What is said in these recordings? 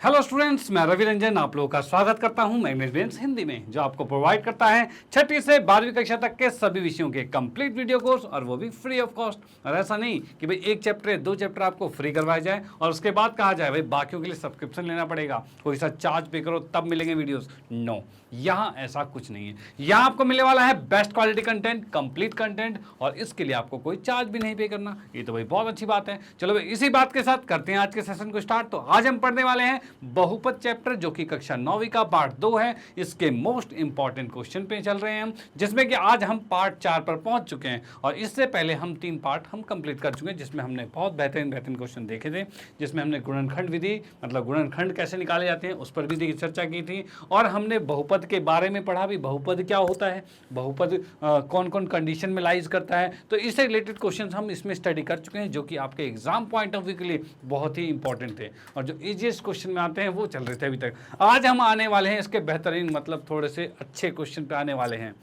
Hello students, मैं रवि रंजन आप लोगों का स्वागत करता हूं मैग्नेट हिंदी में, जो आपको प्रोवाइड करता है 6ठी से 12वीं कक्षा तक के सभी विषयों के कंप्लीट वीडियो कोर्स, और वो भी फ्री ऑफ कॉस्ट। और ऐसा नहीं कि भाई एक चैप्टर 2 चैप्टर आपको फ्री करवाया जाए और उसके बाद कहा जाए भाई बाकियों के लिए सब्सक्रिप्शन लेना पड़ेगा, कोई सा चार्ज पे करो तब मिलेंगे वीडियोस। नो, यहाँ ऐसा कुछ नहीं है। यहाँ आपको मिलने वाला है best quality content, complete content, और इसके लिए आपको कोई चार्ज भी नहीं पे करना। ये तो भाई बहुत अच्छी बात है। चलो भाई इसी बात के साथ करते हैं आज के सेशन को स्टार्ट। तो आज हम पढ़ने वाले हैं बहुपद चैप्टर, जो कि कक्षा 9वीं का पार्ट 2 है। इसके मोस्ट इंपॉर्टेंट क्वेश्चन पे चल रहे हैं हम, जिसमें कि आज हम पार्ट 4 पर पहुंच चुके हैं, और इससे पहले हम 3 पार्ट हम कंप्लीट कर चुके हैं, जिसमें हमने बहुत बेहतरीन क्वेश्चन देखे थे, जिसमें हमने गुणनखंड विधि मतलब गुणनखंड कैसे निकाले जाते हैं उस पर भी चर्चा की थी, और हमने बहुपद के बारे में पढ़ा भी, बहुपद क्या होता है, बहुपद कौन कौन कंडीशन में लाइज करता है। तो इससे रिलेटेड क्वेश्चन हम इसमें स्टडी कर चुके हैं, जो कि आपके एग्जाम पॉइंट ऑफ व्यू के लिए बहुत ही इंपॉर्टेंट थे, और जो इजीएस्ट क्वेश्चन में आते हैं वो चल रहे थे अभी तक। आज हम आने वाले हैं इसके बेहतरीन मतलब थोड़े से अच्छे क्वेश्चन पे आने वाले हैं।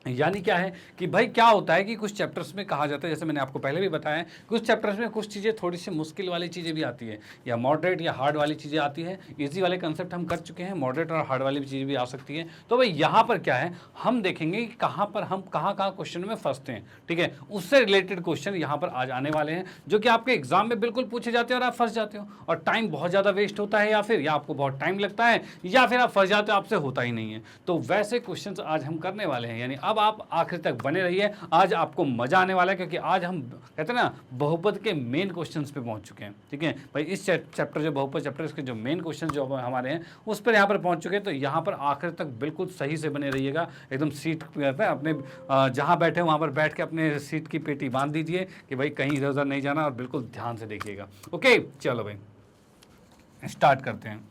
यानी क्या है कि भाई क्या होता है कि कुछ चैप्टर्स में कहा जाता है, जैसे मैंने आपको पहले भी बताया, कुछ चैप्टर्स में कुछ चीज़ें थोड़ी सी मुश्किल वाली चीज़ें भी आती है, या मॉडरेट या हार्ड वाली चीज़ें आती है। इजी वाले कंसेप्ट हम कर चुके हैं, मॉडरेट और हार्ड वाली चीज़ें भी आ सकती है। तो भाई यहाँ पर क्या है, हम देखेंगे कि कहाँ पर हम कहाँ क्वेश्चन में फंसते हैं, ठीक है। उससे रिलेटेड क्वेश्चन यहाँ पर आज आने वाले हैं, जो कि आपके एग्जाम में बिल्कुल पूछे जाते हैं और आप फंस जाते हो, और टाइम बहुत ज़्यादा वेस्ट होता है, या आपको बहुत टाइम लगता है, या फिर आप फंस जाते हो, आपसे होता ही नहीं है। तो वैसे क्वेश्चन आज हम करने वाले हैं, यानी अब आप आखिर तक बने रहिए। आज आपको मजा आने वाला है, क्योंकि आज हम कहते हैं ना बहुपद के मेन क्वेश्चंस पे पहुंच चुके हैं, ठीक है भाई। इस चैप्टर जो बहुपद चैप्टर, इसके जो मेन क्वेश्चन जो हमारे हैं उस पर यहाँ पर पहुंच चुके हैं। तो यहाँ पर आखिर तक बिल्कुल सही से बने रहिएगा, एकदम सीट कहते हैं अपने जहाँ बैठे वहाँ पर बैठ के अपने सीट की पेटी बांध दीजिए कि भाई कहीं इधर उधर नहीं जाना, और बिल्कुल ध्यान से देखिएगा। ओके, चलो भाई स्टार्ट करते हैं।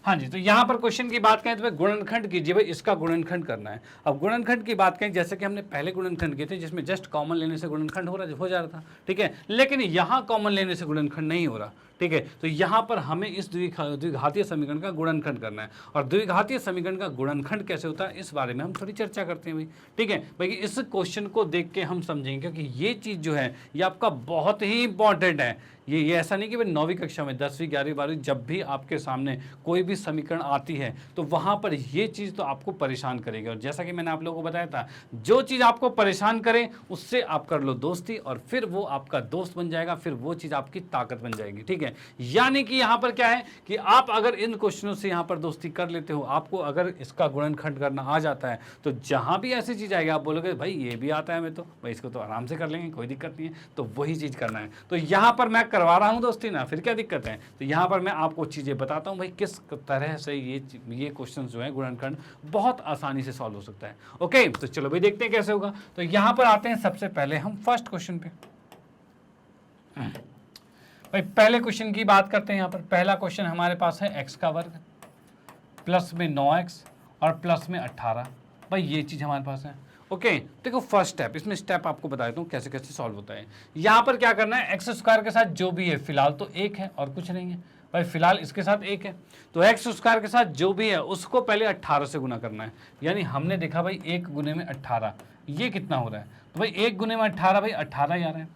हाँ जी, तो यहाँ पर क्वेश्चन की बात करें तो भाई गुणनखंड कीजिए, भाई इसका गुणनखंड करना है। अब गुणनखंड की बात करें, जैसे कि हमने पहले गुणनखंड किए थे, जिसमें जस्ट कॉमन लेने से गुणनखंड हो जा रहा था, ठीक है। लेकिन यहाँ कॉमन लेने से गुणनखंड नहीं हो रहा, ठीक है। तो यहाँ पर हमें इस द्विघातीय समीकरण का गुणनखंड करना है, और द्विघातीय समीकरण का गुणनखंड कैसे होता है इस बारे में हम थोड़ी चर्चा करते हैं भाई, ठीक है भाई। इस क्वेश्चन को देख के हम समझेंगे, क्योंकि ये चीज़ जो है ये आपका बहुत ही इंपॉर्टेंट है। ये ऐसा नहीं कि भाई 9वीं कक्षा में 10वीं 11वीं 12वीं जब भी आपके सामने कोई भी समीकरण आती है तो वहाँ पर ये चीज़ तो आपको परेशान करेगी, और जैसा कि मैंने आप लोगों को बताया था, जो चीज़ आपको परेशान करे उससे आप कर लो दोस्ती, और फिर वो आपका दोस्त बन जाएगा, फिर वो चीज़ आपकी ताकत बन जाएगी, ठीक है। यानी कि यहाँ पर क्या है कि आप अगर इन क्वेश्चनों से यहाँ पर दोस्ती कर लेते हो, आपको अगर इसका गुणनखंड करना आ जाता है, तो जहाँ भी ऐसी चीज़ आएगी आप बोलोगे भाई ये भी आता है, मैं तो भाई इसको तो आराम से कर लेंगे, कोई दिक्कत नहीं है। तो वही चीज़ करना है। तो यहाँ पर मैं करवा रहा हूँ दोस्ती ना, फिर क्या दिक्कत है। तो यहाँ पर मैं आपको चीज़ें बताता हूँ भाई किस तरह से ये क्वेश्चन जो है गुणनखंड बहुत आसानी से सॉल्व हो सकता है। ओके, तो चलो भाई देखते हैं कैसे होगा। तो यहाँ पर आते हैं सबसे पहले हम फर्स्ट क्वेश्चन पे। भाई पहले क्वेश्चन की बात करते हैं। यहाँ पर पहला क्वेश्चन हमारे पास है x का वर्ग प्लस में 9x और प्लस में 18। भाई ये चीज़ हमारे पास है। ओके, देखो फर्स्ट स्टेप, इसमें स्टेप आपको बता देता हूँ कैसे कैसे सॉल्व होता है। यहाँ पर क्या करना है, एक्स स्क्वायर के साथ जो भी है, फिलहाल तो 1 है और कुछ नहीं है भाई, फिलहाल इसके साथ 1 है, तो एक्स स्क्वायर के साथ जो भी है उसको पहले 18 से गुना करना है। यानी हमने देखा भाई 1 गुने में 18, ये कितना हो रहा है, तो भाई 1 गुने में 18 भाई 18 ही आ रहा है।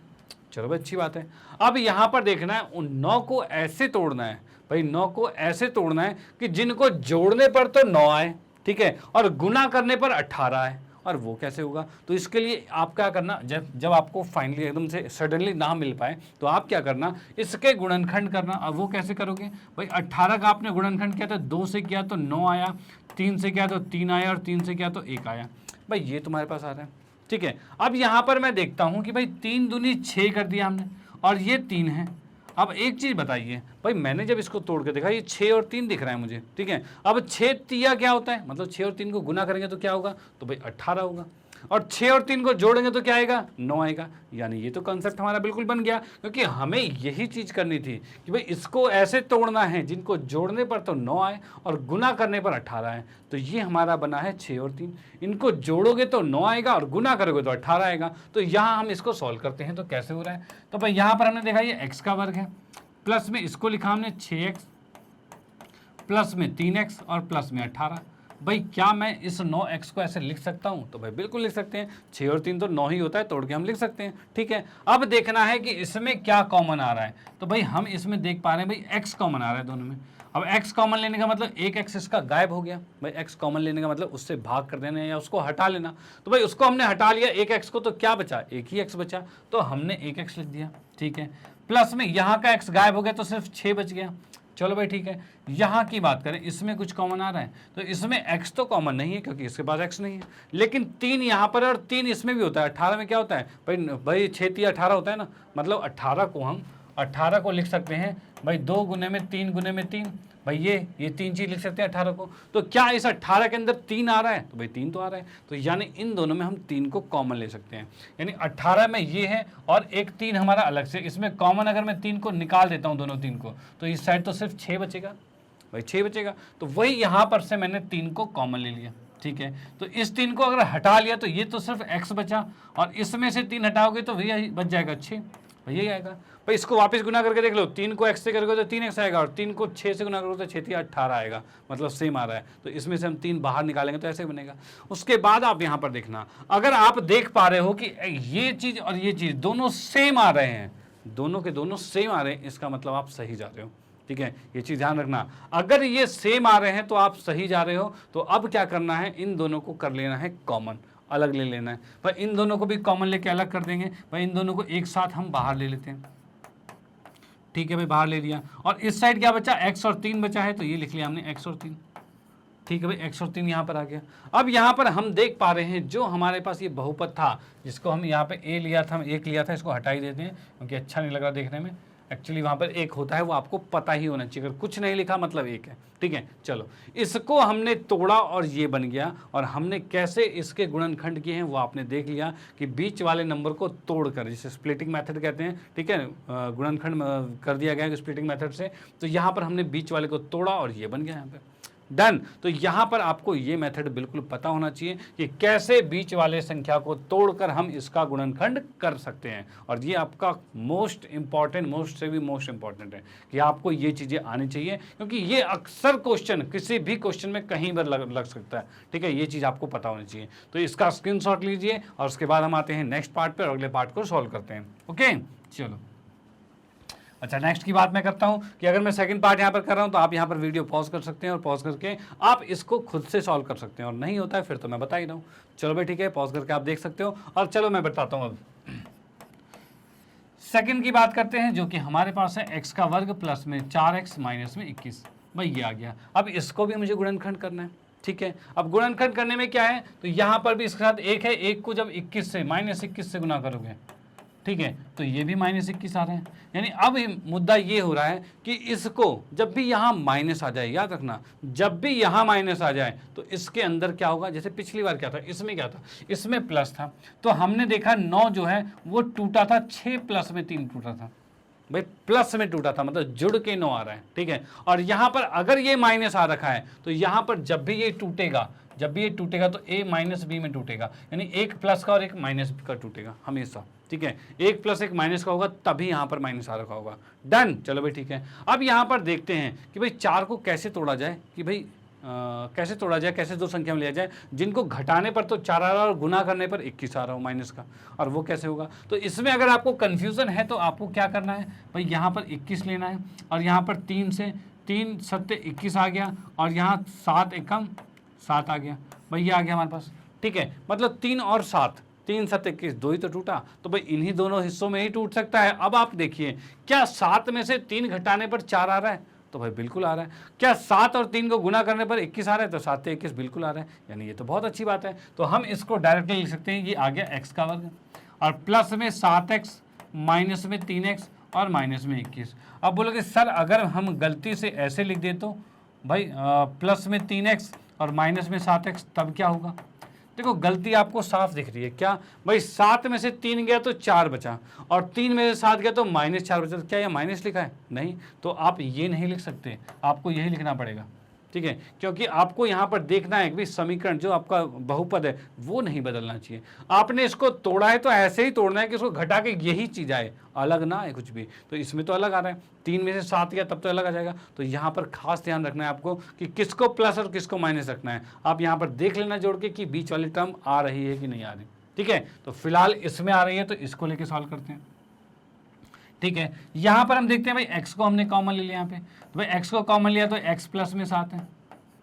चलो भाई अच्छी बात है। अब यहाँ पर देखना है उन 9 को ऐसे तोड़ना है भाई, 9 को ऐसे तोड़ना है कि जिनको जोड़ने पर तो 9 आए, ठीक है, और गुना करने पर 18 आए। और वो कैसे होगा, तो इसके लिए आप क्या करना, जब आपको फाइनली एकदम से सडनली ना मिल पाए तो आप क्या करना, इसके गुणनखंड करना। अब वो कैसे करोगे भाई, 18 का आपने गुणनखंड किया तो 2 से किया तो 9 आया, 3 से किया तो 3 आया, और 3 से किया तो 1 आया। भाई ये तुम्हारे पास आ रहा है, ठीक है। अब यहाँ पर मैं देखता हूँ कि भाई 3 दूनी 6 कर दिया हमने, और ये 3 है। अब एक चीज़ बताइए भाई, मैंने जब इसको तोड़ के देखा ये 6 और 3 दिख रहा है मुझे, ठीक है। अब 6 तिया क्या होता है, मतलब 6 और 3 को गुना करेंगे तो क्या होगा, तो भाई 18 होगा, और 6 और 3 को जोड़ेंगे तो क्या आएगा, 9 आएगा। यानी ये तो कंसेप्ट हमारा बिल्कुल बन गया, क्योंकि हमें यही चीज़ करनी थी कि भाई इसको ऐसे तोड़ना है जिनको जोड़ने पर तो 9 आए और गुना करने पर 18 आए। तो ये हमारा बना है 6 और 3, इनको जोड़ोगे तो 9 आएगा और गुना करोगे तो 18 आएगा। तो यहाँ हम इसको सॉल्व करते हैं, तो कैसे हो रहा है, तो भाई यहाँ पर हमने देखा ये x का वर्ग है, प्लस में इसको लिखा हमने 6x, प्लस में 3x और प्लस में 18। भाई क्या मैं इस 9x को ऐसे लिख सकता हूँ? तो भाई बिल्कुल लिख सकते हैं, 6 और 3 तो 9 ही होता है, तोड़ के हम लिख सकते हैं। ठीक है, अब देखना है कि इसमें क्या कॉमन आ रहा है। तो भाई हम इसमें देख पा रहे हैं भाई x कॉमन आ रहा है दोनों में। अब x कॉमन लेने का मतलब एक x इसका गायब हो गया। भाई x कॉमन लेने का मतलब उससे भाग कर देना या उसको हटा लेना। तो भाई उसको हमने हटा लिया एक x को, तो क्या बचा? एक ही x बचा, तो हमने एक x लिख दिया। ठीक है, प्लस में यहाँ का x गायब हो गया तो सिर्फ 6 बच गया। चलो भाई ठीक है, यहाँ की बात करें, इसमें कुछ कॉमन आ रहा है, तो इसमें x तो कॉमन नहीं है क्योंकि इसके पास x नहीं है, लेकिन 3 यहाँ पर और 3 इसमें भी होता है। 18 में क्या होता है भाई 6 3 18 होता है ना, मतलब 18 को लिख सकते हैं भाई 2 गुने में 3 गुने में 3, भाई ये 3 चीज लिख सकते हैं 18 को। तो क्या इस 18 के अंदर 3 आ रहा है? तो भाई 3 तो आ रहा है, तो यानी इन दोनों में हम 3 को कॉमन ले सकते हैं। यानी 18 में ये है और एक 3 हमारा अलग से, इसमें कॉमन अगर मैं 3 को निकाल देता हूँ दोनों 3 को, तो इस साइड तो सिर्फ 6 बचेगा, भाई 6 बचेगा। तो वही यहाँ पर से मैंने 3 को कॉमन ले लिया। ठीक है, तो इस 3 को अगर हटा लिया तो ये तो सिर्फ x बचा, और इसमें से 3 हटाओगे तो भैया बच जाएगा 6, भाई यही आएगा। भाई इसको वापस गुना करके देख लो, 3 को x से करोगे तो 3x आएगा, और 3 को 6 से गुना करोगे तो 6 3 18 आएगा, मतलब सेम आ रहा है। तो इसमें से हम 3 बाहर निकालेंगे तो ऐसे बनेगा। उसके बाद आप यहाँ पर देखना, अगर आप देख पा रहे हो कि ये चीज़ और ये चीज़ दोनों सेम आ रहे हैं, दोनों के दोनों सेम आ रहे हैं, इसका मतलब आप सही जा रहे हो। ठीक है, ये चीज़ ध्यान रखना, अगर ये सेम आ रहे हैं तो आप सही जा रहे हो। तो अब क्या करना है, इन दोनों को कर लेना है कॉमन, अलग ले लेना है। भाई इन दोनों को भी कॉमन लेके अलग कर देंगे। भाई इन दोनों को एक साथ हम बाहर ले लेते हैं। ठीक है भाई, बाहर ले लिया, और इस साइड क्या बचा? x और 3 बचा है, तो ये लिख लिया हमने x और 3। ठीक है भाई, x और 3 यहाँ पर आ गया। अब यहाँ पर हम देख पा रहे हैं जो हमारे पास ये बहुपद था, जिसको हम यहाँ पे a लिया था, हम 1 लिया था, इसको हटा ही देते हैं क्योंकि अच्छा नहीं लग रहा देखने में। एक्चुअली वहाँ पर 1 होता है, वो आपको पता ही होना चाहिए, अगर कुछ नहीं लिखा मतलब 1 है। ठीक है, चलो इसको हमने तोड़ा और ये बन गया, और हमने कैसे इसके गुणनखंड किए हैं वो आपने देख लिया कि बीच वाले नंबर को तोड़कर, जिसे स्प्लिटिंग मेथड कहते हैं। ठीक है, गुणनखंड कर दिया गया है स्प्लिटिंग मेथड से, तो यहाँ पर हमने बीच वाले को तोड़ा और ये बन गया यहाँ पे, डन। तो यहाँ पर आपको ये मेथड बिल्कुल पता होना चाहिए कि कैसे बीच वाले संख्या को तोड़कर हम इसका गुणनखंड कर सकते हैं, और ये आपका मोस्ट से भी मोस्ट इंपॉर्टेंट है कि आपको ये चीज़ें आनी चाहिए, क्योंकि ये अक्सर क्वेश्चन किसी भी क्वेश्चन में कहीं पर लग सकता है। ठीक है, ये चीज़ आपको पता होनी चाहिए। तो इसका स्क्रीनशॉट लीजिए, और उसके बाद हम आते हैं नेक्स्ट पार्ट पर, और अगले पार्ट को सॉल्व करते हैं। ओके, चलो अच्छा, नेक्स्ट की बात मैं करता हूं कि अगर मैं सेकंड पार्ट यहां पर कर रहा हूं तो आप यहां पर वीडियो पॉज कर सकते हैं, और पॉज करके आप इसको खुद से सॉल्व कर सकते हैं, और नहीं होता है फिर तो मैं बता ही रहा हूं। चलो भाई ठीक है, पॉज करके आप देख सकते हो, और चलो मैं बताता हूं। अब सेकंड की बात करते हैं, जो कि हमारे पास है x का वर्ग प्लस में 4x माइनस में 21। भाई ये आ गया। अब इसको भी मुझे गुणनखंड करना है। ठीक है, अब गुणनखंड करने में क्या है, तो यहाँ पर भी इसके साथ 1 है, 1 को जब 21 से -21 से गुना करोगे, ठीक है, तो ये भी -21 आ रहे हैं। यानी अब मुद्दा ये हो रहा है कि इसको जब भी यहाँ माइनस आ जाए, याद रखना, जब भी यहाँ माइनस आ जाए तो इसके अंदर क्या होगा, जैसे पिछली बार क्या था, इसमें क्या था, इसमें प्लस था, तो हमने देखा 9 जो है वो टूटा था, 6 प्लस में 3 टूटा था। भाई प्लस में टूटा था, मतलब जुड़ के 9 आ रहा है। ठीक है, और यहाँ पर अगर ये माइनस आ रखा है तो यहाँ पर जब भी ये टूटेगा तो a माइनस b में टूटेगा, यानी एक प्लस का और एक माइनस का टूटेगा हमेशा। ठीक है, एक प्लस एक माइनस का होगा, तभी यहाँ पर माइनस आ रखा होगा। डन। चलो भाई ठीक है, अब यहाँ पर देखते हैं कि भाई 4 को कैसे तोड़ा जाए, कि भाई कैसे तोड़ा जाए, कैसे दो संख्या में लिया जाए जिनको घटाने पर तो 4 आ रहा और गुना करने पर 21 आ रहा हो माइनस का, और वो कैसे होगा। तो इसमें अगर आपको कन्फ्यूज़न है तो आपको क्या करना है, भाई यहाँ पर 21 लेना है, और यहाँ पर 3 से 3 7 21 आ गया, और यहाँ 7 एकम 7 आ गया। भाई ये आ गया हमारे पास। ठीक है, मतलब 3 और 7, 3 7 21, 2 ही तो टूटा, तो भाई इन्हीं दोनों हिस्सों में ही टूट सकता है। अब आप देखिए, क्या 7 में से 3 घटाने पर 4 आ रहा है, तो भाई बिल्कुल आ रहा है। क्या 7 और 3 को गुना करने पर 21 आ रहा है, तो 7 से 21 बिल्कुल आ रहा है, यानी ये तो बहुत अच्छी बात है। तो हम इसको डायरेक्टली लिख सकते हैं, ये आ गया x का वर्ग, और प्लस में 7x माइनस में 3x और माइनस में 21। अब बोलोगे सर अगर हम गलती से ऐसे लिख दे तो भाई प्लस में 3x और माइनस में 7x, तब क्या होगा। देखो गलती आपको साफ दिख रही है, क्या भाई 7 में से 3 गया तो 4 बचा, और 3 में से 7 गया तो -4 बचा, तो क्या ये माइनस लिखा है, नहीं, तो आप ये नहीं लिख सकते, आपको यही लिखना पड़ेगा। ठीक है, क्योंकि आपको यहाँ पर देखना है कि समीकरण जो आपका बहुपद है वो नहीं बदलना चाहिए। आपने इसको तोड़ा है तो ऐसे ही तोड़ना है कि इसको घटा के यही चीज आए, अलग ना आए कुछ भी। तो इसमें तो अलग आ रहा है, 3 में से 7 गया तब तो अलग आ जाएगा। तो यहाँ पर खास ध्यान रखना है आपको कि किसको प्लस और किसको माइनस रखना है। आप यहाँ पर देख लेना जोड़ के कि बीच वाली टर्म आ रही है कि नहीं आ रही। ठीक है, तो फिलहाल इसमें आ रही है तो इसको लेके सॉल्व करते हैं। ठीक है, यहां पर हम देखते हैं भाई x को हमने कॉमन ले लिया यहाँ पे, तो भाई x को कॉमन लिया तो x प्लस में 7 है।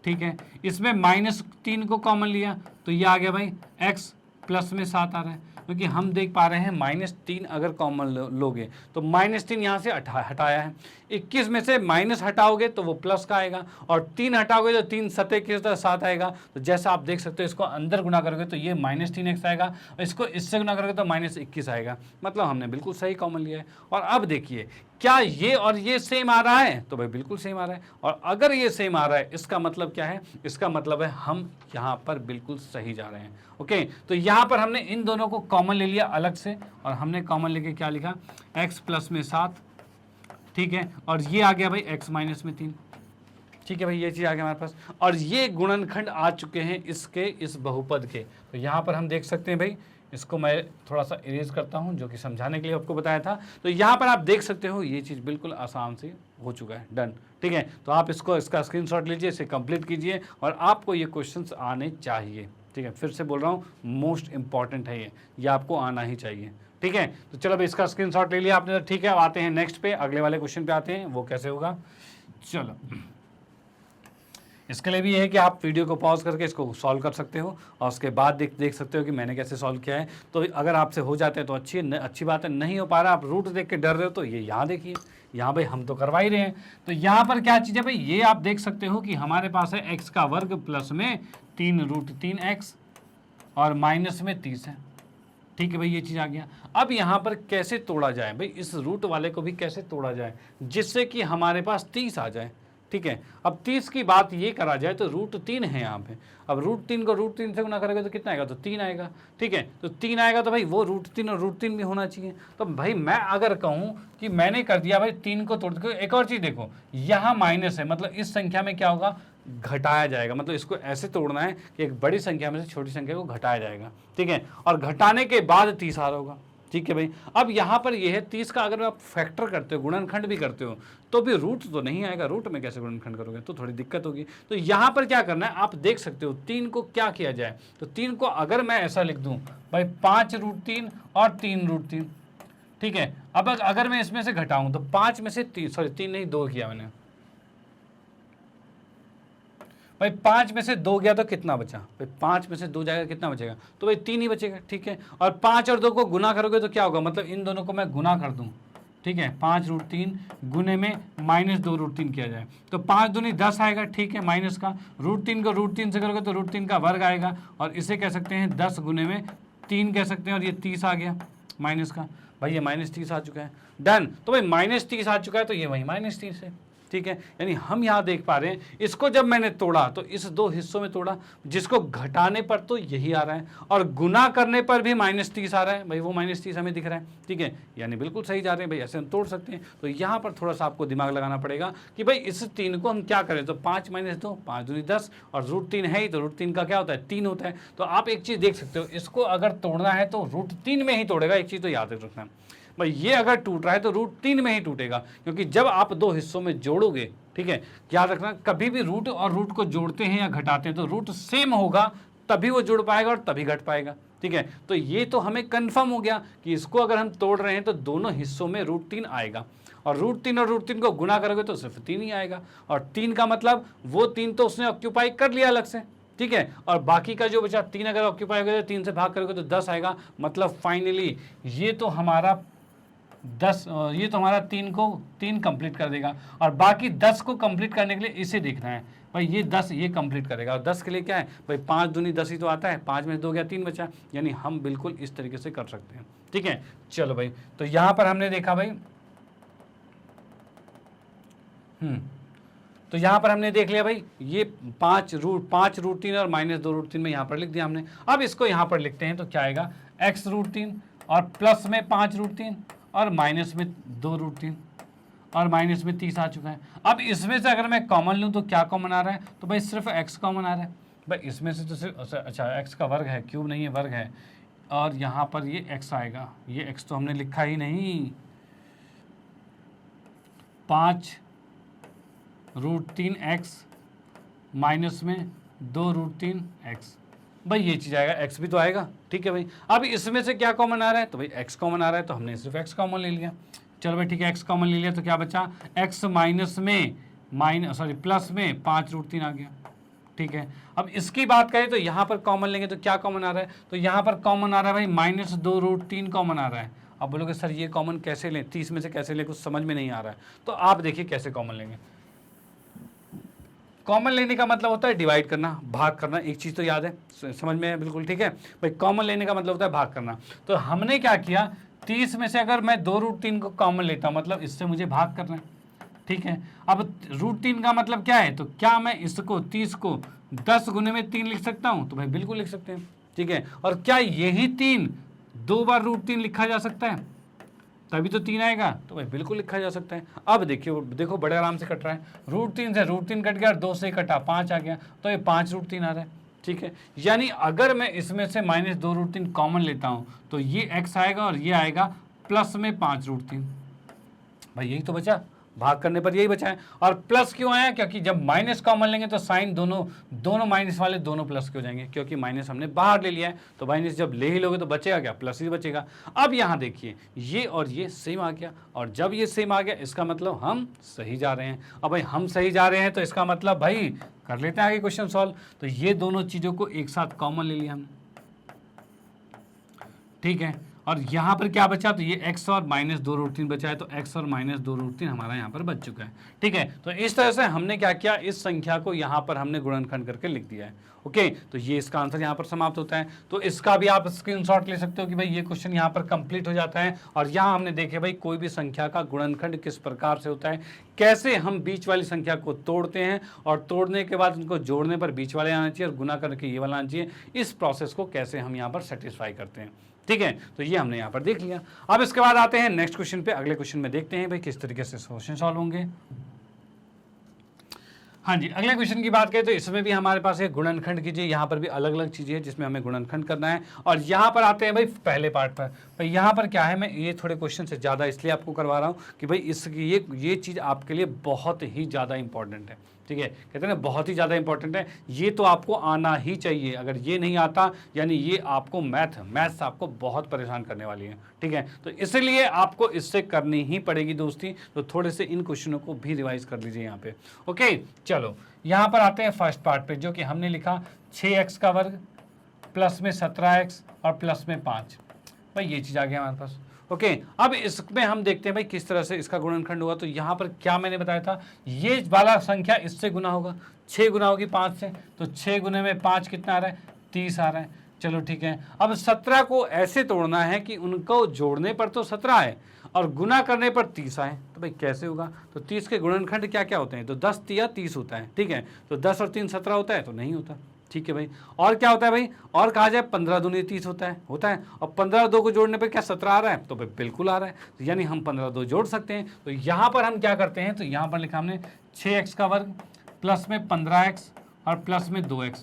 ठीक है, इसमें -3 को कॉमन लिया तो ये आ गया भाई x प्लस में 7 आ रहा है, क्योंकि हम देख पा रहे हैं -3 अगर कॉमन लोगे तो -3 यहाँ से हटाया है। 21 में से माइनस हटाओगे तो वो प्लस का आएगा, और 3 हटाओगे तो 3 7 किस तरह 7 आएगा। तो जैसा आप देख सकते हो इसको अंदर गुना करोगे तो ये -3x आएगा, और इसको इससे गुना करोगे तो -21 आएगा। मतलब हमने बिल्कुल सही कॉमन लिया है। और अब देखिए क्या ये और ये सेम आ रहा है, तो भाई बिल्कुल सेम आ रहा है। और अगर ये सेम आ रहा है इसका मतलब क्या है, इसका मतलब है हम यहाँ पर बिल्कुल सही जा रहे हैं। ओके, तो यहाँ पर हमने इन दोनों को कॉमन ले लिया अलग से, और हमने कॉमन लेके क्या लिखा, x प्लस में 7। ठीक है, और ये आ गया भाई x माइनस में 3। ठीक है भाई, ये चीज़ आ गया हमारे पास, और ये गुणनखंड आ चुके हैं इसके इस बहुपद के। तो यहाँ पर हम देख सकते हैं भाई, इसको मैं थोड़ा सा इरेज करता हूँ जो कि समझाने के लिए आपको बताया था। तो यहाँ पर आप देख सकते हो ये चीज़ बिल्कुल आसान से हो चुका है, डन। ठीक है, तो आप इसका स्क्रीनशॉट लीजिए, इसे कंप्लीट कीजिए, और आपको ये क्वेश्चंस आने चाहिए। ठीक है, फिर से बोल रहा हूँ, मोस्ट इंपॉर्टेंट है ये आपको आना ही चाहिए। ठीक है, तो चलो भाई इसका स्क्रीनशॉट ले लिया आपने, तो ठीक है, अब आते हैं नेक्स्ट पे, अगले वाले क्वेश्चन पे आते हैं। वो कैसे होगा, चलो इसके लिए भी है कि आप वीडियो को पॉज करके इसको सॉल्व कर सकते हो, और उसके बाद देख सकते हो कि मैंने कैसे सॉल्व किया है। तो अगर आपसे हो जाते हैं तो अच्छी बात है, नहीं हो पा रहा, आप रूट देख के डर रहे हो, तो ये यहाँ देखिए, यहाँ भाई हम तो करवा ही रहे हैं। तो यहाँ पर क्या चीज़ है भाई, ये आप देख सकते हो कि हमारे पास है x का वर्ग प्लस में 3√3x और माइनस में 30 है। ठीक है भाई, ये चीज़ आ गया। अब यहाँ पर कैसे तोड़ा जाए भाई, इस रूट वाले को भी कैसे तोड़ा जाए जिससे कि हमारे पास 30 आ जाए। ठीक है, अब 30 की बात ये करा जाए तो √3 है यहाँ पे। अब √3 को √3 से गुना करोगे तो कितना आएगा, तो 3 आएगा। ठीक है, तो 3 आएगा तो भाई वो √3 और √3 भी होना चाहिए। तो भाई मैं अगर कहूँ कि मैंने कर दिया भाई 3 को तोड़ के, एक और चीज़ देखो, यहाँ माइनस है, मतलब इस संख्या में क्या होगा, घटाया जाएगा। मतलब इसको ऐसे तोड़ना है कि एक बड़ी संख्या में से छोटी संख्या को घटाया जाएगा। ठीक है, और घटाने के बाद 30 आ रहा होगा। ठीक है भाई, अब यहाँ पर ये है 30 का अगर आप फैक्टर करते हो, गुणनखंड भी करते हो, तो भी रूट तो नहीं आएगा। रूट में कैसे गुणनखंड करोगे, तो थोड़ी दिक्कत होगी। तो यहाँ पर क्या करना है, आप देख सकते हो 3 को क्या किया जाए। तो 3 को अगर मैं ऐसा लिख दूँ भाई 5√3 और 3√3। ठीक है, अब अगर मैं इसमें से घटाऊँ तो 5 में से 3 नहीं 2 किया मैंने भाई, 5 में से 2 गया तो कितना बचा भाई, 5 में से 2 जाएगा कितना बचेगा, तो भाई 3 ही बचेगा। ठीक है, और 5 और 2 को गुना करोगे तो क्या होगा, मतलब इन दोनों को मैं गुना कर दूं। ठीक है, 5√3 गुने में -2√3 किया जाए तो 5 दूनी 10 आएगा। ठीक है, माइनस का √3 को √3 से करोगे तो √3 का वर्ग आएगा, और इसे कह सकते हैं 10 गुने में 3 कह सकते हैं, और ये 30 आ गया माइनस का। भाई ये -30 आ चुका है, डन। तो भाई -30 आ चुका है, तो ये वही -30 है। ठीक है, यानी हम यहाँ देख पा रहे हैं, इसको जब मैंने तोड़ा तो इस 2 हिस्सों में तोड़ा, जिसको घटाने पर तो यही आ रहा है, और गुना करने पर भी -30 आ रहा है। भाई वो -30 हमें दिख रहा है। ठीक है, यानी बिल्कुल सही जा रहे हैं भाई, ऐसे हम तोड़ सकते हैं। तो यहाँ पर थोड़ा सा आपको दिमाग लगाना पड़ेगा कि भाई इस 3 को हम क्या करें, तो 5 - 2 5 दूनी 10, और √3 है ही, तो √3 का क्या होता है, 3 होता है। तो आप एक चीज़ देख सकते हो, इसको अगर तोड़ना है तो √3 में ही तोड़ेगा। एक चीज़ तो याद रखना, भाई ये अगर टूट रहा है तो √3 में ही टूटेगा, क्योंकि जब आप 2 हिस्सों में जोड़ोगे, ठीक है, याद रखना कभी भी रूट और रूट को जोड़ते हैं या घटाते हैं तो रूट सेम होगा, तभी वो जुड़ पाएगा और तभी घट पाएगा। ठीक है, तो ये तो हमें कंफर्म हो गया कि इसको अगर हम तोड़ रहे हैं तो दोनों हिस्सों में √3 आएगा, और √3 और √3 को गुना करोगे तो सिर्फ 3 ही आएगा। और 3 का मतलब वो 3 तो उसने ऑक्यूपाई कर लिया अलग से। ठीक है, और बाकी का जो बचा 3 अगर ऑक्यूपाई हो गया तो 3 से भाग करोगे तो 10 आएगा। मतलब फाइनली ये तो हमारा 10, ये तो हमारा 3 कंप्लीट कर देगा, और बाकी 10 को कंप्लीट करने के लिए इसे देखना है भाई, ये 10 ये कंप्लीट करेगा, और 10 के लिए क्या है भाई, 5 दूनी 10 ही तो आता है, 5 में 2 गया 3 बचा, यानी हम बिल्कुल इस तरीके से कर सकते हैं। ठीक है, चलो भाई, तो यहाँ पर हमने देखा भाई, तो यहाँ पर हमने देख लिया भाई, ये 5√3 और -2√3 में यहाँ पर लिख दिया हमने। अब इसको यहाँ पर लिखते हैं तो क्या आएगा, x √3 और प्लस में 5√3 और माइनस में 2√3, और माइनस में 30 आ चुका है। अब इसमें से अगर मैं कॉमन लूँ तो क्या कॉमन आ रहा है, तो भाई सिर्फ x कॉमन आ रहा है। भाई इसमें से तो सिर्फ अच्छा x का वर्ग है, क्यूब नहीं है, वर्ग है, और यहाँ पर ये x आएगा। ये x तो हमने लिखा ही नहीं, 5√3x माइनस में 2√3x। भाई ये चीज़ आएगा, x भी तो आएगा, ठीक है भाई। अब इसमें से क्या कॉमन आ रहा है, तो भाई x कॉमन आ रहा है, तो हमने सिर्फ x कॉमन ले लिया। चलो भाई ठीक है, x कॉमन ले लिया तो क्या बचा, x माइनस में प्लस में 5√3 आ गया, ठीक है। अब इसकी बात करें तो यहाँ पर कॉमन लेंगे तो क्या कॉमन आ रहा है, तो यहाँ पर कॉमन आ रहा है भाई -2√3 कॉमन आ रहा है। अब बोलोगे सर ये कॉमन कैसे लें, 30 में से कैसे लें, कुछ समझ में नहीं आ रहा है। तो आप देखिए कैसे कॉमन लेंगे। कॉमन लेने का मतलब होता है डिवाइड करना, भाग करना। एक चीज़ तो याद है, समझ में है बिल्कुल, ठीक है भाई। कॉमन लेने का मतलब होता है भाग करना। तो हमने क्या किया, 30 में से अगर मैं 2√3 को कॉमन लेता हूँ, मतलब इससे मुझे भाग करना है, ठीक है। अब √3 का मतलब क्या है, तो क्या मैं इसको 30 को 10 गुने में 3 लिख सकता हूँ, तो भाई बिल्कुल लिख सकते हैं, ठीक है। और क्या यही 3 2 बार √3 लिखा जा सकता है, तभी तो 3 आएगा, तो भाई बिल्कुल लिखा जा सकता है। अब देखो बड़े आराम से कट रहा है, √3 से √3 कट गया, 2 से कटा 5 आ गया, तो ये 5√3 आ रहा है, ठीक है। यानी अगर मैं इसमें से -2√3 कॉमन लेता हूँ तो ये x आएगा और ये आएगा प्लस में 5√3। भाई यही तो बचा, भाग करने पर यही बचा है। और प्लस क्यों आया, क्योंकि जब माइनस कॉमन लेंगे तो साइन दोनों माइनस वाले दोनों प्लस के हो जाएंगे, क्योंकि माइनस हमने बाहर ले लिया है। तो माइनस जब ले ही लोगे तो बचेगा क्या, प्लस ही बचेगा। अब यहाँ देखिए ये और ये सेम आ गया, और जब ये सेम आ गया इसका मतलब हम सही जा रहे हैं। अब भाई हम सही जा रहे हैं तो इसका मतलब भाई कर लेते हैं आगे क्वेश्चन सॉल्व। तो ये दोनों चीज़ों को एक साथ कॉमन ले लिया हमने, ठीक है। और यहाँ पर क्या बचा, तो ये x और -2√3 बचा है, तो x और -2√3 हमारा यहाँ पर बच चुका है, ठीक है। तो इस तरह से हमने क्या किया, इस संख्या को यहाँ पर हमने गुणनखंड करके लिख दिया है, ओके। तो ये इसका आंसर यहाँ पर समाप्त होता है। तो इसका भी आप स्क्रीनशॉट ले सकते हो कि भाई ये क्वेश्चन यहाँ पर कंप्लीट हो जाता है। और यहाँ हमने देखे भाई कोई भी संख्या का गुणनखंड किस प्रकार से होता है, कैसे हम बीच वाली संख्या को तोड़ते हैं, और तोड़ने के बाद उनको जोड़ने पर बीच वाले आना चाहिए और गुना करके ये वाला आना चाहिए। इस प्रोसेस को कैसे हम यहाँ पर सेटिस्फाई करते हैं, ठीक है। तो ये हमने यहाँ पर देख लिया। अब इसके बाद आते हैं नेक्स्ट क्वेश्चन पे। अगले क्वेश्चन में देखते हैं भाई किस तरीके से क्वेश्चन सॉल्व होंगे। हाँ जी, अगले क्वेश्चन की बात करें तो इसमें भी हमारे पास एक गुणनखंड कीजिए। यहाँ पर भी अलग अलग चीज़ें हैं जिसमें हमें गुणनखंड करना है। और यहाँ पर आते हैं भाई पहले पार्ट पर। भाई यहाँ पर क्या है, मैं ये थोड़े क्वेश्चन से ज़्यादा इसलिए आपको करवा रहा हूँ कि भाई इसकी ये चीज़ आपके लिए बहुत ही ज़्यादा इंपॉर्टेंट है, ठीक है। कहते हैं ना बहुत ही ज़्यादा इंपॉर्टेंट है, ये तो आपको आना ही चाहिए। अगर ये नहीं आता यानी ये आपको मैथ्स आपको बहुत परेशान करने वाली है, ठीक है। तो इसलिए आपको इससे करनी ही पड़ेगी दोस्ती। तो थोड़े से इन क्वेश्चनों को भी रिवाइज कर लीजिए यहाँ पे, ओके। चलो यहाँ पर आते हैं फर्स्ट पार्ट पे, जो कि हमने लिखा 6x का वर्ग प्लस में 17x और प्लस में 5। भाई ये चीज़ आ गया हमारे पास, ओके। अब इसमें हम देखते हैं भाई किस तरह से इसका गुणनखंड हुआ। तो यहाँ पर क्या मैंने बताया था, ये वाला संख्या इससे गुना होगा, 6 गुना होगी 5 से, तो 6 गुने में 5 कितना आ रहा है, 30 आ रहा है। चलो ठीक है। अब 17 को ऐसे तोड़ना है कि उनको जोड़ने पर तो 17 है और गुना करने पर 30 आए। तो भाई कैसे होगा, तो 30 के गुणनखंड क्या क्या होते हैं, तो 10 या 30 होता है, ठीक है। तो 10 और 3 17 होता है, तो नहीं होता, ठीक है भाई। और क्या होता है भाई, और कहा जाए 15 दूनी 30 होता है और 15 2 को जोड़ने पर क्या 17 आ रहा है, तो भाई बिल्कुल आ रहा है। तो यानी हम 15 2 जोड़ सकते हैं। तो यहाँ पर हम क्या करते हैं, तो यहाँ पर लिखा हमने 6x का वर्ग प्लस में 15x और प्लस में 2x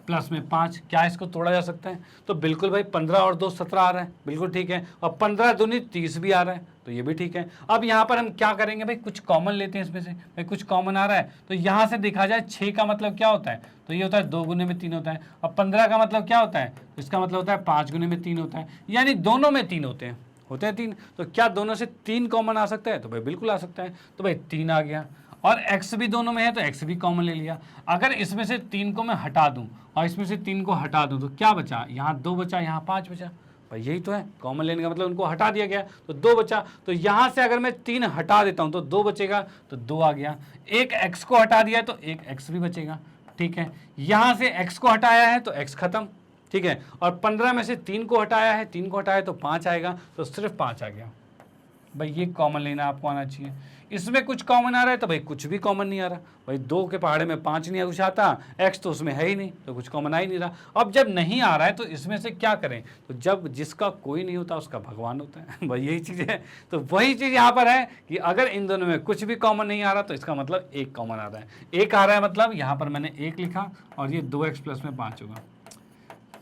प्लस में 5। क्या इसको तोड़ा जा सकता है, तो बिल्कुल भाई 15 और 2 17 आ रहा है, बिल्कुल ठीक है। और 15 दूनी 30 भी आ रहा है, तो ये भी ठीक है। अब यहाँ पर हम क्या करेंगे भाई, कुछ कॉमन लेते हैं इसमें से। भाई कुछ कॉमन आ रहा है, तो यहाँ से देखा जाए 6 का मतलब क्या होता है, तो ये होता है 2 गुने में 3 होता है। और 15 का मतलब क्या होता है, इसका मतलब होता है 5 गुने में 3 होता है, यानी दोनों में 3 होते हैं 3। तो क्या दोनों से 3 कॉमन आ सकता है, तो भाई बिल्कुल आ सकता है। तो भाई 3 आ गया, और x भी दोनों में है तो x भी कॉमन ले लिया। अगर इसमें से 3 को मैं हटा दूं और इसमें से 3 को हटा दूं तो क्या बचा, यहाँ 2 बचा, यहाँ 5 बचा। भाई यही तो है, कॉमन लेने का मतलब उनको हटा दिया गया, तो 2 बचा। तो यहाँ से अगर मैं 3 हटा देता हूँ तो 2 बचेगा, तो 2 आ गया। एक x को हटा दिया तो एक x भी बचेगा, ठीक है। यहाँ से x को हटाया है तो x खत्म, ठीक है। और 15 में से 3 को हटाया है, 3 को हटाया तो 5 आएगा, तो सिर्फ 5 आ गया, भाई ये कॉमन लेना आपको आना चाहिए। इसमें कुछ कॉमन आ रहा है तो भाई कुछ भी कॉमन नहीं आ रहा। भाई 2 के पहाड़े में 5 नहीं कुछ आता, x तो उसमें है ही नहीं, तो कुछ कॉमन आ ही नहीं रहा। अब जब नहीं आ रहा है तो इसमें से क्या करें, तो जब जिसका कोई नहीं होता उसका भगवान होता है भाई यही चीज़ है। तो वही चीज़ यहाँ पर है कि अगर इन दोनों में कुछ भी कॉमन नहीं आ रहा तो इसका मतलब एक कॉमन आ रहा है। एक आ रहा है मतलब यहाँ पर मैंने 1 लिखा और ये 2x + में 5 होगा।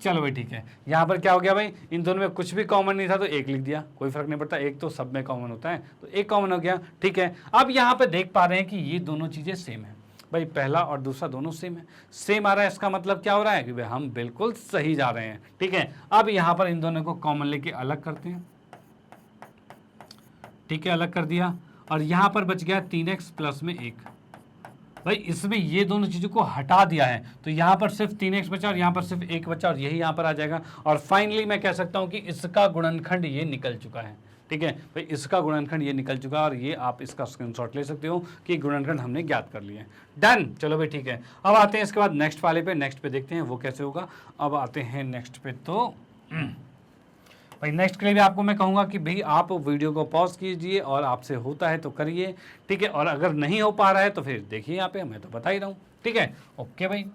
चलो भाई ठीक है, यहाँ पर क्या हो गया भाई, इन दोनों में कुछ भी कॉमन नहीं था तो 1 लिख दिया, कोई फर्क नहीं पड़ता, एक तो सब में कॉमन होता है, तो 1 कॉमन हो गया। ठीक है, अब यहाँ पे देख पा रहे हैं कि ये दोनों चीज़ें सेम है। भाई पहला और दूसरा दोनों सेम है, सेम आ रहा है, इसका मतलब क्या हो रहा है कि भाई हम बिल्कुल सही जा रहे हैं। ठीक है, अब यहाँ पर इन दोनों को कॉमन लेके अलग करते हैं। ठीक है, अलग कर दिया और यहाँ पर बच गया 3x + में 1। भाई इसमें ये दोनों चीज़ों को हटा दिया है तो यहाँ पर सिर्फ 3x बचा और यहाँ पर सिर्फ 1 बचा और यही यहाँ पर आ जाएगा। और फाइनली मैं कह सकता हूँ कि इसका गुणनखंड ये निकल चुका है। ठीक है भाई, इसका गुणनखंड ये निकल चुका है और ये आप इसका स्क्रीनशॉट ले सकते हो कि गुणनखंड हमने ज्ञात कर लिया है। डन, चलो भाई ठीक है। अब आते हैं इसके बाद नेक्स्ट वाले पे, नेक्स्ट पे देखते हैं वो कैसे होगा। अब आते हैं नेक्स्ट पे, तो भाई नेक्स्ट के लिए भी आपको मैं कहूँगा कि भाई आप वीडियो को पॉज कीजिए और आपसे होता है तो करिए। ठीक है, और अगर नहीं हो पा रहा है तो फिर देखिए यहाँ पे, मैं तो बता ही रहा हूँ। ठीक है, ओके भाई।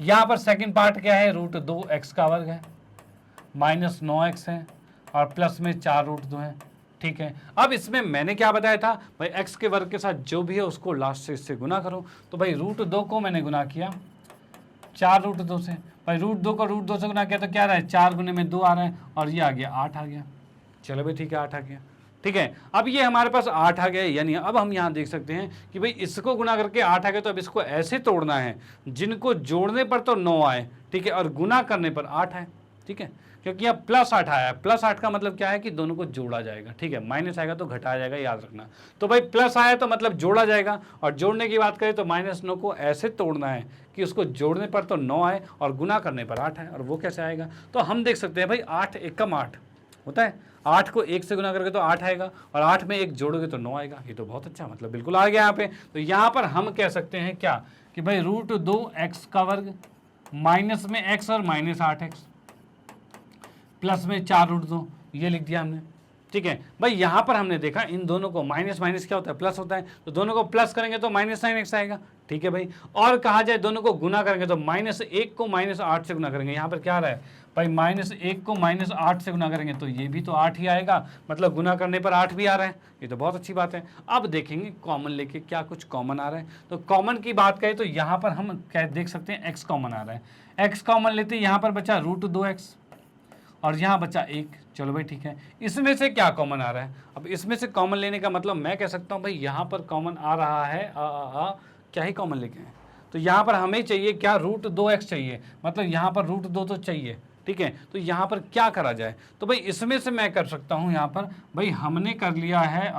यहाँ पर सेकंड पार्ट क्या है, √2x² है, -9x है और प्लस में 4√2 है। ठीक है, अब इसमें मैंने क्या बताया था भाई, x के वर्ग के साथ जो भी है उसको लास्ट से इससे गुना करो। तो भाई √2 को मैंने गुना किया 4√2 से। भाई √2 को √2 से गुना किया तो क्या रहा है, 4 गुने में 2 आ रहा है और ये आ गया 8 आ गया। चलो भाई ठीक है, 8 आ गया। ठीक है, अब ये हमारे पास 8 आ गया, यानी अब हम यहाँ देख सकते हैं कि भाई इसको गुना करके 8 आ गया, तो अब इसको ऐसे तोड़ना है जिनको जोड़ने पर तो 9 आए, ठीक है, और गुना करने पर 8 आए। ठीक है, क्योंकि यहाँ +8 आया है, +8 का मतलब क्या है कि दोनों को जोड़ा जाएगा। ठीक है, माइनस आएगा तो घटाया जाएगा, याद रखना। तो भाई प्लस आया तो मतलब जोड़ा जाएगा, और जोड़ने की बात करें तो -9 को ऐसे तोड़ना है कि उसको जोड़ने पर तो 9 आए और गुना करने पर 8 आए। और वो कैसे आएगा, तो हम देख सकते हैं भाई 8 एकम 8 होता है, 8 को 1 से गुना करके तो 8 आएगा और 8 में 1 जोड़ोगे तो 9 आएगा। ये तो बहुत अच्छा, मतलब बिल्कुल आ गया यहाँ पे। तो यहाँ पर हम कह सकते हैं क्या कि भाई √2x² माइनस में x और -8x प्लस में 4√2, ये लिख दिया हमने। ठीक है भाई, यहाँ पर हमने देखा इन दोनों को माइनस माइनस क्या होता है, प्लस होता है, तो दोनों को प्लस करेंगे तो -9x आएगा। ठीक है भाई, और कहा जाए दोनों को गुना करेंगे तो -1 को -8 से गुना करेंगे। यहाँ पर क्या आ रहा है भाई, -1 को -8 से गुना करेंगे तो ये भी तो 8 ही आएगा, मतलब गुना करने पर 8 भी आ रहा है। ये तो बहुत अच्छी बात है। अब देखेंगे कॉमन लेके क्या कुछ कॉमन आ रहा है। तो कॉमन की बात करें तो यहाँ पर हम क्या देख सकते हैं, x कॉमन आ रहा है। x कॉमन लेते हैं, यहाँ पर बचा √2x और यहाँ बचा 1। चलो भाई ठीक है, इसमें से क्या कॉमन आ रहा है। अब इसमें से कॉमन लेने का मतलब मैं कह सकता हूँ भाई यहाँ पर कॉमन आ रहा है क्या ही कॉमन लेके आए, तो यहाँ पर हमें चाहिए क्या, √2x चाहिए, मतलब यहाँ पर √2 तो चाहिए। ठीक है, तो यहाँ पर क्या करा जाए, तो भाई इसमें से मैं कर सकता हूँ, यहाँ पर भाई हमने कर लिया है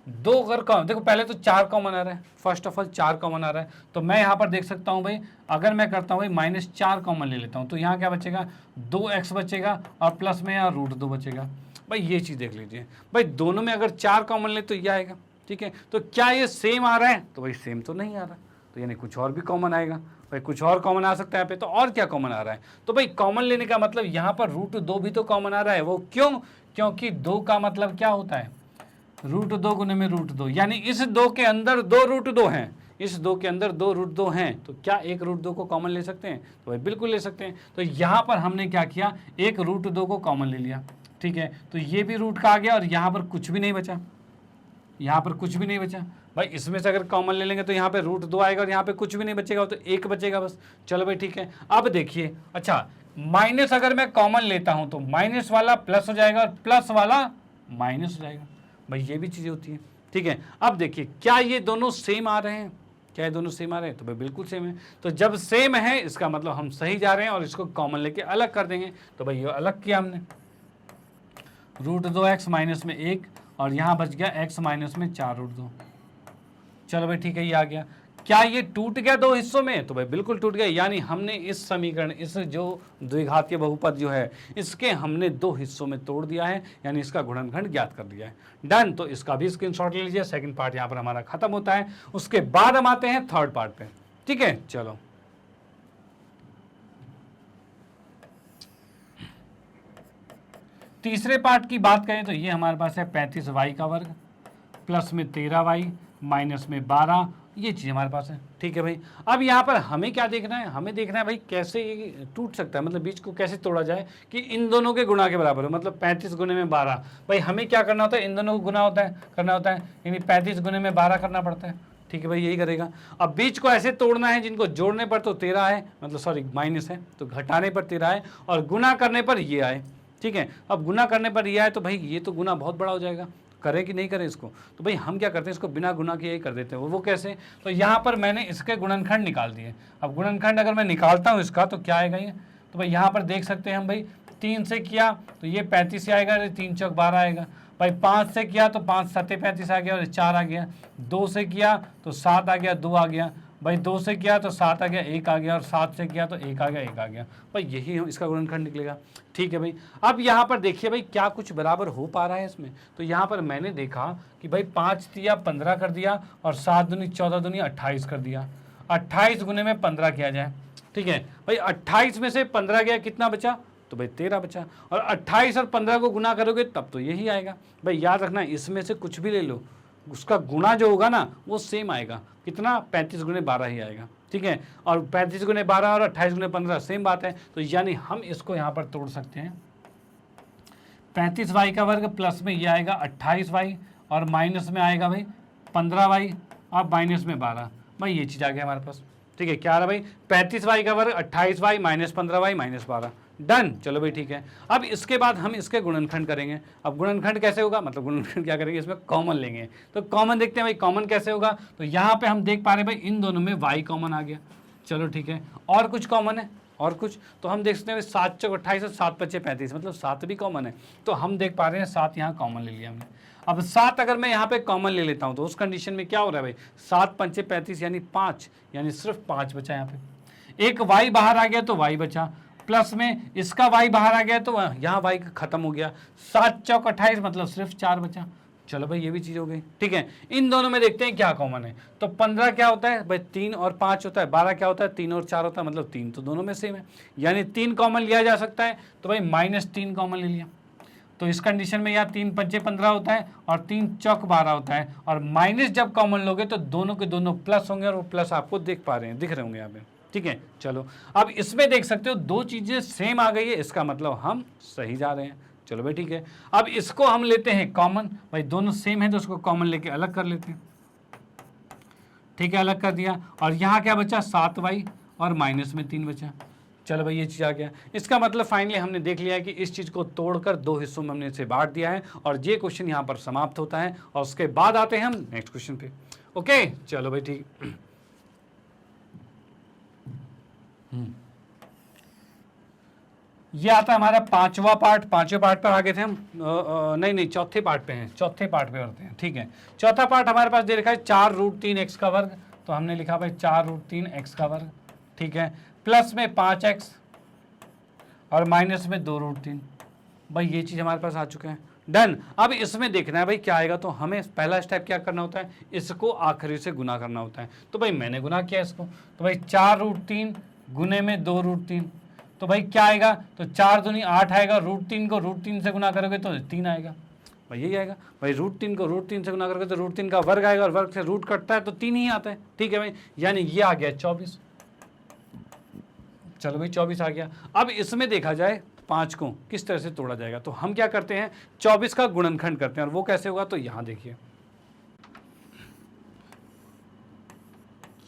2 अगर कॉमन, देखो पहले तो 4 कॉमन आ रहा है, फर्स्ट ऑफ ऑल 4 कॉमन आ रहा है, तो मैं यहाँ पर देख सकता हूँ भाई, अगर मैं करता हूँ भाई -4 कॉमन ले लेता हूँ तो यहाँ क्या बचेगा, 2x बचेगा और प्लस में यहाँ √2 बचेगा। भाई ये चीज़ देख लीजिए, भाई दोनों में अगर 4 कॉमन ले तो ये आएगा। ठीक है, तो क्या ये सेम आ रहा है, तो भाई सेम तो नहीं आ रहा, तो यानी कुछ और भी कॉमन आएगा। भाई कुछ और कॉमन आ सकता है यहाँ पे, तो और क्या कॉमन आ रहा है, तो भाई कॉमन लेने का मतलब यहाँ पर √2 भी तो कॉमन आ रहा है। वो क्यों, क्योंकि 2 का मतलब क्या होता है, √2 गुने में √2, यानी इस 2 के अंदर 2 √2 हैं, इस 2 के अंदर 2 √2 हैं, तो क्या एक √2 को कॉमन ले सकते हैं, तो भाई बिल्कुल ले सकते हैं। तो यहाँ पर हमने क्या किया, एक √2 को कॉमन ले लिया। ठीक है, तो ये भी रूट का आ गया और यहाँ पर कुछ भी नहीं बचा, यहाँ पर कुछ भी नहीं बचा। भाई इसमें से अगर कॉमन ले लेंगे तो यहाँ पे √2 आएगा और यहाँ पे कुछ भी नहीं बचेगा, तो 1 बचेगा बस। चलो भाई ठीक है, अब देखिए, अच्छा माइनस अगर मैं कॉमन लेता हूँ तो माइनस वाला प्लस हो जाएगा और प्लस वाला माइनस हो जाएगा। भाई ये भी चीज़ें होती हैं। ठीक है, अब देखिए क्या ये दोनों सेम आ रहे हैं, क्या ये दोनों सेम आ रहे हैं, तो भाई बिल्कुल सेम है। तो जब सेम है इसका मतलब हम सही जा रहे हैं और इसको कॉमन लेके अलग कर देंगे। तो भाई ये अलग किया हमने, √2x माइनस में 1 और यहाँ बच गया x माइनस में 4√2। चलो भाई ठीक है, ये आ गया। क्या ये टूट गया 2 हिस्सों में, तो भाई बिल्कुल टूट गया, यानी हमने इस समीकरण, इस जो द्विघातीय बहुपद जो है इसके हमने 2 हिस्सों में तोड़ दिया है, यानी इसका गुणनखंड ज्ञात कर दिया है। डन, तो इसका भी स्क्रीनशॉट ले लीजिए। सेकंड पार्ट यहाँ पर हमारा खत्म होता है, उसके बाद हम आते हैं थर्ड पार्ट पे। ठीक है, चलो तीसरे पार्ट की बात करें तो ये हमारे पास है 35y का वर्ग प्लस में 13y माइनस में 12, ये चीज़ हमारे पास है। ठीक है भाई, अब यहाँ पर हमें क्या देखना है, हमें देखना है भाई कैसे ये टूट सकता है, मतलब बीच को कैसे तोड़ा जाए कि इन दोनों के गुणा के बराबर हो, मतलब 35 गुने में 12। भाई हमें क्या करना होता है, इन दोनों को गुना करना होता है, यानी 35 गुने में 12 करना पड़ता है। ठीक है भाई, यही करेगा। अब बीच को ऐसे तोड़ना है जिनको जोड़ने पर तो 13 है, मतलब सॉरी माइनस है, तो घटाने पर 13 है और गुना करने पर ये आए। ठीक है, अब गुना करने पर ये आए तो भाई ये तो गुना बहुत बड़ा हो जाएगा, करें कि नहीं करें इसको, तो भाई हम क्या करते हैं, इसको बिना गुना किए ही कर देते हैं। वो कैसे, तो यहाँ पर मैंने इसके गुणनखंड निकाल दिए। अब गुणनखंड अगर मैं निकालता हूँ इसका तो क्या आएगा ये, तो भाई यहाँ पर देख सकते हैं हम भाई 3 से किया तो ये 35 आएगा, 3 चौक 12 आएगा। भाई 5 से किया तो 5 सत्ते 35 आ गया और 4 आ गया। 2 से किया तो 7 आ गया, 2 आ गया। भाई 2 से किया तो 7 आ गया, 1 आ गया और 7 से किया तो 1 आ गया, 1 आ गया। भाई यही इसका गुणनखंड निकलेगा। ठीक है भाई, अब यहाँ पर देखिए भाई क्या कुछ बराबर हो पा रहा है इसमें, तो यहाँ पर मैंने देखा कि भाई 5 दिया 15 कर दिया और 7 दूनी 14 दूनी 28 कर दिया। 28 गुने में 15 किया जाए। ठीक है भाई, 28 में से 15 गया, कितना बचा, तो भाई 13 बचा। और 28 और 15 को गुना करोगे तब तो यही आएगा। भाई याद रखना, इसमें से कुछ भी ले लो, उसका गुना जो होगा ना वो सेम आएगा, कितना, 35 गुने 12 ही आएगा। ठीक है, और 35 गुने 12 और 28 गुने 15 सेम बात है, तो यानी हम इसको यहाँ पर तोड़ सकते हैं। 35y का वर्ग प्लस में ये आएगा 28y और माइनस में आएगा भाई 15y और माइनस में 12। भाई ये चीज़ आ गया हमारे पास। ठीक है, क्या आ रहा भाई, 35y का वर्ग 28y minus 15y minus 12, done. चलो भाई ठीक है, अब इसके बाद हम इसके गुणनखंड करेंगे। अब गुणनखंड कैसे होगा, मतलब गुणनखंड क्या करेंगे, इसमें कॉमन लेंगे। तो कॉमन देखते हैं भाई, कॉमन कैसे होगा, तो यहाँ पे हम देख पा रहे हैं भाई इन दोनों में y कॉमन आ गया। चलो ठीक है, और कुछ कॉमन है, और कुछ, तो हम देख सकते हैं 7 चौक 28 और 7 पच्चे 35, मतलब 7 भी कॉमन है, तो हम देख पा रहे हैं 7 यहाँ कॉमन ले लिया हमने। अब 7 अगर मैं यहाँ पे कॉमन ले लेता हूँ तो उस कंडीशन में क्या हो रहा है भाई, 7 पंचे 35 यानी 5, यानी सिर्फ 5 बचा यहाँ पे। एक y बाहर आ गया तो y बचा, प्लस में इसका y बाहर आ गया तो यहाँ y खत्म हो गया। 7 चौक 28 मतलब सिर्फ 4 बचा। चलो भाई ये भी चीज़ हो गई। ठीक है, इन दोनों में देखते हैं क्या कॉमन है, तो 15 क्या होता है भाई, 3 और 5 होता है। 12 क्या होता है, 3 और 4 होता है, मतलब 3 तो दोनों में सेम है, यानी 3 कॉमन लिया जा सकता है। तो भाई -3 कॉमन ले लिया, तो इस कंडीशन में यहाँ 3 पंचे 15 होता है और 3 चौक 12 होता है, और माइनस जब कॉमन लोगे तो दोनों के दोनों प्लस होंगे, और वो प्लस आपको दिख पा रहे हैं, दिख रहे होंगे यहाँ पे। ठीक है, चलो अब इसमें देख सकते हो 2 चीजें सेम आ गई है, इसका मतलब हम सही जा रहे हैं। चलो भाई ठीक है, अब इसको हम लेते हैं कॉमन। भाई दोनों सेम है तो उसको कॉमन लेके अलग कर लेते हैं। ठीक है, अलग कर दिया, और यहाँ क्या बचा, 7y और माइनस में 3 बचा। चलो भाई ये चीज़ आ गया, इसका मतलब फाइनली हमने देख लिया है कि इस चीज़ को तोड़कर 2 हिस्सों में हमने इसे बांट दिया है, और ये क्वेश्चन यहाँ पर समाप्त होता है, और उसके बाद आते हैं हम नेक्स्ट क्वेश्चन पे। ओके चलो भाई ठीक। ये आता है हमारा 5वां पार्ट। 5वें पार्ट पर आ गए थे हम, नहीं चौथे पार्ट पे हैं, चौथे पार्ट पे करते हैं। ठीक है, चौथा पार्ट हमारे पास दे रखा है 4√3x का वर्ग, तो हमने लिखा भाई 4√3x का वर्ग। ठीक है, प्लस में 5x और माइनस में 2√3। भाई ये चीज़ हमारे पास आ चुके हैं, डन। अब इसमें देखना है भाई क्या आएगा, तो हमें पहला स्टेप क्या करना होता है, इसको आखिरी से गुना करना होता है। तो भाई मैंने गुना किया इसको, तो भाई 4√3 गुने में 2√3, तो भाई क्या आएगा, तो 4 दूनी 8 आएगा, √3 को √3 से गुना करोगे तो 3 आएगा। भाई यही आएगा, भाई √3 को √3 से गुना करोगे तो √3 का वर्ग आएगा, और वर्ग से रूट कटता है तो 3 ही आता है। ठीक है भाई, यानी ये आ गया 24। चलो भाई 24 आ गया। अब इसमें देखा जाए 5 को किस तरह से तोड़ा जाएगा, तो हम क्या करते हैं, 24 का गुणनखंड करते हैं, और वो कैसे होगा, तो यहाँ देखिए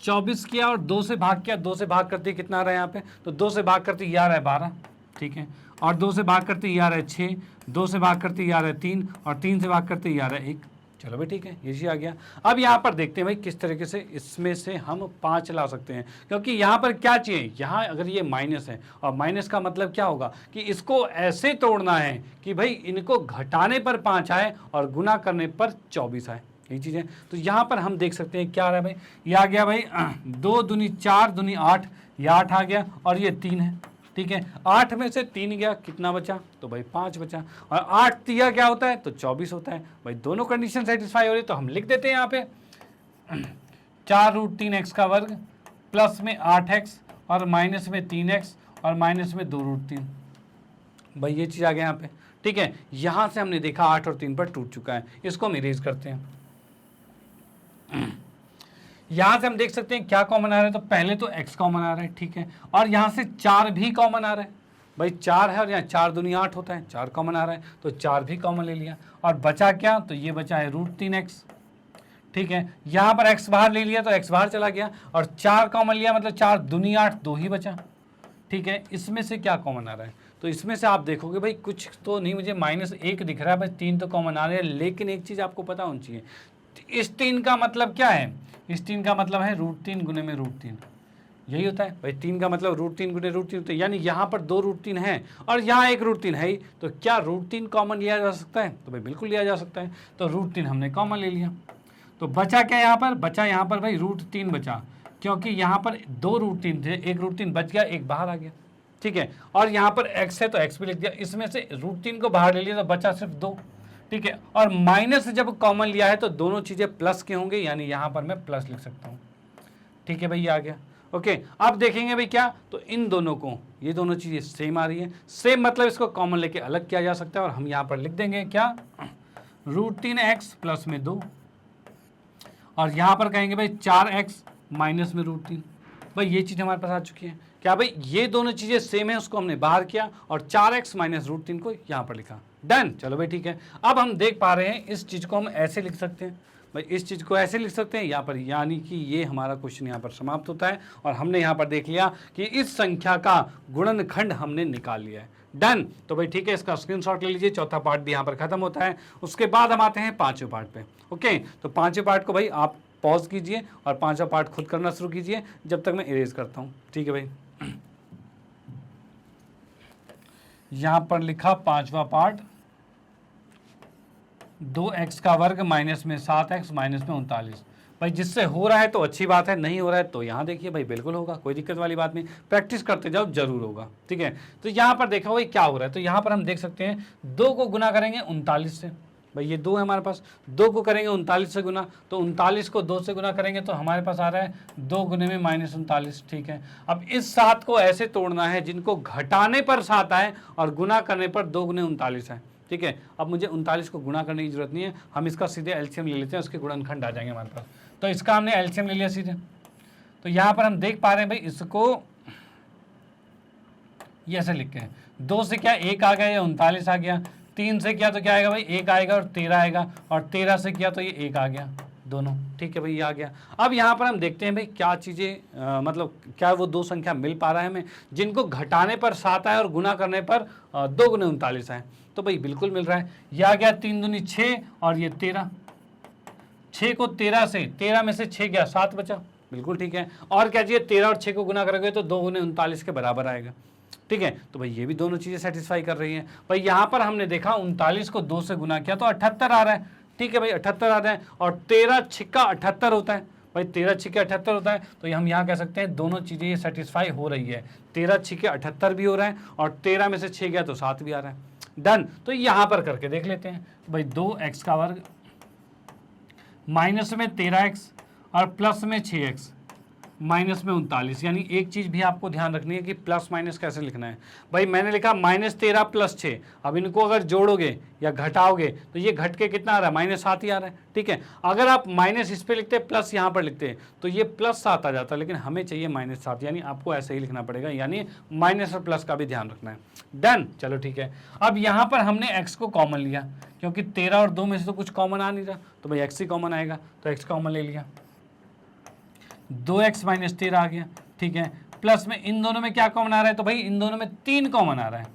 24 किया और 2 से भाग किया, 2 से भाग करते कितना आ रहा है यहाँ पे, तो 2 से भाग करते ये आ रहा है 12। ठीक है, और 2 से भाग करते ये आ रहा है 6, 2 से भाग करते ये आ रहा है 3, और 3 से भाग करते ये आ रहा है 1। चलो भाई ठीक है, ये चीज़ आ गया। अब यहाँ पर देखते हैं भाई किस तरीके से इसमें से हम 5 ला सकते हैं, क्योंकि यहाँ पर क्या चाहिए, यहाँ अगर ये माइनस है, और माइनस का मतलब क्या होगा कि इसको ऐसे तोड़ना है कि भाई इनको घटाने पर 5 आए और गुना करने पर 24 आए, यही चीज़ है। तो यहाँ पर हम देख सकते हैं क्या आ रहा है भाई, ये आ गया भाई 2 दूनी 4 दूनी 8, ये 8 आ गया, और ये 3 है। ठीक है, 8 में से 3 गया, कितना बचा, तो भाई 5 बचा, और 8 तिया क्या होता है, तो 24 होता है। भाई दोनों कंडीशन सेटिस्फाई हो रही है, तो हम लिख देते हैं यहाँ पे 4√3x का वर्ग प्लस में 8x और माइनस में 3x और माइनस में 2√3। भाई ये चीज़ आ गया यहाँ पे। ठीक है, यहां से हमने देखा 8 और 3 पर टूट चुका है, इसको हम इरेज करते हैं। यहां से हम देख सकते हैं क्या कॉमन आ रहा है, तो पहले तो x कॉमन आ रहा है, ठीक है, और यहां से 4 भी कॉमन आ रहा है, भाई 4 है और यहाँ 4 दूनी 8 होता है, 4 कॉमन आ रहा है, तो 4 भी कॉमन ले लिया, और बचा क्या, तो ये बचा है √3x, ठीक है, यहाँ पर x बाहर ले लिया तो x बाहर चला गया, और 4 कॉमन लिया मतलब 4 दूनी 8, 2 ही बचा, ठीक है। इसमें से क्या कॉमन आ रहा है, तो इसमें से आप देखोगे भाई कुछ तो नहीं, मुझे -1 दिख रहा है, भाई 3 तो कॉमन आ रहे हैं, लेकिन एक चीज़ आपको पता होनी चाहिए, इस 3 का मतलब क्या है, इस 3 का मतलब है √3 गुने में √3, यही होता है भाई, 3 का मतलब √3 गुने √3 होता है, यानी यहाँ पर 2 √3 है और यहाँ एक √3 है ही, तो क्या √3 कॉमन लिया जा सकता है, तो भाई बिल्कुल लिया जा सकता है, तो √3 हमने कॉमन ले लिया, तो बचा क्या यहाँ पर, बचा यहाँ पर भाई √3 बचा, क्योंकि यहाँ पर 2 √3 थे, एक √3 बच गया, एक बाहर आ गया, ठीक है, और यहाँ पर x है तो x भी लिख दिया, इसमें से √3 को बाहर ले लिया तो बचा सिर्फ 2, ठीक है, और माइनस जब कॉमन लिया है तो दोनों चीज़ें प्लस के होंगे, यानी यहाँ पर मैं प्लस लिख सकता हूँ, ठीक है भाई, ये आ गया। ओके, अब देखेंगे भाई क्या, तो इन दोनों को, ये दोनों चीज़ें सेम आ रही है, सेम मतलब इसको कॉमन लेके अलग किया जा सकता है, और हम यहाँ पर लिख देंगे क्या, √3x प्लस में 2, और यहाँ पर कहेंगे भाई 4x माइनस में √3, भाई ये चीज़ हमारे पास आ चुकी है, क्या भाई ये दोनों चीज़ें सेम है, उसको हमने बाहर किया, और 4x माइनस √3 को यहाँ पर लिखा, डन। चलो भाई ठीक है, अब हम देख पा रहे हैं इस चीज़ को हम ऐसे लिख सकते हैं, भाई इस चीज़ को ऐसे लिख सकते हैं यहाँ पर, यानी कि ये हमारा क्वेश्चन यहाँ पर समाप्त होता है, और हमने यहाँ पर देख लिया कि इस संख्या का गुणनखंड हमने निकाल लिया है, डन। तो भाई ठीक है, इसका स्क्रीनशॉट ले लीजिए, चौथा पार्ट भी यहाँ पर खत्म होता है, उसके बाद हम आते हैं पाँचवें पार्ट पे। ओके, तो पाँचवें पार्ट को भाई आप पॉज कीजिए और पाँचवा पार्ट खुद करना शुरू कीजिए, जब तक मैं इरेज करता हूँ, ठीक है भाई। यहाँ पर लिखा पाँचवा पार्ट, 2x का वर्ग माइनस में 7x माइनस में 39, भाई जिससे हो रहा है तो अच्छी बात है, नहीं हो रहा है तो यहाँ देखिए भाई बिल्कुल होगा, कोई दिक्कत वाली बात नहीं, प्रैक्टिस करते जाओ जरूर होगा, ठीक है। तो यहाँ पर देखो भाई क्या हो रहा है, तो यहाँ पर हम देख सकते हैं 2 को गुना करेंगे 39 से, भाई ये 2 है हमारे पास, 2 को करेंगे 39 से गुना, तो 39 को 2 से गुना करेंगे तो हमारे पास आ रहा है 2 गुने में -39, ठीक है। अब इस 7 को ऐसे तोड़ना है जिनको घटाने पर 7 आए और गुना करने पर 2 गुने 39 है, ठीक है। अब मुझे 39 को गुना करने की जरूरत नहीं है, हम इसका सीधे एलसीएम ले लेते हैं, उसके गुणनखंड आ जाएंगे हमारे पास, तो इसका हमने एलसीएम ले लिया सीधे। तो यहाँ पर हम देख पा रहे हैं भाई, इसको ये ऐसे लिख के, 2 से क्या 1 आ गया, या 39 आ गया, 3 से किया तो क्या आएगा भाई 1 आएगा, और 13 आएगा, और 13 से किया तो ये 1 आ गया, दोनों, ठीक है भाई, ये आ गया। अब यहाँ पर हम देखते हैं भाई क्या चीज़ें, मतलब क्या वो 2 संख्या मिल पा रहा है हमें जिनको घटाने पर 7 आए और गुना करने पर 2 गुने 39 आए, तो भाई बिल्कुल मिल रहा है। यह आ गया 3 दूनी 6 और ये 13, 6 को 13 से, 13 में से 6 गया 7 बचा, बिल्कुल ठीक है। और क्या चाहिए, 13 और 6 को गुना करोगे तो 2 गुने 39 के बराबर आएगा, ठीक है। तो भाई ये भी दोनों चीज़ें सेटिस्फाई कर रही हैं। भाई यहाँ पर हमने देखा 39 को 2 से गुना किया तो 78 आ रहा है, ठीक है भाई 78 आ रहा है, और 13 छिक्का 78 होता है, भाई 13 छिक्के 78 होता है, तो हम यहाँ कह सकते हैं दोनों चीज़ें ये सेटिस्फाई हो रही है, 13 छिक्के 78 भी हो रहा है, और 13 में से 6 गया तो 7 भी आ रहा है, डन। तो यहाँ पर करके देख लेते हैं, भाई 2x का वर्ग माइनस में 13x और प्लस में 6x माइनस में 39, यानी एक चीज़ भी आपको ध्यान रखनी है कि प्लस माइनस कैसे लिखना है। भाई मैंने लिखा -13 + 6, अब इनको अगर जोड़ोगे या घटाओगे तो ये घट के कितना आ रहा है, -7 ही आ रहा है, ठीक है। अगर आप माइनस इस पे लिखते प्लस यहाँ पर लिखते तो ये +7 आ जाता, लेकिन हमें चाहिए -7, यानी आपको ऐसे ही लिखना पड़ेगा, यानी माइनस और प्लस का भी ध्यान रखना है, डन। चलो ठीक है, अब यहाँ पर हमने x को कॉमन लिया, क्योंकि 13 और 2 में से तो कुछ कॉमन आ नहीं रहा, तो भाई x ही कॉमन आएगा, तो x कॉमन ले लिया, 2x माइनस 13 आ गया, ठीक है। प्लस में इन दोनों में क्या कॉमन आ रहा है, तो भाई इन दोनों में 3 कॉमन आ रहा है,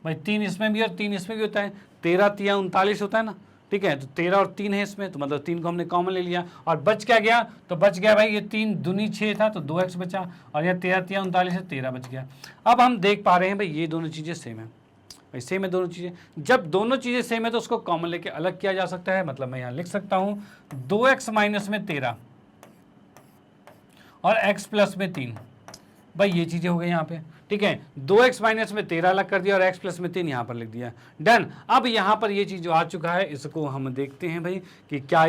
भाई 3 इसमें भी और 3 इसमें भी होता है, 13 × 3 = 39 होता है ना, ठीक है। तो 13 और 3 है इसमें, तो मतलब 3 को हमने कॉमन ले लिया, और बच क्या गया, तो बच गया भाई ये 3 दूनी 6 था तो 2x बचा, और यह 13 × 3 = 39 है, 13 बच गया। अब हम देख पा रहे हैं भाई ये दोनों चीज़ें सेम है, भाई सेम है दोनों चीज़ें, जब दोनों चीज़ें सेम है तो उसको कॉमन लेके अलग किया जा सकता है, मतलब मैं यहाँ लिख सकता हूँ 2x माइनस में 13 और x प्लस में 3, भाई ये चीज़ें हो गई यहाँ पे, ठीक है। 2x माइनस में 13 अलग कर दिया और x प्लस में 3 यहाँ पर लिख दिया, डन। अब यहाँ पर ये चीज़ जो आ चुका है इसको हम देखते हैं भाई कि क्या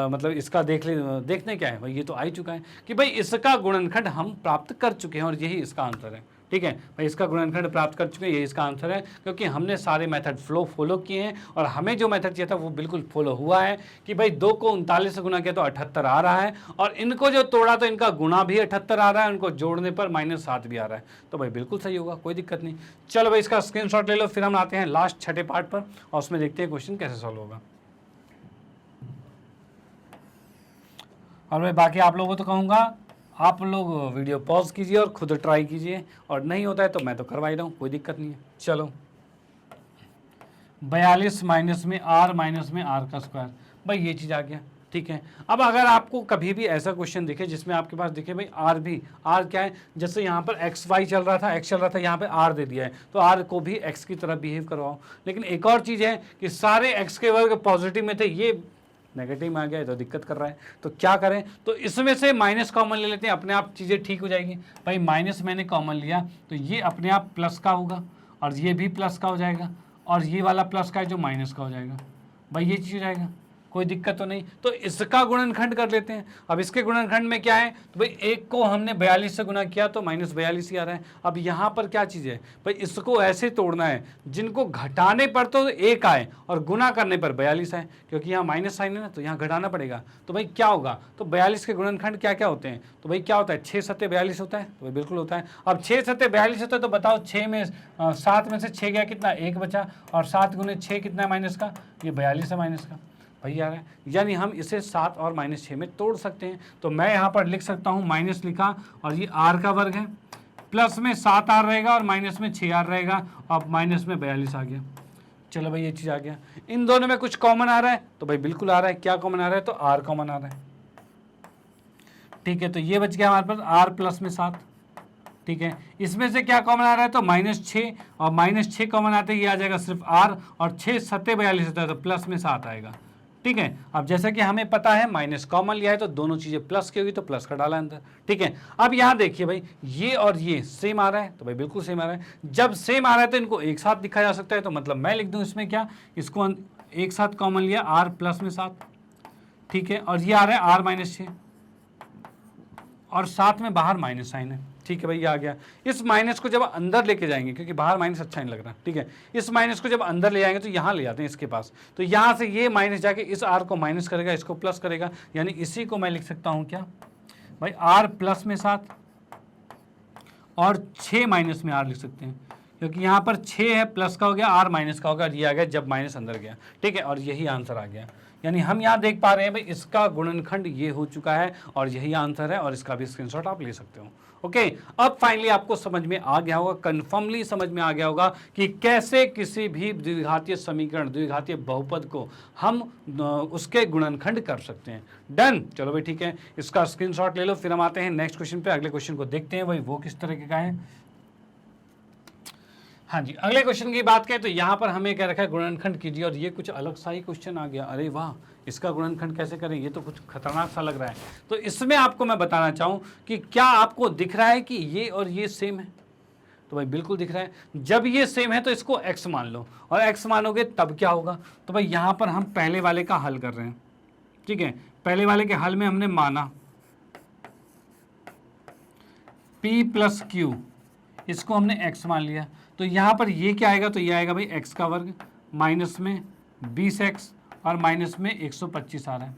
मतलब इसका देखते क्या है, भाई ये तो आ ही चुका है कि भाई इसका गुणनखंड हम प्राप्त कर चुके हैं और यही इसका आंसर है, ठीक है भाई, इसका गुणनखंड प्राप्त कर चुके हैं, ये इसका आंसर है, क्योंकि हमने सारे मेथड फॉलो किए हैं और हमें जो मेथड चाहिए था वो बिल्कुल फॉलो हुआ है कि भाई 2 को 39 से गुना किया तो 78 आ रहा है, और इनको जो तोड़ा तो इनका गुना भी 78 आ रहा है, उनको जोड़ने पर -7 भी आ रहा है, तो भाई बिल्कुल सही होगा, कोई दिक्कत नहीं। चलो भाई इसका स्क्रीनशॉट ले लो, फिर हम आते हैं लास्ट छठे पार्ट पर और उसमें देखते हैं क्वेश्चन कैसे सॉल्व होगा। और मैं बाकी आप लोगों को तो कहूँगा आप लोग वीडियो पॉज कीजिए और खुद ट्राई कीजिए, और नहीं होता है तो मैं तो करवा ही रहा हूँ, कोई दिक्कत नहीं है। चलो 42 माइनस में आर का स्क्वायर, भाई ये चीज़ आ गया, ठीक है। अब अगर आपको कभी भी ऐसा क्वेश्चन दिखे जिसमें आपके पास दिखे भाई आर क्या है, जैसे यहाँ पर एक्स वाई चल रहा था, एक्स चल रहा था, यहाँ पे आर दे दिया है, तो आर को भी एक्स की तरह बिहेव करवाओ। लेकिन एक और चीज़ है कि सारे एक्स के वर्ग पॉजिटिव में थे, ये नेगेटिव में आ गया है तो दिक्कत कर रहा है, तो क्या करें, तो इसमें से माइनस कॉमन ले लेते हैं, अपने आप चीज़ें ठीक हो जाएगी। भाई माइनस मैंने कॉमन लिया तो ये अपने आप प्लस का होगा, और ये भी प्लस का हो जाएगा, और ये वाला प्लस का है जो माइनस का हो जाएगा, भाई ये चीज़ हो जाएगा, कोई दिक्कत तो नहीं। तो इसका गुणनखंड कर लेते हैं। अब इसके गुणनखंड में क्या है, तो भाई एक को हमने 42 से गुना किया तो -42 ही आ रहा है। अब यहाँ पर क्या चीज़ है भाई, इसको ऐसे तोड़ना है जिनको घटाने पर तो 1 आए और गुना करने पर 42 आए, क्योंकि यहाँ माइनस साइन है ना, तो यहाँ घटाना पड़ेगा। तो भाई क्या होगा, तो 42 के गुणनखंड क्या क्या होते हैं, तो भाई क्या होता है, 6 सत्ते 42 होता है, तो भाई बिल्कुल होता है। अब 6 सत्ते 42 होता है तो बताओ 7 में से 6 गया कितना, 1 बचा, और 7 गुने 6 कितना है माइनस का, ये 42 है माइनस का, भाई आ रहा है। यानी हम इसे 7 और -6 में तोड़ सकते हैं। तो मैं यहाँ पर लिख सकता हूँ, माइनस लिखा और ये आर का वर्ग है, प्लस में 7 आर रहेगा और माइनस में 6 आर रहेगा, और माइनस में 42 आ गया। चलो भाई ये चीज़ आ गया। इन दोनों में कुछ कॉमन आ रहा है, तो भाई बिल्कुल आ रहा है, क्या कॉमन आ रहा है, तो आर कॉमन आ रहा है, ठीक है। तो ये बच गया हमारे पास आर प्लस में 7, ठीक है। इसमें से क्या कॉमन आ रहा है, तो -6, और -6 कॉमन आते ही आ जाएगा सिर्फ आर, और 6 सत्ते 42 होता है तो प्लस में 7 आएगा, ठीक है। अब जैसा कि हमें पता है माइनस कॉमन लिया है तो दोनों चीज़ें प्लस की होगी, तो प्लस का डाला अंदर, ठीक है। अब यहाँ देखिए भाई, ये और ये सेम आ रहा है, तो भाई बिल्कुल सेम आ रहा है। जब सेम आ रहा है तो इनको एक साथ लिखा जा सकता है, तो मतलब मैं लिख दूँ इसमें क्या, इसको एक साथ कॉमन लिया, आर प्लस में 7, ठीक है, और ये आ रहा है आर -6, और साथ में बाहर माइनस साइन है, ठीक है भाई ये आ गया। इस माइनस को जब अंदर लेके जाएंगे, क्योंकि बाहर माइनस अच्छा नहीं लग रहा, ठीक है, इस माइनस को जब अंदर ले जाएंगे तो यहाँ ले जाते हैं इसके पास, तो यहाँ से ये माइनस जाके इस आर को माइनस करेगा, इसको प्लस करेगा, यानी इसी को मैं लिख सकता हूँ क्या भाई, आर प्लस में 7 और 6 माइनस में आर लिख सकते हैं, क्योंकि यहाँ पर 6 है, प्लस का हो गया, आर माइनस का होगा, और ये आ गया जब माइनस अंदर गया, ठीक है, और यही आंसर आ गया। यानी हम यहाँ देख पा रहे हैं भाई, इसका गुणनखंड ये हो चुका है और यही आंसर है, और इसका भी स्क्रीनशॉट आप ले सकते हो। ओके, अब फाइनली आपको समझ में आ गया होगा, कन्फर्मली समझ में आ गया होगा कि कैसे किसी भी द्विघातीय समीकरण, द्विघातीय बहुपद को हम उसके गुणनखंड कर सकते हैं। डन, चलो भाई ठीक है, इसका स्क्रीनशॉट ले लो, फिर हम आते हैं नेक्स्ट क्वेश्चन पे। अगले क्वेश्चन को देखते हैं भाई वो किस तरीके का है। हाँ जी, अगले क्वेश्चन की बात करें तो यहाँ पर हमें क्या रखा है, गुणनखंड कीजिए, और ये कुछ अलग सा ही क्वेश्चन आ गया। अरे वाह, इसका गुणनखंड कैसे करें, ये तो कुछ खतरनाक सा लग रहा है। तो इसमें आपको मैं बताना चाहूँ कि क्या आपको दिख रहा है कि ये और ये सेम है, तो भाई बिल्कुल दिख रहा है। जब ये सेम है तो इसको x मान लो, और x मानोगे तब क्या होगा, तो भाई यहाँ पर हम पहले वाले का हल कर रहे हैं, ठीक है। पहले वाले के हल में हमने माना p + q, इसको हमने x मान लिया, तो यहाँ पर ये क्या आएगा, तो ये आएगा भाई x का वर्ग माइनस में 20x और माइनस में 125 आ रहा है,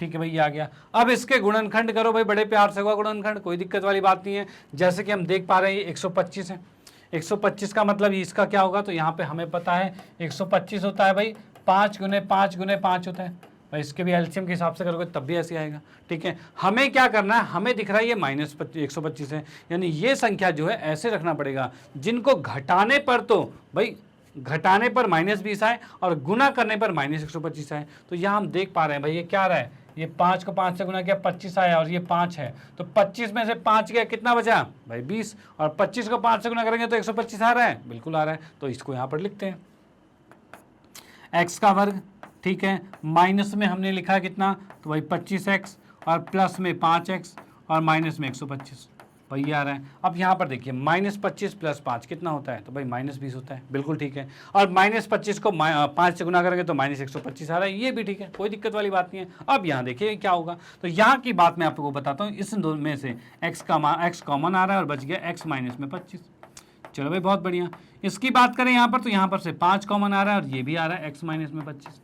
ठीक है भाई ये आ गया। अब इसके गुणनखंड करो भाई, बड़े प्यार से होगा गुणनखंड, कोई दिक्कत वाली बात नहीं है। जैसे कि हम देख पा रहे हैं ये 125 है, 125 का मतलब इसका क्या होगा, तो यहाँ पे हमें पता है 125 होता है भाई 5 गुने 5 गुने 5 होता है भाई, इसके भी एलसीएम के हिसाब से करोगे तब भी ऐसे आएगा, ठीक है। हमें क्या करना है, हमें दिख रहा है ये -125 है, यानी ये संख्या जो है ऐसे रखना पड़ेगा जिनको घटाने पर तो भाई घटाने पर -20 आए और गुना करने पर -125 आए। तो यहाँ हम देख पा रहे हैं भाई ये क्या आ रहा है, ये 5 को 5 से गुना किया 25 आया, और ये 5 है, तो 25 में से 5 गया कितना बचा भाई 20, और 25 को 5 से गुना करेंगे तो 125 आ रहा है, बिल्कुल आ रहा है। तो इसको यहाँ पर लिखते हैं x का वर्ग, ठीक है, माइनस में हमने लिखा कितना, तो भाई 25x, और प्लस में 5x, और माइनस में 125, भाई ये आ रहा है। अब यहाँ पर देखिए -25 + 5 कितना होता है, तो भाई -20 होता है, बिल्कुल ठीक है। और -25 को 5 से गुना करेंगे तो -125 आ रहा है, ये भी ठीक है, कोई दिक्कत वाली बात नहीं है। अब यहाँ देखिए क्या होगा, तो यहाँ की बात मैं आपको बताता हूँ, इस दो में से x कॉमन आ रहा है और बच गया x - में 25, चलो भाई बहुत बढ़िया। इसकी बात करें यहाँ पर तो यहाँ पर से 5 कॉमन आ रहा है और ये भी आ रहा है x माइनस में 25।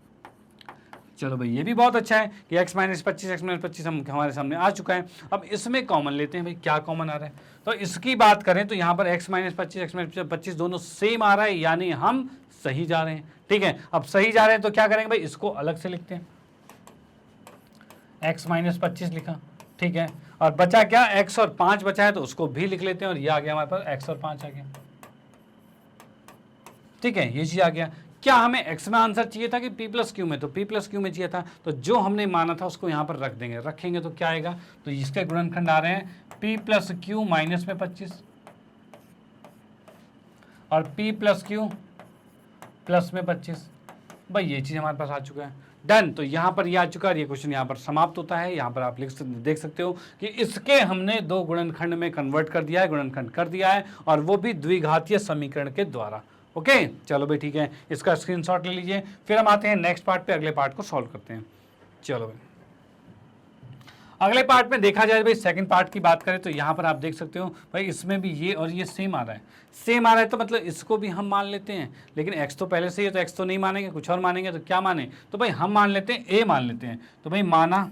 चलो भाई ये भी बहुत अच्छा है कि x माइनस 25 हम हमारे सामने आ चुका है। अब इसमें कॉमन लेते हैं भाई, क्या कॉमन आ रहा है। तो इसकी बात करें तो यहाँ पर x माइनस 25 दोनों सेम आ रहा है, यानी हम सही जा रहे हैं। ठीक है, अब सही जा रहे हैं तो क्या करेंगे भाई, इसको अलग से लिखते हैं, x माइनस 25 लिखा। ठीक है, और बचा क्या, x और 5 बचा है तो उसको भी लिख लेते हैं और ये आ गया हमारे पास x और 5 आ गया। ठीक है, ये चीज आ गया। क्या हमें x में आंसर चाहिए था कि p प्लस क्यू में, तो p प्लस क्यू में चाहिए था, तो जो हमने माना था उसको यहाँ पर रख देंगे। रखेंगे तो क्या आएगा, तो इसके गुणनखंड आ रहे हैं p प्लस क्यू माइनस में 25 और p प्लस क्यू प्लस में 25। भाई ये चीज हमारे पास आ चुका है, डन। तो यहाँ पर ये आ चुका है, ये क्वेश्चन यहाँ पर समाप्त होता है। यहाँ पर आप देख सकते हो कि इसके हमने दो गुणनखंड में कन्वर्ट कर दिया है, गुणनखंड कर दिया है, और वो भी द्विघातीय समीकरण के द्वारा। ओके, चलो भाई ठीक है, इसका स्क्रीनशॉट ले लीजिए। फिर हम आते हैं नेक्स्ट पार्ट पे, अगले पार्ट को सॉल्व करते हैं। चलो भाई अगले पार्ट में देखा जाए भाई, सेकंड पार्ट की बात करें तो यहाँ पर आप देख सकते हो भाई, इसमें भी ये और ये सेम आ रहा है। सेम आ रहा है तो मतलब इसको भी हम मान लेते हैं, लेकिन x तो पहले से ही है तो x तो नहीं मानेंगे, कुछ और मानेंगे। तो क्या माने, तो भाई हम मान लेते हैं a मान लेते हैं। तो भाई माना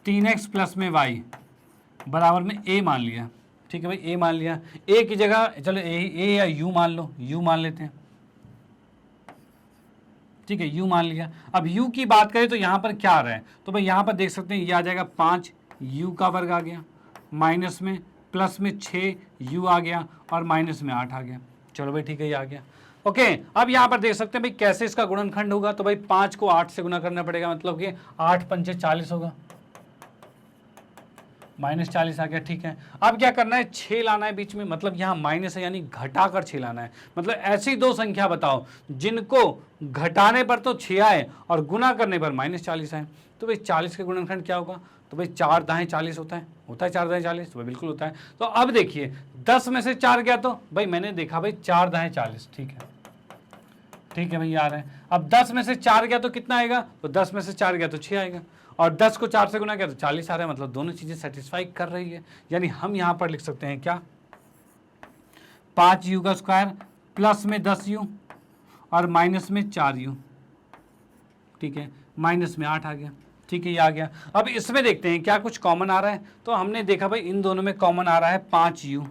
3x प्लस में y बराबर में a मान लिया। ठीक है भाई, a मान लिया, a की जगह चलो a या u मान लो, u मान लेते हैं। ठीक है, u मान लिया। अब u की बात करें तो यहाँ पर क्या आ रहा है, तो भाई यहाँ पर देख सकते हैं ये आ जाएगा 5 u का वर्ग आ गया, माइनस में प्लस में 6 u आ गया और माइनस में 8 आ गया। चलो भाई ठीक है, ये आ गया। ओके, अब यहाँ पर देख सकते हैं भाई कैसे इसका गुणनखंड होगा, तो भाई 5 को 8 से गुना करना पड़ेगा, मतलब कि 8 पंचे 40 होगा, माइनस 40 आ गया। ठीक है, अब क्या करना है, 6 लाना है बीच में, मतलब यहाँ माइनस है यानी घटाकर 6 लाना है। मतलब ऐसी दो संख्या बताओ जिनको घटाने पर तो 6 आए और गुना करने पर माइनस 40 आए। तो भाई 40 के गुणनखंड क्या होगा, तो भाई 4 दाएं 40 होता है 4 दाएं 40, तो भाई बिल्कुल होता है। तो अब देखिए 10 में से 4 गया तो भाई मैंने देखा भाई 4 दाएं 40। ठीक है, ठीक है भाई आ रहे हैं। अब 10 में से 4 गया तो कितना आएगा, तो 10 में से 4 गया तो 6 आएगा, और 10 को 4 से गुना किया तो 40 आ रहा है। मतलब दोनों चीजें सेटिस्फाई कर रही है, यानी हम यहां पर लिख सकते हैं क्या, 5u का स्क्वायर प्लस में 10u और माइनस में 4u। ठीक है, माइनस में 8 आ गया। ठीक है, ये आ गया। अब इसमें देखते हैं क्या कुछ कॉमन आ रहा है, तो हमने देखा भाई इन दोनों में कॉमन आ रहा है 5u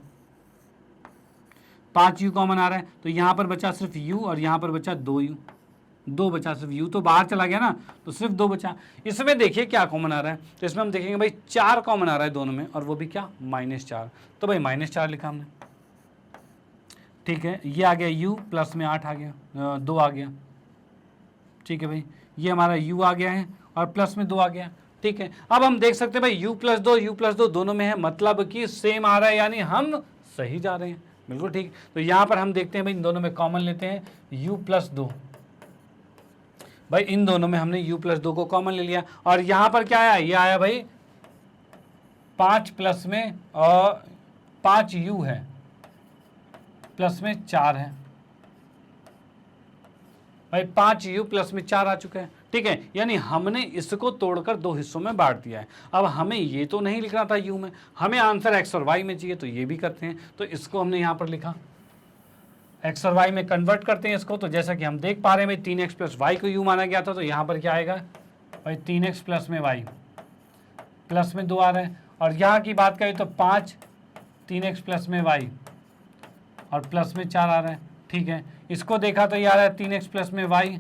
कॉमन आ रहा है, तो यहां पर बचा सिर्फ u और यहां पर बचा 2u, 2 बचा, सिर्फ u तो बाहर चला गया ना, तो सिर्फ 2 बचा। इसमें देखिए क्या कॉमन आ रहा है, तो इसमें हम देखेंगे भाई 4 कॉमन आ रहा है दोनों में, और वो भी क्या, -4। तो भाई -4 लिखा हमने। ठीक है, ये आ गया u प्लस में 8 आ गया, 2 आ गया। ठीक है भाई, ये हमारा u आ गया है और प्लस में 2 आ गया। ठीक है, अब हम देख सकते हैं भाई u प्लस 2 दोनों में है, मतलब कि सेम आ रहा है, यानी हम सही जा रहे हैं। बिल्कुल ठीक। तो यहाँ पर हम देखते हैं भाई इन दोनों में कॉमन लेते हैं u प्लस 2। भाई इन दोनों में हमने u प्लस 2 को कॉमन ले लिया, और यहाँ पर क्या आया, ये आया भाई 5 प्लस में 5u है प्लस में 4 है। भाई 5u प्लस में 4 आ चुका है। ठीक है, यानी हमने इसको तोड़कर 2 हिस्सों में बांट दिया है। अब हमें ये तो नहीं लिखना था u में, हमें आंसर x और y में चाहिए, तो ये भी करते हैं। तो इसको हमने यहाँ पर लिखा, x और y में कन्वर्ट करते हैं इसको। तो जैसा कि हम देख पा रहे हैं भाई 3x प्लस वाई को u माना गया था, तो यहाँ पर क्या आएगा भाई 3x प्लस में y प्लस में 2 आ रहा है, और यहाँ की बात करें तो 5 3x प्लस में y और प्लस में 4 आ रहा है। ठीक है, इसको देखा तो ये आ रहा है 3x प्लस में y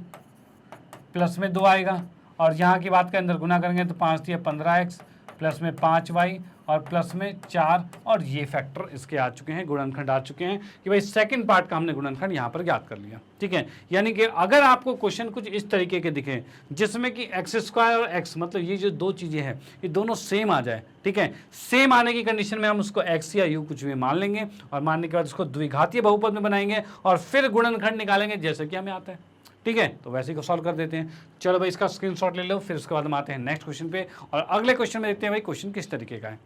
प्लस में 2 आएगा, और यहाँ की बात के अंदर गुना करेंगे तो 5 दिया 15x प्लस में 5y और प्लस में 4, और ये फैक्टर इसके आ चुके हैं, गुणनखंड आ चुके हैं कि भाई सेकंड पार्ट का हमने गुणनखंड यहाँ पर ज्ञात कर लिया। ठीक है, यानी कि अगर आपको क्वेश्चन कुछ इस तरीके के दिखे जिसमें कि एक्स स्क्वायर और x, मतलब ये जो दो चीज़ें हैं ये दोनों सेम आ जाए। ठीक है, सेम आने की कंडीशन में हम उसको x या u कुछ भी मान लेंगे, और मानने के बाद उसको द्विघातीय बहुपद में बनाएंगे और फिर गुणनखंड निकालेंगे जैसे कि हमें आता है। ठीक है, तो वैसे ही को सॉल्व कर देते हैं। चलो भाई इसका स्क्रीनशॉट ले लो, फिर उसके बाद हम आते हैं नेक्स्ट क्वेश्चन पे, और अगले क्वेश्चन में देखते हैं भाई क्वेश्चन किस तरीके का है।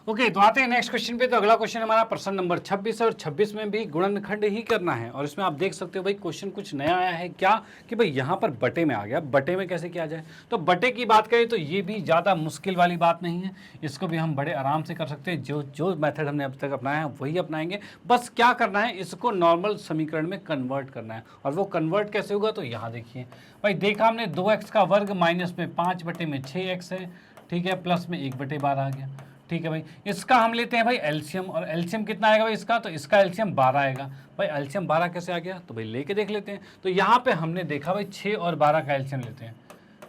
ओके, तो आते हैं नेक्स्ट क्वेश्चन पे। तो अगला क्वेश्चन हमारा प्रश्न नंबर 26 है और 26 में भी गुणनखंड ही करना है। और इसमें आप देख सकते हो भाई क्वेश्चन कुछ नया आया है क्या कि भाई यहाँ पर बटे में आ गया। बटे में कैसे किया जाए, तो बटे की बात करें तो ये भी ज़्यादा मुश्किल वाली बात नहीं है, इसको भी हम बड़े आराम से कर सकते हैं। जो मेथड हमने अब तक अपनाया है वही अपनाएंगे। बस क्या करना है, इसको नॉर्मल समीकरण में कन्वर्ट करना है। और वो कन्वर्ट कैसे होगा, तो यहाँ देखिए भाई, देखा हमने 2x का वर्ग माइनस में 5 बटे में 6x है, ठीक है, प्लस में 1/12 आ गया। ठीक है भाई, इसका हम लेते हैं भाई एलसीएम, और एलसीएम कितना आएगा भाई इसका, तो इसका एलसीएम 12 आएगा। भाई एलसीएम 12 कैसे आ गया, तो भाई लेके देख लेते हैं। तो यहाँ पे हमने देखा भाई 6 और 12 का एलसीएम लेते हैं,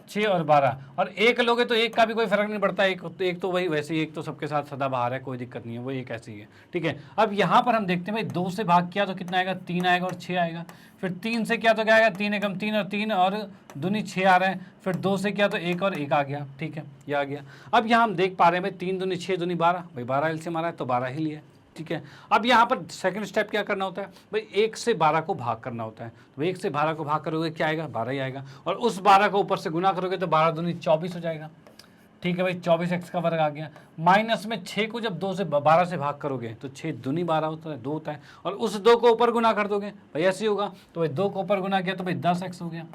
6 और 12, और एक लोगे तो एक का भी कोई फर्क नहीं पड़ता। एक तो भाई वैसे ही, एक तो सबके साथ सदाबहार है, कोई दिक्कत नहीं है, वो एक ऐसी ही है। ठीक है, अब यहाँ पर हम देखते हैं भाई 2 से भाग किया तो कितना आएगा, 3 आएगा और 6 आएगा। फिर 3 से किया तो क्या आएगा, 3 एकम 3 और 3 और दूनी 6 आ रहा है। फिर 2 से किया तो 1 और 1 आ गया। ठीक है, ये आ गया। अब यहाँ हम देख पा रहे हैं भाई 3 दूनी 6 दूनी 12, भाई 12 एलसीएम आ रहा है तो 12 ही लिया। ठीक है, अब यहाँ पर सेकंड स्टेप क्या करना होता है भाई, 1 से 12 को भाग करना होता है। तो 1 से 12 को भाग करोगे क्या आएगा, 12 ही आएगा, और उस 12 को ऊपर से गुना करोगे तो 12 दूनी 24 हो जाएगा। ठीक है भाई, 24x का वर्ग आ गया। माइनस में 6 को जब 2 से 12 से भाग करोगे तो 6 दूनी 12 होता है, 2 होता है, और उस 2 को ऊपर गुना कर दोगे भाई ऐसे ही होगा। तो भाई 2 को ऊपर गुना किया तो भाई 10x हो गया।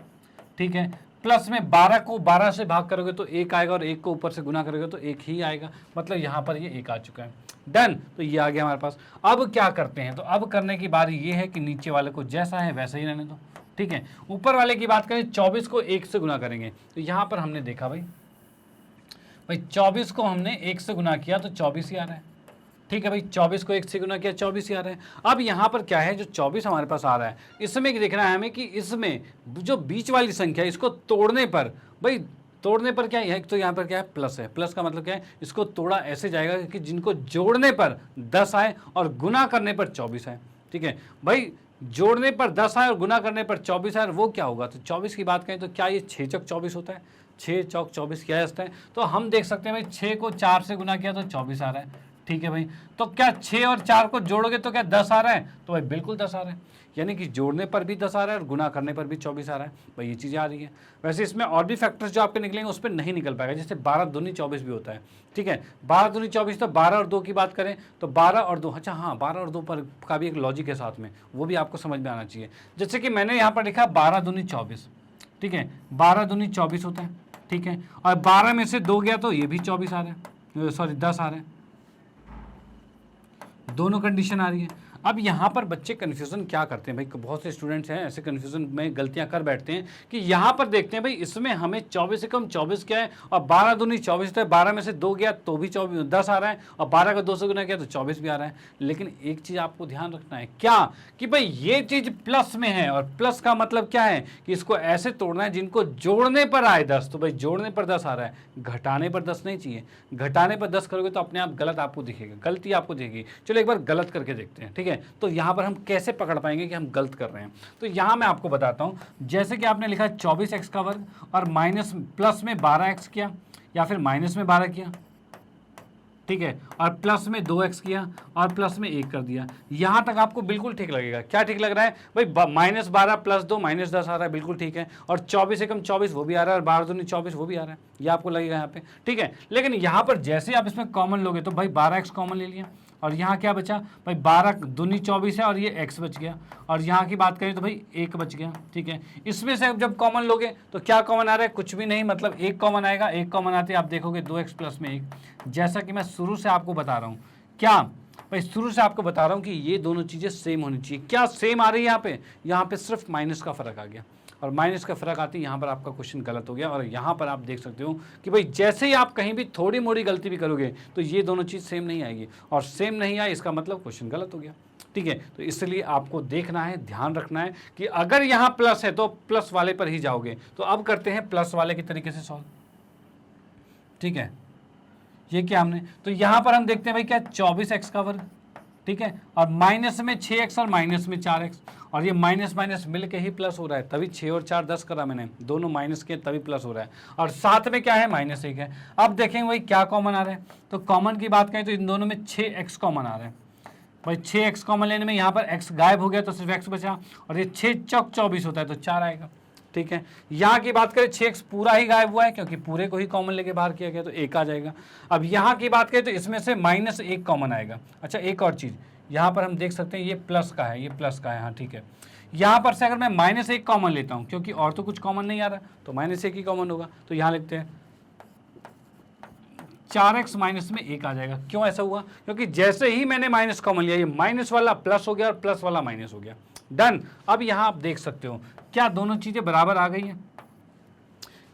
ठीक है, प्लस में 12 को 12 से भाग करोगे तो 1 आएगा, और 1 को ऊपर से गुना करोगे तो 1 ही आएगा। मतलब यहाँ पर ये 1 आ चुका है। डन, तो ये आ गया हमारे पास। अब क्या करते हैं, तो अब करने की बारी ये है कि नीचे वाले को जैसा है वैसा ही रहने दो। ठीक है, ऊपर वाले की बात करें 24 को 1 से गुना करेंगे। तो यहाँ पर हमने देखा भाई 24 को हमने 1 से गुना किया तो 24 ही आ रहा है। ठीक है भाई, 24 को 1 से गुना किया 24 ही आ रहा है। अब यहाँ पर क्या है, जो 24 हमारे पास आ रहा है, इसमें देखना है हमें कि इसमें जो बीच वाली संख्या इसको तोड़ने पर, भाई तोड़ने पर क्या है, तो यहाँ पर क्या है, प्लस है। प्लस का मतलब क्या है, इसको तोड़ा ऐसे जाएगा कि जिनको जोड़ने पर 10 आए और गुना करने पर 24 आए। ठीक है भाई, जोड़ने पर 10 आए और गुना करने पर 24 आए, वो क्या होगा, तो 24 की बात करें तो क्या ये 6 चौक 24 होता है, 6 चौक 24 क्या होता है, तो हम देख सकते हैं भाई 6 को 4 से गुना किया तो 24 आ रहा है। ठीक है भाई, तो क्या 6 और 4 को जोड़ोगे तो क्या 10 आ रहा है, तो भाई बिल्कुल 10 आ रहा है, यानी कि जोड़ने पर भी 10 आ रहा है और गुना करने पर भी 24 आ रहा है। भाई ये चीज़ें आ रही है। वैसे इसमें और भी फैक्टर्स जो आपके निकलेंगे उस पर नहीं निकल पाएगा, जैसे 12 दूनी 24 भी होता है। ठीक है, 12 दूनी 24, तो 12 और 2 की बात करें तो 12 और 2, अच्छा हाँ 12 और 2 पर का भी एक लॉजिक है साथ में, वो भी आपको समझ में आना चाहिए। जैसे कि मैंने यहाँ पर लिखा 12 दूनी 24, ठीक है, 12 दूनी 24 होता है। ठीक है, और 12 में से 2 गया तो ये भी 24 आ रहा है, सॉरी 10 आ रहा है, दोनों कंडीशन आ रही है। अब यहाँ पर बच्चे कन्फ्यूज़न क्या करते हैं भाई, बहुत से स्टूडेंट्स हैं ऐसे कन्फ्यूज़न में गलतियाँ कर बैठते हैं कि यहाँ पर देखते हैं भाई इसमें हमें 24 से कम 24 क्या है, और 12 दूनी 24 है, 12 में से 2 गया तो भी 10 आ रहा है, और 12 का 2 से गुना किया तो 24 भी आ रहा है। लेकिन एक चीज़ आपको ध्यान रखना है क्या, कि भाई ये चीज़ प्लस में है, और प्लस का मतलब क्या है कि इसको ऐसे तोड़ना है जिनको जोड़ने पर आए 10, तो भाई जोड़ने पर 10 आ रहा है, घटाने पर 10 नहीं चाहिए। घटाने पर 10 करोगे तो अपने आप गलत आपको दिखेगा, गलती आपको दिखेगी। चलो एक बार गलत करके देखते हैं। ठीक है, तो यहाँ पर हम कैसे पकड़ पाएंगे कि हम गलत कर रहे हैं, तो यहाँ मैं आपको बताता हूँ। जैसे कि आपने लिखा 24x का वर्ग और माइनस प्लस में 12x किया, या फिर माइनस में 12 किया, ठीक है, और प्लस में 2x किया और प्लस में 1 कर दिया, यहाँ तक आपको बिल्कुल ठीक लगेगा। क्या ठीक लग रहा है भाई, -12 + 2 -10 आ रहा है, बिल्कुल ठीक है, और 24 से कम 24 वो भी आ रहा है, और 12 दूनी 24 वो भी आ रहा है, ये आपको लगेगा यहाँ पे। ठीक है, लेकिन यहाँ पर जैसे आप इसमें कॉमन लोगे तो भाई 12x कॉमन ले लिया, और यहाँ क्या बचा भाई 12 दूनी 24 है और ये x बच गया, और यहाँ की बात करें तो भाई 1 बच गया। ठीक है, इसमें से जब कॉमन लोगे तो क्या कॉमन आ रहा है, कुछ भी नहीं, मतलब 1 कॉमन आएगा। 1 कॉमन आते आप देखोगे 2x प्लस में 1, जैसा कि मैं शुरू से आपको बता रहा हूँ। क्या भाई, शुरू से आपको बता रहा हूँ कि ये दोनों चीज़ें सेम होनी चाहिए। क्या सेम आ रही है यहाँ पे सिर्फ माइनस का फ़र्क आ गया, और माइनस का फ़र्क आती है यहाँ पर आपका क्वेश्चन गलत हो गया। और यहाँ पर आप देख सकते हो कि भाई जैसे ही आप कहीं भी थोड़ी मोड़ी गलती भी करोगे तो ये दोनों चीज़ सेम नहीं आएगी, और सेम नहीं आए इसका मतलब क्वेश्चन गलत हो गया। ठीक है, तो इसलिए आपको देखना है, ध्यान रखना है कि अगर यहाँ प्लस है तो प्लस वाले पर ही जाओगे। तो अब करते हैं प्लस वाले के तरीके से सॉल्व। ठीक है, ये क्या हमने, तो यहाँ पर हम देखते हैं भाई क्या 24x का वर्ग, ठीक है, और माइनस में 6x और माइनस में 4x, और ये माइनस माइनस मिल के ही प्लस हो रहा है, तभी 6 और 4 10 करा मैंने, दोनों माइनस के तभी प्लस हो रहा है, और साथ में क्या है -1 है। अब देखेंगे भाई क्या कॉमन आ रहा है, तो कॉमन की बात करें तो इन दोनों में 6x कॉमन आ रहा है। भाई 6x कॉमन लेने में यहाँ पर x गायब हो गया तो सिर्फ x बचा, और ये 6 चौक 24 होता है तो 4 आएगा। ठीक है। यहाँ की बात करें 6x पूरा ही गायब हुआ है क्योंकि पूरे को ही कॉमन लेके बाहर किया गया तो 1 आ जाएगा। अब यहाँ की बात करें तो इसमें से -1 कॉमन आएगा। अच्छा एक और चीज़ यहाँ पर हम देख सकते हैं, ये प्लस का है, ये प्लस का है, हाँ ठीक है। यहाँ पर से अगर मैं -1 कॉमन लेता हूँ क्योंकि और तो कुछ कॉमन नहीं आ रहा तो -1 ही कॉमन होगा, तो यहाँ लिखते हैं 4x माइनस में 1 आ जाएगा। क्यों ऐसा हुआ? क्योंकि जैसे ही मैंने माइनस कॉमन लिया ये माइनस वाला प्लस हो गया और प्लस वाला माइनस हो गया। डन। अब यहाँ आप देख सकते हो क्या दोनों चीज़ें बराबर आ गई हैं?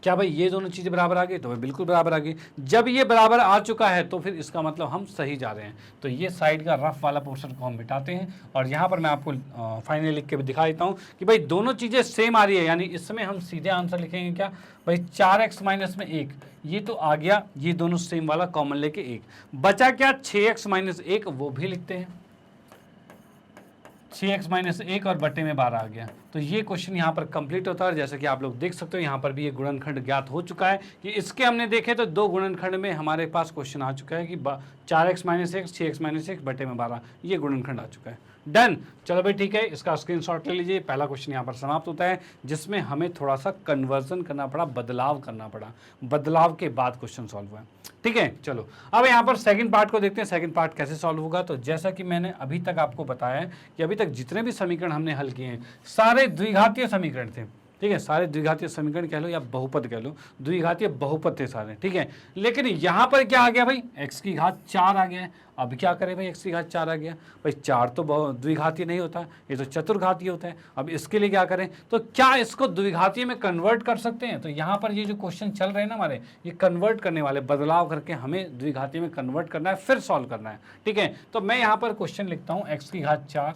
क्या भाई ये दोनों चीज़ें बराबर आ गई? तो भाई बिल्कुल बराबर आ गई। जब ये बराबर आ चुका है तो फिर इसका मतलब हम सही जा रहे हैं। तो ये साइड का रफ वाला पोर्शन को हम मिटाते हैं और यहाँ पर मैं आपको फाइनली लिख के भी दिखा देता हूँ कि भाई दोनों चीज़ें सेम आ रही है, यानी इसमें हम सीधे आंसर लिखेंगे क्या भाई 4x माइनस में 1, ये तो आ गया, ये दोनों सेम वाला कॉमन लेके 1 बचा क्या 6x माइनस 1, वो भी लिखते हैं 6x माइनस 1 और बटे में 12 आ गया। तो ये क्वेश्चन यहाँ पर कंप्लीट होता है। जैसे कि आप लोग देख सकते हो यहाँ पर भी ये गुणनखंड ज्ञात हो चुका है कि इसके हमने देखे तो 2 गुणनखंड में हमारे पास क्वेश्चन आ चुका है कि 4x माइनस 1 6x माइनस 1 बटे में 12, ये गुणनखंड आ चुका है। डन। चलो भाई ठीक है, इसका स्क्रीनशॉट ले लीजिए। पहला क्वेश्चन यहाँ पर समाप्त होता है जिसमें हमें थोड़ा सा कन्वर्जन करना पड़ा, बदलाव करना पड़ा, बदलाव के बाद क्वेश्चन सॉल्व हुआ। ठीक है, चलो अब यहाँ पर सेकंड पार्ट को देखते हैं, सेकंड पार्ट कैसे सॉल्व होगा। तो जैसा कि मैंने अभी तक आपको बताया है कि अभी तक जितने भी समीकरण हमने हल किए हैं सारे द्विघातीय समीकरण थे। ठीक है, सारे द्विघातीय समीकरण कह लो या बहुपद कह लो, द्विघातीय बहुपद थे सारे। ठीक है, लेकिन यहाँ पर क्या आ गया भाई, x की घात 4 आ गया है। अब क्या करें भाई, x की घात 4 आ गया भाई, 4 तो द्विघातीय नहीं होता, ये तो चतुर्घातीय होता है। अब इसके लिए क्या करें, तो क्या इसको द्विघातीय में कन्वर्ट कर सकते हैं? तो यहाँ पर ये जो क्वेश्चन चल रहे हैं ना हमारे, ये कन्वर्ट करने वाले, बदलाव करके हमें द्विघातीय में कन्वर्ट करना है, फिर सॉल्व करना है। ठीक है, तो मैं यहाँ पर क्वेश्चन लिखता हूँ x की घात 4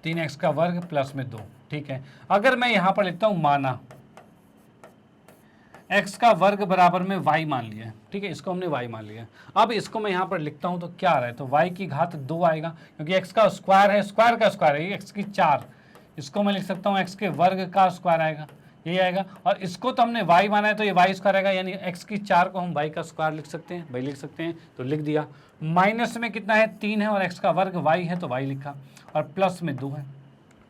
3x का वर्ग प्लस में 2। ठीक है, अगर मैं यहां पर लिखता हूं माना x का वर्ग बराबर में y मान लिया है। ठीक है, इसको हमने y मान लिया। अब इसको मैं यहां पर लिखता हूं तो क्या आ रहा है, तो y की घात 2 आएगा क्योंकि x का स्क्वायर है, स्क्वायर का स्क्वायर है, x की 4, इसको मैं लिख सकता हूं x के वर्ग का स्क्वायर आएगा, यही आएगा। और इसको तो हमने y माना है तो ये y स्क्वायर आएगा, यानी x की 4 को हम y का स्क्वायर लिख सकते हैं, भाई लिख सकते हैं, तो लिख दिया। माइनस में कितना है 3 है और x का वर्ग y है तो y लिखा, और प्लस में 2 है।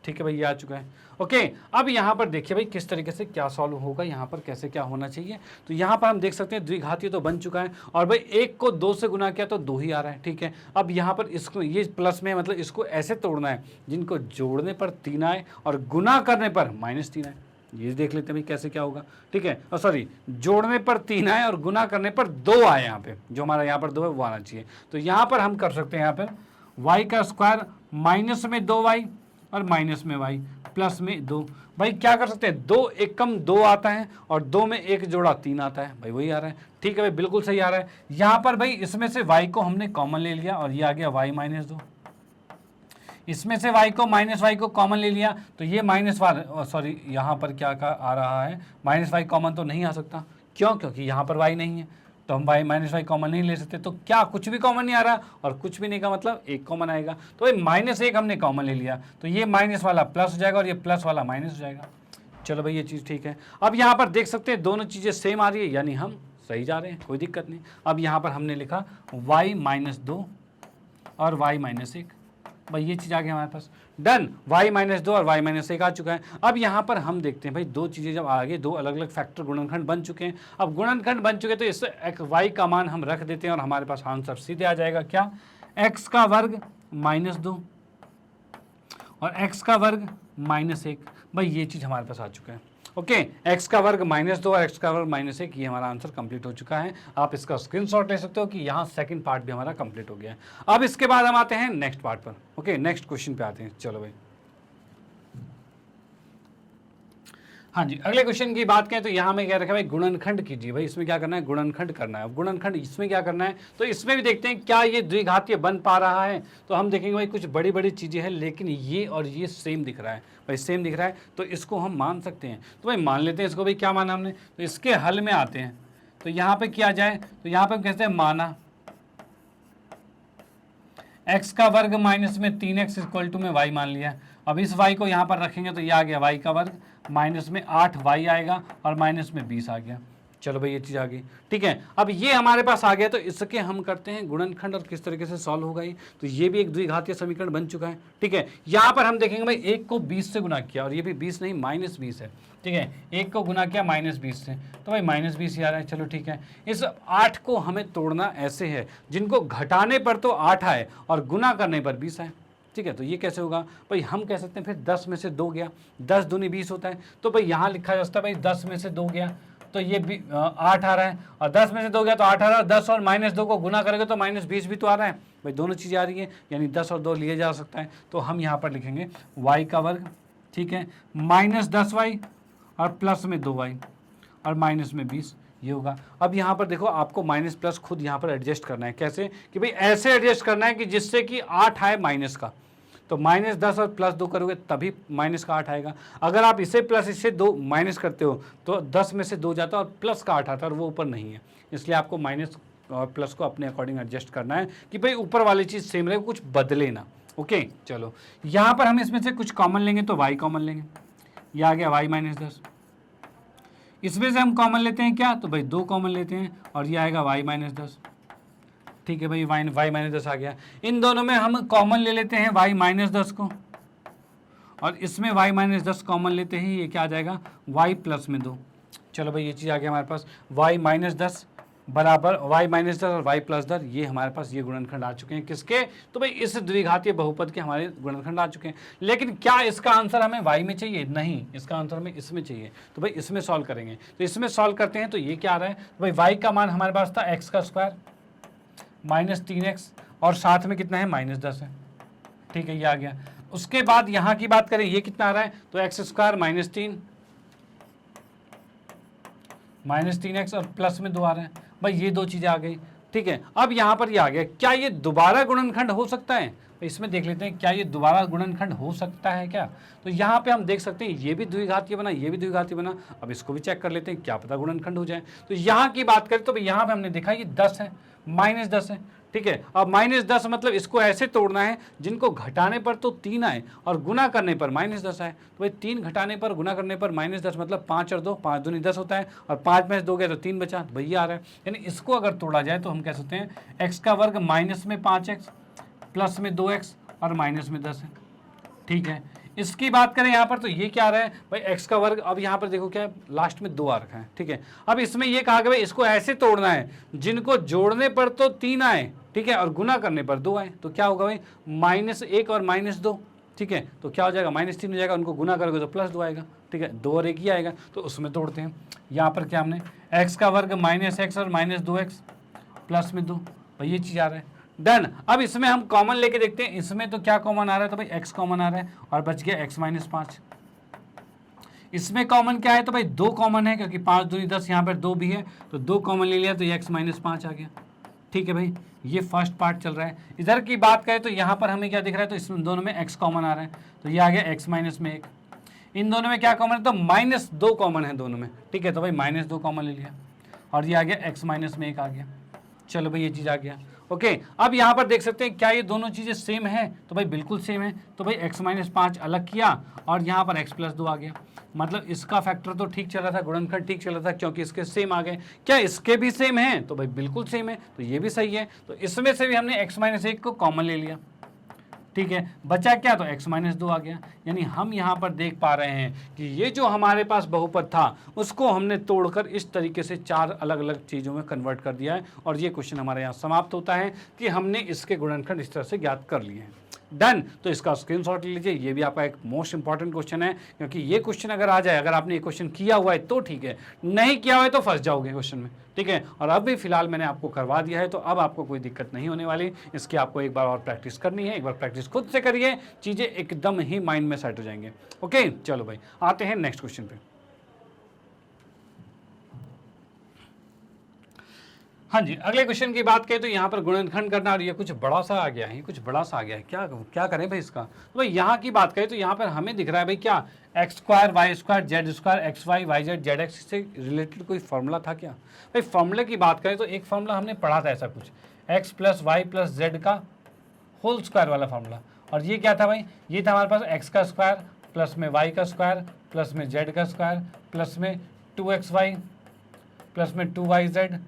ठीक है भाई, ये आ चुका है। ओके, अब यहाँ पर देखिए भाई किस तरीके से क्या सॉल्व होगा, यहाँ पर कैसे क्या होना चाहिए। तो यहाँ पर हम देख सकते हैं द्विघातीय तो बन चुका है और भाई 1 को 2 से गुना किया तो 2 ही आ रहा है। ठीक है, अब यहाँ पर इसको, ये प्लस में मतलब इसको ऐसे तोड़ना है जिनको जोड़ने पर 3 आए और गुना करने पर -3 आए। ये देख लेते हैं भाई कैसे क्या होगा। ठीक है, और सॉरी, जोड़ने पर 3 आए और गुना करने पर 2 आए, यहाँ पे जो हमारा यहाँ पर 2 है वो आना चाहिए। तो यहाँ पर हम कर सकते हैं, यहाँ पर y का स्क्वायर माइनस में 2y और माइनस में y प्लस में 2। भाई क्या कर सकते हैं, 2 एकम 2 आता है और 2 में 1 जोड़ा 3 आता है, भाई वही आ रहा है। ठीक है भाई, बिल्कुल सही आ रहा है। यहाँ पर भाई इसमें से y को हमने कॉमन ले लिया और ये आ गया y माइनस 2। इसमें से y को माइनस y को कॉमन ले लिया तो ये माइनस वाला, सॉरी यहाँ पर क्या आ रहा है, माइनस y कॉमन तो नहीं आ सकता। क्यों? क्योंकि यहाँ पर y नहीं है तो हम y माइनस y कॉमन नहीं ले सकते। तो क्या कुछ भी कॉमन नहीं आ रहा और कुछ भी नहीं का मतलब 1 कॉमन आएगा। तो भाई -1 हमने कॉमन ले लिया तो ये माइनस वाला प्लस हो जाएगा और ये प्लस वाला माइनस हो जाएगा। चलो भाई ये चीज़ ठीक है। अब यहाँ पर देख सकते हैं दोनों चीज़ें सेम आ रही है, यानी हम सही जा रहे हैं, कोई दिक्कत नहीं। अब यहाँ पर हमने लिखा y -2 और y -1, भाई ये चीज़ आ गई हमारे पास। डन, y -2 और y -1 आ चुका है। अब यहाँ पर हम देखते हैं भाई दो चीज़ें जब आ गई, दो अलग अलग फैक्टर गुणनखंड बन चुके हैं। अब गुणनखंड बन चुके तो इस y का मान हम रख देते हैं और हमारे पास आंसर सीधे आ जाएगा। क्या? x का वर्ग -2 और x का वर्ग -1। भाई ये चीज़ हमारे पास आ चुका है। ओके, x का वर्ग -2 और x का वर्ग -1, ये हमारा आंसर कंप्लीट हो चुका है। आप इसका स्क्रीनशॉट ले सकते हो कि यहाँ सेकंड पार्ट भी हमारा कंप्लीट हो गया है। अब इसके बाद हम आते हैं नेक्स्ट पार्ट पर। ओके, नेक्स्ट क्वेश्चन पे आते हैं। चलो भाई, हाँ जी, अगले क्वेश्चन की बात करें तो यहाँ में क्या रखा है भाई, गुणनखंड कीजिए। भाई इसमें क्या करना है, गुणनखंड करना है। अब गुणनखंड इसमें क्या करना है, तो इसमें भी देखते हैं क्या ये द्विघातीय बन पा रहा है। तो हम देखेंगे भाई कुछ बड़ी बड़ी चीज़ें हैं लेकिन ये और ये सेम दिख रहा है। भाई सेम दिख रहा है तो इसको हम मान सकते हैं। तो भाई मान लेते हैं इसको। भाई क्या माना हमने, तो इसके हल में आते हैं। तो यहाँ पर किया जाए तो यहाँ पर हम कहते हैं माना x का वर्ग माइनस में 3x इक्वल टू में y मान लिया। अब इस y को यहाँ पर रखेंगे तो ये आ गया y का वर्ग माइनस में 8y आएगा और माइनस में 20 आ गया। चलो भाई ये चीज़ आ गई, ठीक है। अब ये हमारे पास आ गया, तो इसके हम करते हैं गुणनखंड और किस तरीके से सॉल्व होगा ये। तो ये भी एक द्विघातीय समीकरण बन चुका है, ठीक है। यहाँ पर हम देखेंगे भाई 1 को 20 से गुना किया, और ये भी 20 नहीं -20 है, ठीक है। 1 को गुना किया -20 से, तो भाई -20 ही आ रहा है। चलो ठीक है, इस 8 को हमें तोड़ना ऐसे है, जिनको घटाने पर तो 8 आए और गुना करने पर 20 आए, ठीक है। तो ये कैसे होगा भाई, हम कह सकते हैं फिर 10 में से 2 गया, 10 दूनी 20 होता है, तो भाई यहाँ लिखा जा सकता है भाई 10 में से 2 गया तो ये 8 आ रहा है, और 10 में से 2 गया तो 8 आ रहा है, 10 और -2 को गुना करेंगे तो -20 भी तो आ रहा है भाई, दोनों चीज़ें आ रही है, यानी 10 और 2 लिए जा सकता है। तो हम यहाँ पर लिखेंगे y का वर्ग, ठीक है, -10y और प्लस में 2y और माइनस में 20, ये होगा। अब यहाँ पर देखो आपको माइनस प्लस खुद यहाँ पर एडजस्ट करना है, कैसे कि भाई ऐसे एडजस्ट करना है कि जिससे कि 8 आए माइनस का, तो -10 और +2 करोगे तभी माइनस का 8 आएगा। अगर आप इसे प्लस इससे 2 माइनस करते हो तो 10 में से 2 जाता है और प्लस का 8 आता है, और वो ऊपर नहीं है, इसलिए आपको माइनस और प्लस को अपने अकॉर्डिंग एडजस्ट करना है कि भाई ऊपर वाली चीज़ सेम रहे, कुछ बदले ना। ओके, चलो यहाँ पर हम इसमें से कुछ कॉमन लेंगे, तो y कॉमन लेंगे, ये आ गया y -10। इसमें से हम कॉमन लेते हैं क्या, तो भाई 2 कॉमन लेते हैं, और ये आएगा y -10, ठीक है भाई, y -10 आ गया। इन दोनों में हम कॉमन ले लेते हैं y -10 को, और इसमें y -10 कॉमन लेते हैं, ये क्या आ जाएगा y + 2। चलो भाई ये चीज़ आ गया हमारे पास, y -10 बराबर y -10 और y + 10, ये हमारे पास ये गुणनखंड आ चुके हैं किसके, तो भाई इस द्विघातीय बहुपद के हमारे गुणनखंड आ चुके हैं। लेकिन क्या इसका आंसर हमें y में चाहिए, नहीं, इसका आंसर हमें इसमें चाहिए, तो भाई इसमें सॉल्व करेंगे। तो इसमें सॉल्व करते हैं, तो ये क्या आ रहा है, तो भाई y का मान हमारे पास था x का स्क्वायर -3x, और साथ में कितना है -10 है, ठीक है, ये आ गया। उसके बाद यहाँ की बात करें, ये कितना आ रहा है, तो x² -3x और प्लस में 2 आ रहा है, भाई ये 2 चीज़ें आ गई, ठीक है। अब यहाँ पर ये आ गया, क्या ये दोबारा गुणनखंड हो सकता है, तो इसमें देख लेते हैं क्या ये दोबारा गुणनखंड हो सकता है क्या। तो यहाँ पे हम देख सकते हैं ये भी द्विघातीय बना, ये भी द्विघातीय बना, अब इसको भी चेक कर लेते हैं, क्या पता गुणनखंड हो जाए। तो यहाँ की बात करें तो भाई यहाँ पे हमने देखा ये 10 है, -10 है, ठीक है। अब -10 मतलब इसको ऐसे तोड़ना है जिनको घटाने पर तो 3 आए और गुना करने पर -10 आए, तो भाई 3 घटाने पर गुना करने पर -10 मतलब 5 और 2, 5 दूनी 10 होता है, और 5 में से 2 गया तो 3 बचा, भैया आ रहा है। यानी इसको अगर तोड़ा जाए तो हम कह सकते हैं x का वर्ग -5x प्लस में 2x और माइनस में 10 है, ठीक है। इसकी बात करें यहाँ पर तो ये क्या आ रहा है भाई x का वर्ग, अब यहाँ पर देखो क्या है, लास्ट में 2 आ रखा है, ठीक है। अब इसमें ये कहा गया भाई इसको ऐसे तोड़ना है जिनको जोड़ने पर तो 3 आए, ठीक है, और गुना करने पर 2 आए, तो क्या होगा भाई -1 और -2, ठीक है। तो क्या हो जाएगा -3 हो जाएगा, उनको गुना करोगे तो +2 आएगा, ठीक है, 2 और 1 ही आएगा, तो उसमें तोड़ते हैं। यहाँ पर क्या हमने x का वर्ग -x और -2x प्लस में 2, भाई ये चीज़ आ रहा है, डन। अब इसमें हम कॉमन लेके देखते हैं, इसमें तो क्या कॉमन आ रहा है, तो भाई x कॉमन आ रहा है, और बच गया x -5। इसमें कॉमन क्या है, तो भाई 2 कॉमन है, क्योंकि 5 दूनी 10, यहाँ पर 2 भी है, तो 2 कॉमन ले लिया तो ये x -5 आ गया, ठीक है भाई। ये फर्स्ट पार्ट चल रहा है। इधर की बात करें तो यहाँ पर हमें क्या दिख रहा है, तो इसमें दोनों में x कॉमन आ रहा है, तो ये आ गया x -1। इन दोनों में क्या कॉमन है, तो -2 कॉमन है दोनों में, ठीक है, तो भाई -2 कॉमन ले लिया, और ये आ गया x -1 आ गया। चलो भाई ये चीज़ आ गया, ओके। अब यहाँ पर देख सकते हैं क्या ये दोनों चीज़ें सेम है, तो भाई बिल्कुल सेम है, तो भाई x -5 अलग किया और यहाँ पर x + 2 आ गया, मतलब इसका फैक्टर तो ठीक चल रहा था, गुणनखंड ठीक चल रहा था, क्योंकि इसके सेम आ गए। क्या इसके भी सेम है, तो भाई बिल्कुल सेम है, तो ये भी सही है। तो इसमें से भी हमने x -1 को कॉमन ले लिया, ठीक है, बचा क्या, तो x -2 आ गया। यानी हम यहाँ पर देख पा रहे हैं कि ये जो हमारे पास बहुपद था उसको हमने तोड़कर इस तरीके से 4 अलग अलग चीज़ों में कन्वर्ट कर दिया है, और ये क्वेश्चन हमारे यहाँ समाप्त होता है कि हमने इसके गुणनखंड इस तरह से ज्ञात कर लिए हैं। डन। तो इसका स्क्रीनशॉट ले लीजिए, ये भी आपका एक मोस्ट इंपॉर्टेंट क्वेश्चन है, क्योंकि ये क्वेश्चन अगर आ जाए, अगर आपने ये क्वेश्चन किया हुआ है तो ठीक है, नहीं किया हुआ है तो फंस जाओगे क्वेश्चन में, ठीक है। और अब भी फिलहाल मैंने आपको करवा दिया है, तो अब आपको कोई दिक्कत नहीं होने वाली। इसकी आपको एक बार और प्रैक्टिस करनी है, एक बार प्रैक्टिस खुद से करिए, चीज़ें एकदम ही माइंड में सेट हो जाएंगे। ओके, चलो भाई आते हैं नेक्स्ट क्वेश्चन पे। हाँ जी, अगले क्वेश्चन की बात करें तो यहाँ पर गुणनखंड करना, और ये कुछ बड़ा सा आ गया है, कुछ बड़ा सा आ गया है, क्या करें भाई इसका। तो भाई यहाँ की बात करें तो यहाँ पर हमें दिख रहा है भाई क्या x² y² z² xy yz zx से रिलेटेड कोई फार्मूला था क्या। भाई फार्मूले की बात करें तो एक फार्मूला हमने पढ़ा था ऐसा कुछ, x + y + z का होल स्क्वायर वाला फार्मूला, और ये क्या था भाई, ये था हमारे पास x का स्क्वायर प्लस में y का स्क्वायर प्लस में z का स्क्वायर प्लस में 2xy प्लस में 2yz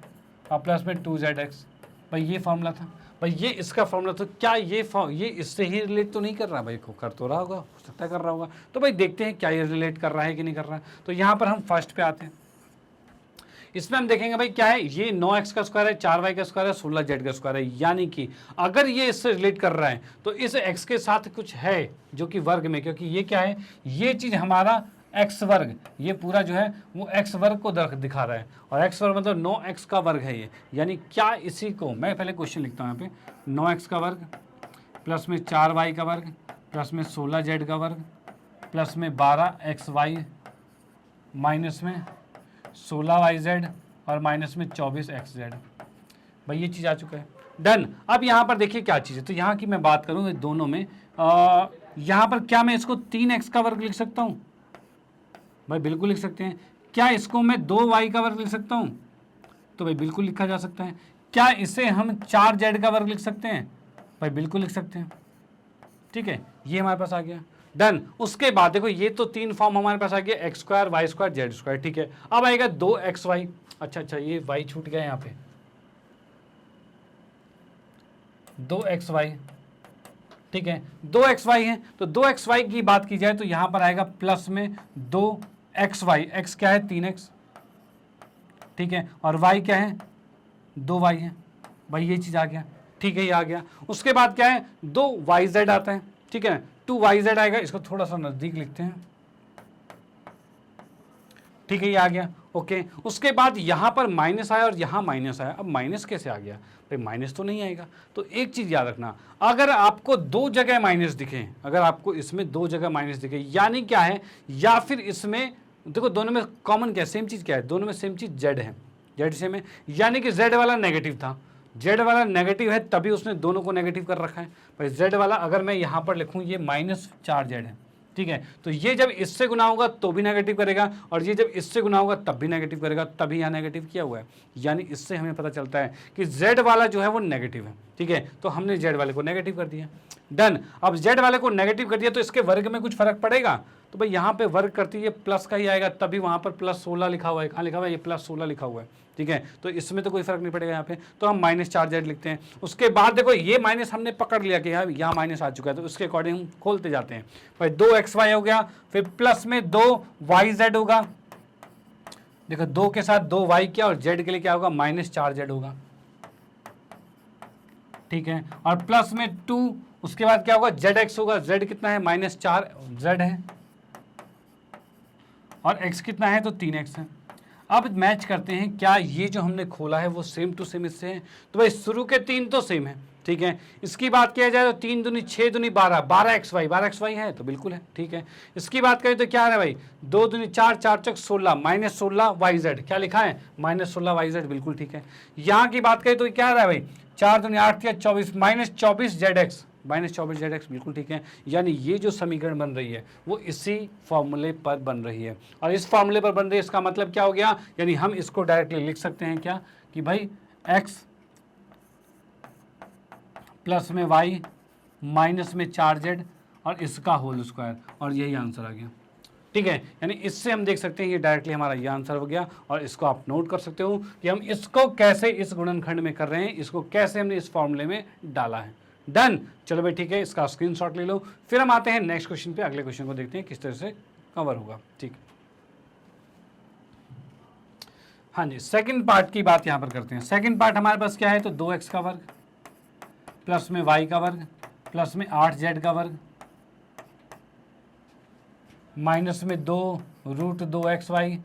और प्लस में 2zx। भाई ये फॉर्मूला था, भाई ये इसका फॉर्मूला। तो क्या ये इससे ही रिलेट तो नहीं कर रहा भाई, को कर तो रहा होगा, हो सकता है कर रहा होगा। तो भाई देखते हैं क्या ये रिलेट कर रहा है कि नहीं कर रहा है। तो यहाँ पर हम फर्स्ट पे आते हैं, इसमें हम देखेंगे भाई क्या है, ये 9x का स्क्वायर है, 4y का स्क्वायर है, 16z का स्क्वायर है। यानी कि अगर ये इससे रिलेट कर रहा है तो इस x के साथ कुछ है जो कि वर्ग में, क्योंकि ये क्या है, ये चीज हमारा x वर्ग, ये पूरा जो है वो x वर्ग को दिखा रहा है, और x वर्ग मतलब 9x का वर्ग है ये। यानी क्या इसी को मैं पहले क्वेश्चन लिखता हूँ यहाँ पे, 9x का वर्ग प्लस में 4y का वर्ग प्लस में 16z का वर्ग प्लस में 12xy माइनस में 16yz और माइनस में 24xz। भाई ये चीज़ आ चुका है, डन। अब यहाँ पर देखिए क्या चीज़ है, तो यहाँ की मैं बात करूँ दोनों में, यहाँ पर क्या मैं इसको 3x का वर्ग लिख सकता हूँ? भाई बिल्कुल लिख सकते हैं। क्या इसको मैं 2y का वर्ग लिख सकता हूँ? तो भाई बिल्कुल लिखा जा सकता है। क्या इसे हम 4z का वर्ग लिख सकते हैं? भाई बिल्कुल लिख सकते हैं। ठीक है, ये हमारे पास आ गया, डन। उसके बाद देखो ये तो 3 फॉर्म हमारे पास आ गया, X square, Y square, Z square. ठीक है, अब आएगा 2xy। अच्छा ये y छूट गया यहाँ पे, 2xy। ठीक है, 2xy है, तो 2xy की बात की जाए तो यहाँ पर आएगा प्लस में 2xy। x क्या है, 3x। ठीक है, और y क्या है, 2y है। भाई ये चीज़ आ गया, ठीक है, ये आ गया। उसके बाद क्या है, 2yz आता है। ठीक है, 2yz आएगा, इसको थोड़ा सा नज़दीक लिखते हैं। ठीक है, ये आ गया, ओके। उसके बाद यहाँ पर माइनस आया और यहाँ माइनस आया। अब माइनस कैसे आ गया भाई, माइनस तो नहीं आएगा। तो एक चीज़ याद रखना, अगर आपको 2 जगह माइनस दिखे, अगर आपको इसमें 2 जगह माइनस दिखे, यानी क्या है, या फिर इसमें देखो दोनों में कॉमन क्या है, सेम चीज़ क्या है, दोनों में सेम चीज़ जेड है, जेड सेम है। यानी कि जेड वाला नेगेटिव था, जेड वाला नेगेटिव है, तभी उसने दोनों को नेगेटिव कर रखा है। भाई जेड वाला अगर मैं यहाँ पर लिखूँ, ये -4z है। ठीक है, तो ये जब इससे गुना होगा तो भी नेगेटिव करेगा, और ये जब इससे गुना होगा तब भी नेगेटिव करेगा, तभी यहाँ नेगेटिव किया हुआ है। यानी इससे हमें पता चलता है कि जेड वाला जो है वो नेगेटिव है। ठीक है, तो हमने जेड वाले को नेगेटिव कर दिया, डन। अब जेड वाले को नेगेटिव कर दिया तो इसके वर्ग में कुछ फर्क पड़ेगा? तो भाई यहाँ पे वर्ग करती है प्लस का ही आएगा, तभी वहाँ पर +16 लिखा हुआ है। कहाँ लिखा हुआ है, ये +16 लिखा हुआ है। ठीक है, तो इसमें तो कोई फर्क नहीं पड़ेगा यहाँ पे, तो हम -4z लिखते हैं। उसके बाद देखो ये माइनस हमने पकड़ लिया कि यहाँ माइनस आ चुका है, तो उसके अकॉर्डिंग हम खोलते जाते हैं। भाई 2xy हो गया, फिर प्लस में 2yz होगा। देखो 2 के साथ 2y क्या, और z के लिए क्या होगा, -4z होगा। ठीक है, और प्लस में 2, उसके बाद क्या होगा, zx होगा। z कितना है, -4z है, और x कितना है, तो 3x है। अब मैच करते हैं, क्या ये जो हमने खोला है वो सेम टू सेम इससे है? तो भाई शुरू के 3 तो सेम है। ठीक है, इसकी बात किया जाए तो 3 दूनी 6 दूनी 12, 12xy है, तो बिल्कुल है। ठीक है, इसकी बात करें तो क्या है भाई, 2 दूनी 4, 4 चौक 16, -16yz। क्या लिखा है, -16yz, बिल्कुल ठीक है। यहाँ की बात करें तो क्या रहा है भाई, 4 दूनी 8 या 24, -24zx, -24zx, बिल्कुल ठीक है। यानी ये जो समीकरण बन रही है वो इसी फॉर्मूले पर बन रही है, और इस फॉर्मूले पर बन रही है, इसका मतलब क्या हो गया, यानी हम इसको डायरेक्टली लिख सकते हैं क्या, कि भाई x प्लस में y माइनस में 4z और इसका होल स्क्वायर, और यही आंसर आ गया। ठीक है, यानी इससे हम देख सकते हैं ये डायरेक्टली हमारा ये आंसर हो गया, और इसको आप नोट कर सकते हो कि हम इसको कैसे इस गुणनखंड में कर रहे हैं, इसको कैसे हमने इस फॉर्मूले में डाला है। डन, चलो भाई ठीक है, इसका स्क्रीनशॉट ले लो। फिर हम आते हैं नेक्स्ट क्वेश्चन पे, अगले क्वेश्चन को देखते हैं किस तरह से कवर होगा। ठीक, हाँ जी, सेकंड पार्ट की बात यहाँ पर करते हैं। सेकंड पार्ट हमारे पास क्या है, तो 2x का वर्ग प्लस में y का वर्ग प्लस में 8z का वर्ग माइनस में 2√2xy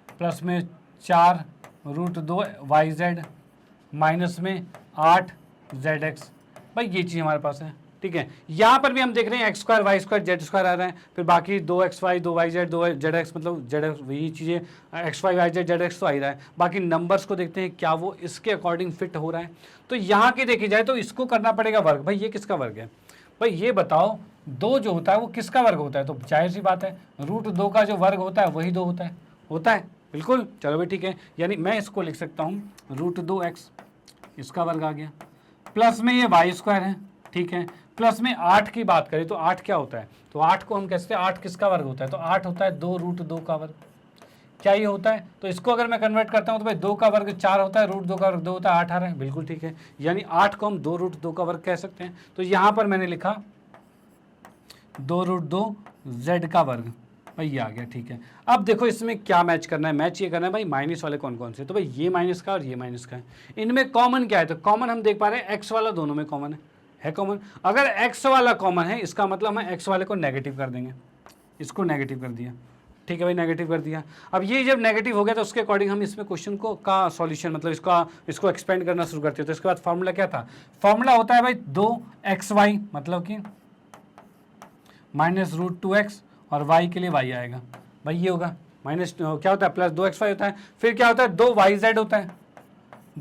प्लस में 4√2yz माइनस में 8zx। भाई ये चीज़ हमारे पास है। ठीक है, यहाँ पर भी हम देख रहे हैं x square Y square Z square आ रहा है, फिर बाकी 2xy 2yz 2zx, मतलब zx, वही चीज़ें xy yz zx तो आ ही रहा है। बाकी नंबर्स को देखते हैं क्या वो इसके अकॉर्डिंग फिट हो रहा है। तो यहाँ की देखी जाए तो इसको करना पड़ेगा वर्ग। भाई ये किसका वर्ग है, भाई ये बताओ, 2 जो होता है वो किसका वर्ग होता है? तो जाहिर सी बात है, √2 का जो वर्ग होता है वही 2 होता है, बिल्कुल। चलो भाई ठीक है, यानी मैं इसको लिख सकता हूँ √2x, इसका वर्ग आ गया, प्लस में ये वाई स्क्वायर है। ठीक है, प्लस में 8 की बात करें तो 8 क्या होता है, तो 8 को हम कहते हैं 8 किसका वर्ग होता है, तो 8 होता है 2√2 का वर्ग। क्या ये होता है? तो इसको अगर मैं कन्वर्ट करता हूँ तो भाई 2 का वर्ग 4 होता है, रूट 2 का वर्ग 2 होता है, 8 आ रहा है, बिल्कुल ठीक है। यानी 8 को हम 2 रूट 2 का वर्ग कह सकते हैं। तो यहाँ पर मैंने लिखा 2 रूट 2 z का वर्ग, भाई ये आ गया, ठीक है। अब देखो इसमें क्या मैच करना है, मैच ये करना है भाई माइनस वाले कौन कौन से, तो भाई ये माइनस का और ये माइनस का है। इनमें कॉमन क्या है? तो कॉमन हम देख पा रहे हैं एक्स वाला दोनों में कॉमन है कॉमन। अगर एक्स वाला कॉमन है इसका मतलब हम एक्स वाले को नेगेटिव कर देंगे, इसको नेगेटिव कर दिया, ठीक है भाई, नेगेटिव कर दिया। अब ये जब नेगेटिव हो गया तो उसके अकॉर्डिंग हम इसमें क्वेश्चन को का सॉल्यूशन मतलब इसको एक्सपेंड करना शुरू करते हैं। तो इसके बाद फॉर्मूला क्या था? फॉर्मूला होता है भाई 2xy, मतलब कि माइनस रूट 2x और y के लिए y आएगा, भाई ये होगा माइनस क्या होता है प्लस 2xy होता है, फिर क्या होता है 2yz होता है,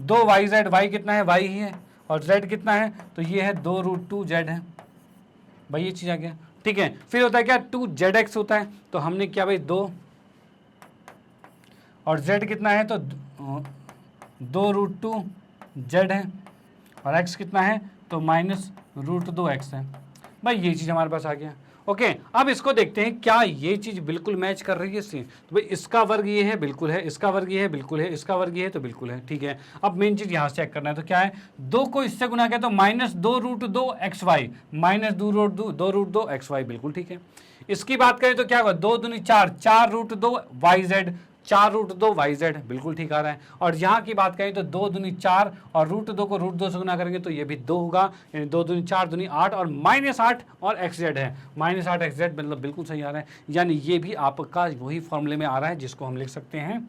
2yz, y कितना है? y ही है, और z कितना है? तो ये है 2 रूट 2z है, भाई ये चीज़ आ गया, ठीक है। फिर होता है क्या 2zx होता है, तो हमने क्या भाई 2 और z कितना है? तो 2 रूट 2z है, और x कितना है? तो माइनस रूट 2x है, भाई ये चीज़ हमारे पास आ गया। ओके, अब इसको देखते हैं क्या ये चीज़ बिल्कुल मैच कर रही है इससे। तो भाई इसका वर्ग ये है, बिल्कुल है, इसका वर्ग ये है, बिल्कुल है, इसका वर्ग ये है, तो बिल्कुल है, ठीक है। अब मेन चीज़ यहाँ से चेक करना है, तो क्या है? 2 को इससे गुना किया तो minus 2 root 2 XY, minus 2 root 2 XY, बिल्कुल ठीक है। इसकी बात करें तो क्या होगा? 2 दूनी 4, 4 रूट 2 YZ, 4 रूट 2 YZ, बिल्कुल ठीक आ रहा है। और यहाँ की बात करें तो 2 दूनी 4 और रूट 2 को रूट 2 से गुना करेंगे तो ये भी 2 होगा, यानी 2 दूनी 4 दूनी 8 और माइनस 8 और XZ है, माइनस 8 XZ, मतलब बिल्कुल सही आ रहा है। यानी ये भी आपका वही फॉर्मूले में आ रहा है जिसको हम लिख सकते हैं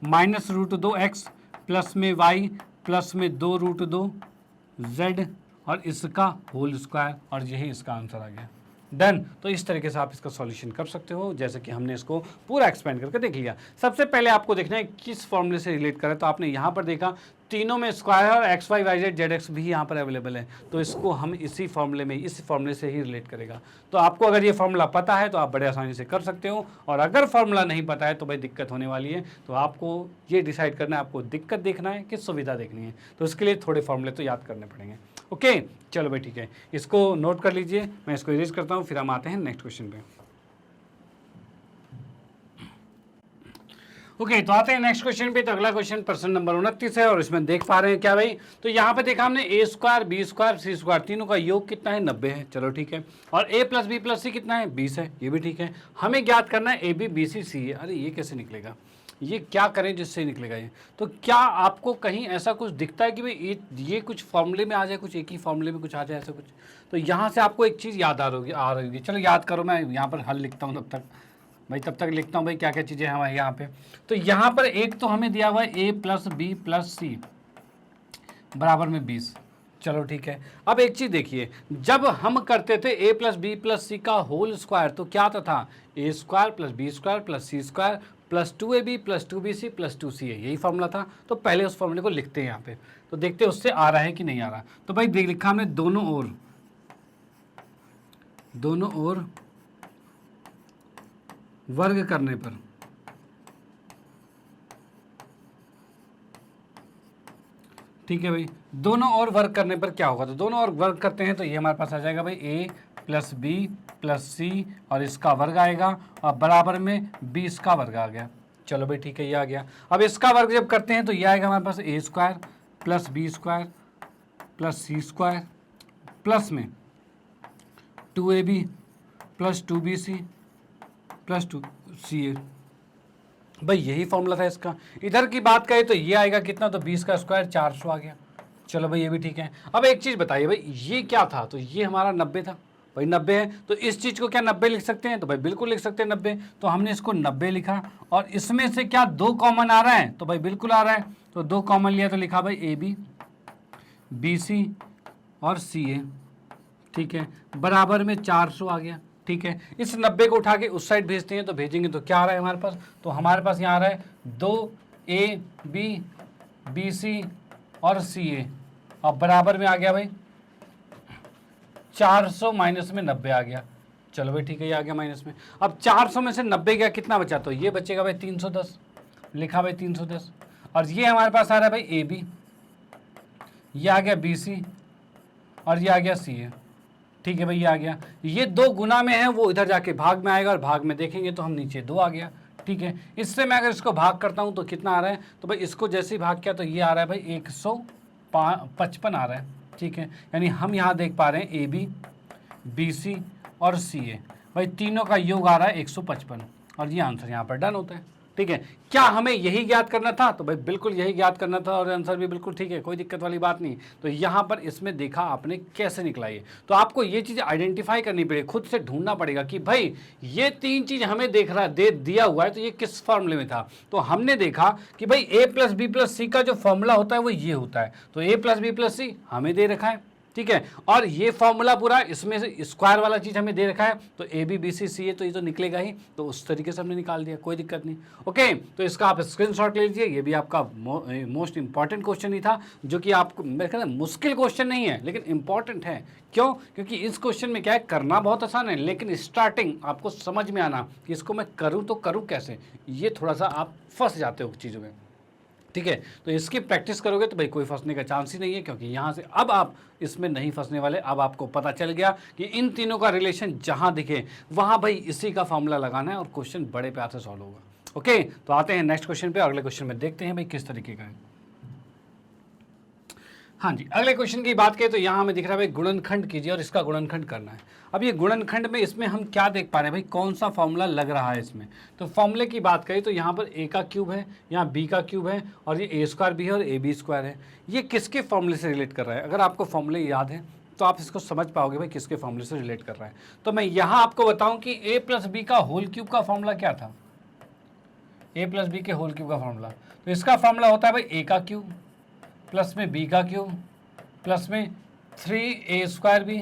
माइनस रूट 2x प्लस में y प्लस में 2 रूट 2z और इसका होल स्क्वायर, और यही इसका आंसर आ गया। डन। तो इस तरीके से आप इसका सॉल्यूशन कर सकते हो, जैसे कि हमने इसको पूरा एक्सपेंड करके देख लिया। सबसे पहले आपको देखना है किस फॉर्मूले से रिलेट करें। तो आपने यहाँ पर देखा तीनों में स्क्वायर और X Y Y Z Z X भी यहाँ पर अवेलेबल है, तो इसको हम इसी फॉर्मूले में, इस फॉर्मूले से ही रिलेट करेगा। तो आपको अगर ये फॉर्मूला पता है तो आप बड़े आसानी से कर सकते हो, और अगर फॉर्मूला नहीं पता है तो भाई दिक्कत होने वाली है। तो आपको ये डिसाइड करना है आपको दिक्कत देखना है कि सुविधा देखनी है, तो इसके लिए थोड़े फॉर्मूले तो याद करने पड़ेंगे। ओके, चलो भाई ठीक है, इसको नोट कर लीजिए, मैं इसको इरेज करता हूँ, फिर हम आते हैं नेक्स्ट क्वेश्चन पे। ओके, तो आते हैं नेक्स्ट क्वेश्चन पे। तो अगला क्वेश्चन प्रश्न नंबर 29 है, और इसमें देख पा रहे हैं क्या भाई? तो यहाँ पे देखा हमने a square B square C square तीनों का योग कितना है? 90 है, चलो ठीक है। और a प्लस बी प्लस सी कितना है? 20 है, ये भी ठीक है। हमें ज्ञात करना है ए बी बी सी सी है। अरे ये कैसे निकलेगा, ये क्या करें जिससे निकलेगा ये? तो क्या आपको कहीं ऐसा कुछ दिखता है कि भाई ये कुछ फॉर्मूले में आ जाए, कुछ एक ही फॉर्मूले में कुछ आ जाए ऐसा कुछ? तो यहाँ से आपको एक चीज़ याद आ रही होगी, चलो याद करो, मैं यहाँ पर हल लिखता हूँ तब तक लिखता हूँ भाई क्या क्या चीज़ें हैं हमारे यहाँ पे। तो यहाँ पर एक तो हमें दिया हुआ है a प्लस बी प्लस सी बराबर में 20, चलो ठीक है। अब एक चीज़ देखिए, जब हम करते थे a plus B plus C का होल स्क्वायर तो क्या था? a square plus B square plus C square plus 2ab plus 2bc plus 2ca, यही फॉर्मूला था। तो पहले उस फॉर्मूले को लिखते हैं यहाँ पे, तो देखते हैं उससे आ रहा है कि नहीं आ रहा। तो भाई देख लिखा हमने दोनों ओर वर्ग करने पर, ठीक है भाई, दोनों ओर वर्ग करने पर क्या होगा? तो दोनों ओर वर्ग करते हैं तो ये हमारे पास आ जाएगा भाई a प्लस बी प्लस सी और इसका वर्ग आएगा, और बराबर में 20 का वर्ग आ गया। चलो भाई ठीक है, ये आ गया। अब इसका वर्ग जब करते हैं तो ये आएगा हमारे पास a square plus B square plus C square plus में 2ab plus 2bc plus 2ca, भाई यही फॉर्मूला था इसका। इधर की बात करें तो ये आएगा कितना? तो 20 का स्क्वायर 400 आ गया। चलो भाई ये भी ठीक है। अब एक चीज़ बताइए भाई, ये क्या था? तो ये हमारा 90 था, भाई 90 है, तो इस चीज़ को क्या 90 लिख सकते हैं? तो भाई बिल्कुल लिख सकते हैं 90। तो हमने इसको 90 लिखा, और इसमें से क्या 2 कॉमन आ रहा है? तो भाई बिल्कुल आ रहा है, तो 2 कॉमन लिया तो लिखा भाई AB BC और CA, ठीक है, बराबर में 400 आ गया। ठीक है, इस 90 को उठा के उस साइड भेजते हैं, तो भेजेंगे तो क्या आ रहा है हमारे पास? तो हमारे पास यहाँ आ रहा है 2AB BC और CA, और बराबर में आ गया भाई 400 माइनस में 90 आ गया। चलो भाई ठीक है, ये आ गया माइनस में। अब 400 में से 90 गया, कितना बचा? तो ये बचेगा भाई 310, लिखा भाई 310। और ये हमारे पास आ रहा है भाई AB, ये आ गया BC और ये आ गया CA, ठीक है भाई, ये आ गया। ये 2 गुना में है, वो इधर जाके भाग में आएगा, और भाग में देखेंगे तो हम नीचे 2 आ गया। ठीक है। इससे मैं अगर इसको भाग करता हूँ तो कितना आ रहा है, तो भाई इसको जैसे ही भाग किया तो ये आ रहा है भाई 155 आ रहा है, ठीक है। यानी हम यहाँ देख पा रहे हैं ए बी, बी सी और सी ए, भाई तीनों का योग आ रहा है 155 और ये आंसर यहाँ पर डन होता है, ठीक है। क्या हमें यही ज्ञात करना था, तो भाई बिल्कुल यही ज्ञात करना था और आंसर भी बिल्कुल ठीक है, कोई दिक्कत वाली बात नहीं। तो यहाँ पर इसमें देखा आपने कैसे निकला ये, तो आपको ये चीज़ आइडेंटिफाई करनी पड़ेगी, खुद से ढूंढना पड़ेगा कि भाई ये तीन चीज़ हमें देख रहा दिया हुआ है तो ये किस फॉर्मूले में था। तो हमने देखा कि भाई ए प्लस बी प्लस सी का जो फॉर्मूला होता है वो ये होता है, तो ए प्लस बी प्लस सी हमें दे रखा है, ठीक है। और ये फॉर्मूला पूरा इसमें से स्क्वायर वाला चीज हमें दे रखा है, तो ए बी बी सी सी है तो ये तो निकलेगा ही, तो उस तरीके से हमने निकाल दिया, कोई दिक्कत नहीं। ओके, तो इसका आप स्क्रीनशॉट ले लीजिए, ये भी आपका मोस्ट इंपॉर्टेंट क्वेश्चन ही था, जो कि आपको मेरे ख्याल मुश्किल क्वेश्चन नहीं है लेकिन इंपॉर्टेंट है। क्यों? क्योंकि इस क्वेश्चन में क्या है, करना बहुत आसान है लेकिन स्टार्टिंग आपको समझ में आना कि इसको मैं करूँ तो करूँ कैसे, ये थोड़ा सा आप फंस जाते हो चीज़ों में, ठीक है। तो इसकी प्रैक्टिस करोगे तो भाई कोई फंसने का चांस ही नहीं है, क्योंकि यहाँ से अब आप इसमें नहीं फंसने वाले। अब आपको पता चल गया कि इन तीनों का रिलेशन जहाँ दिखे वहाँ भाई इसी का फॉर्मूला लगाना है और क्वेश्चन बड़े प्यार से सॉल्व होगा। ओके, तो आते हैं नेक्स्ट क्वेश्चन पे। अगले क्वेश्चन में देखते हैं भाई किस तरीके का है। हाँ जी, अगले क्वेश्चन की बात करें तो यहाँ हमें दिख रहा है भाई गुणनखंड कीजिए और इसका गुणनखंड करना है। अब ये गुणनखंड में इसमें हम क्या देख पा रहे हैं भाई, कौन सा फॉर्मूला लग रहा है इसमें। तो फॉर्मूले की बात करें तो यहाँ पर ए का क्यूब है, यहाँ बी का क्यूब है और ये ए स्क्वायर भी है और ए बी स्क्वायर है। ये किसके फॉर्मूले से रिलेट कर रहा है? अगर आपको फॉर्मूले याद है तो आप इसको समझ पाओगे भाई किसके फॉर्मूले से रिलेट कर रहा है। तो मैं यहाँ आपको बताऊँ कि ए प्लस बी का होल क्यूब का फॉर्मूला क्या था। ए प्लस बी के होल क्यूब का फॉर्मूला, तो इसका फॉर्मूला होता है भाई ए का क्यूब प्लस में बी का क्यूब प्लस में 3a स्क्वायर बी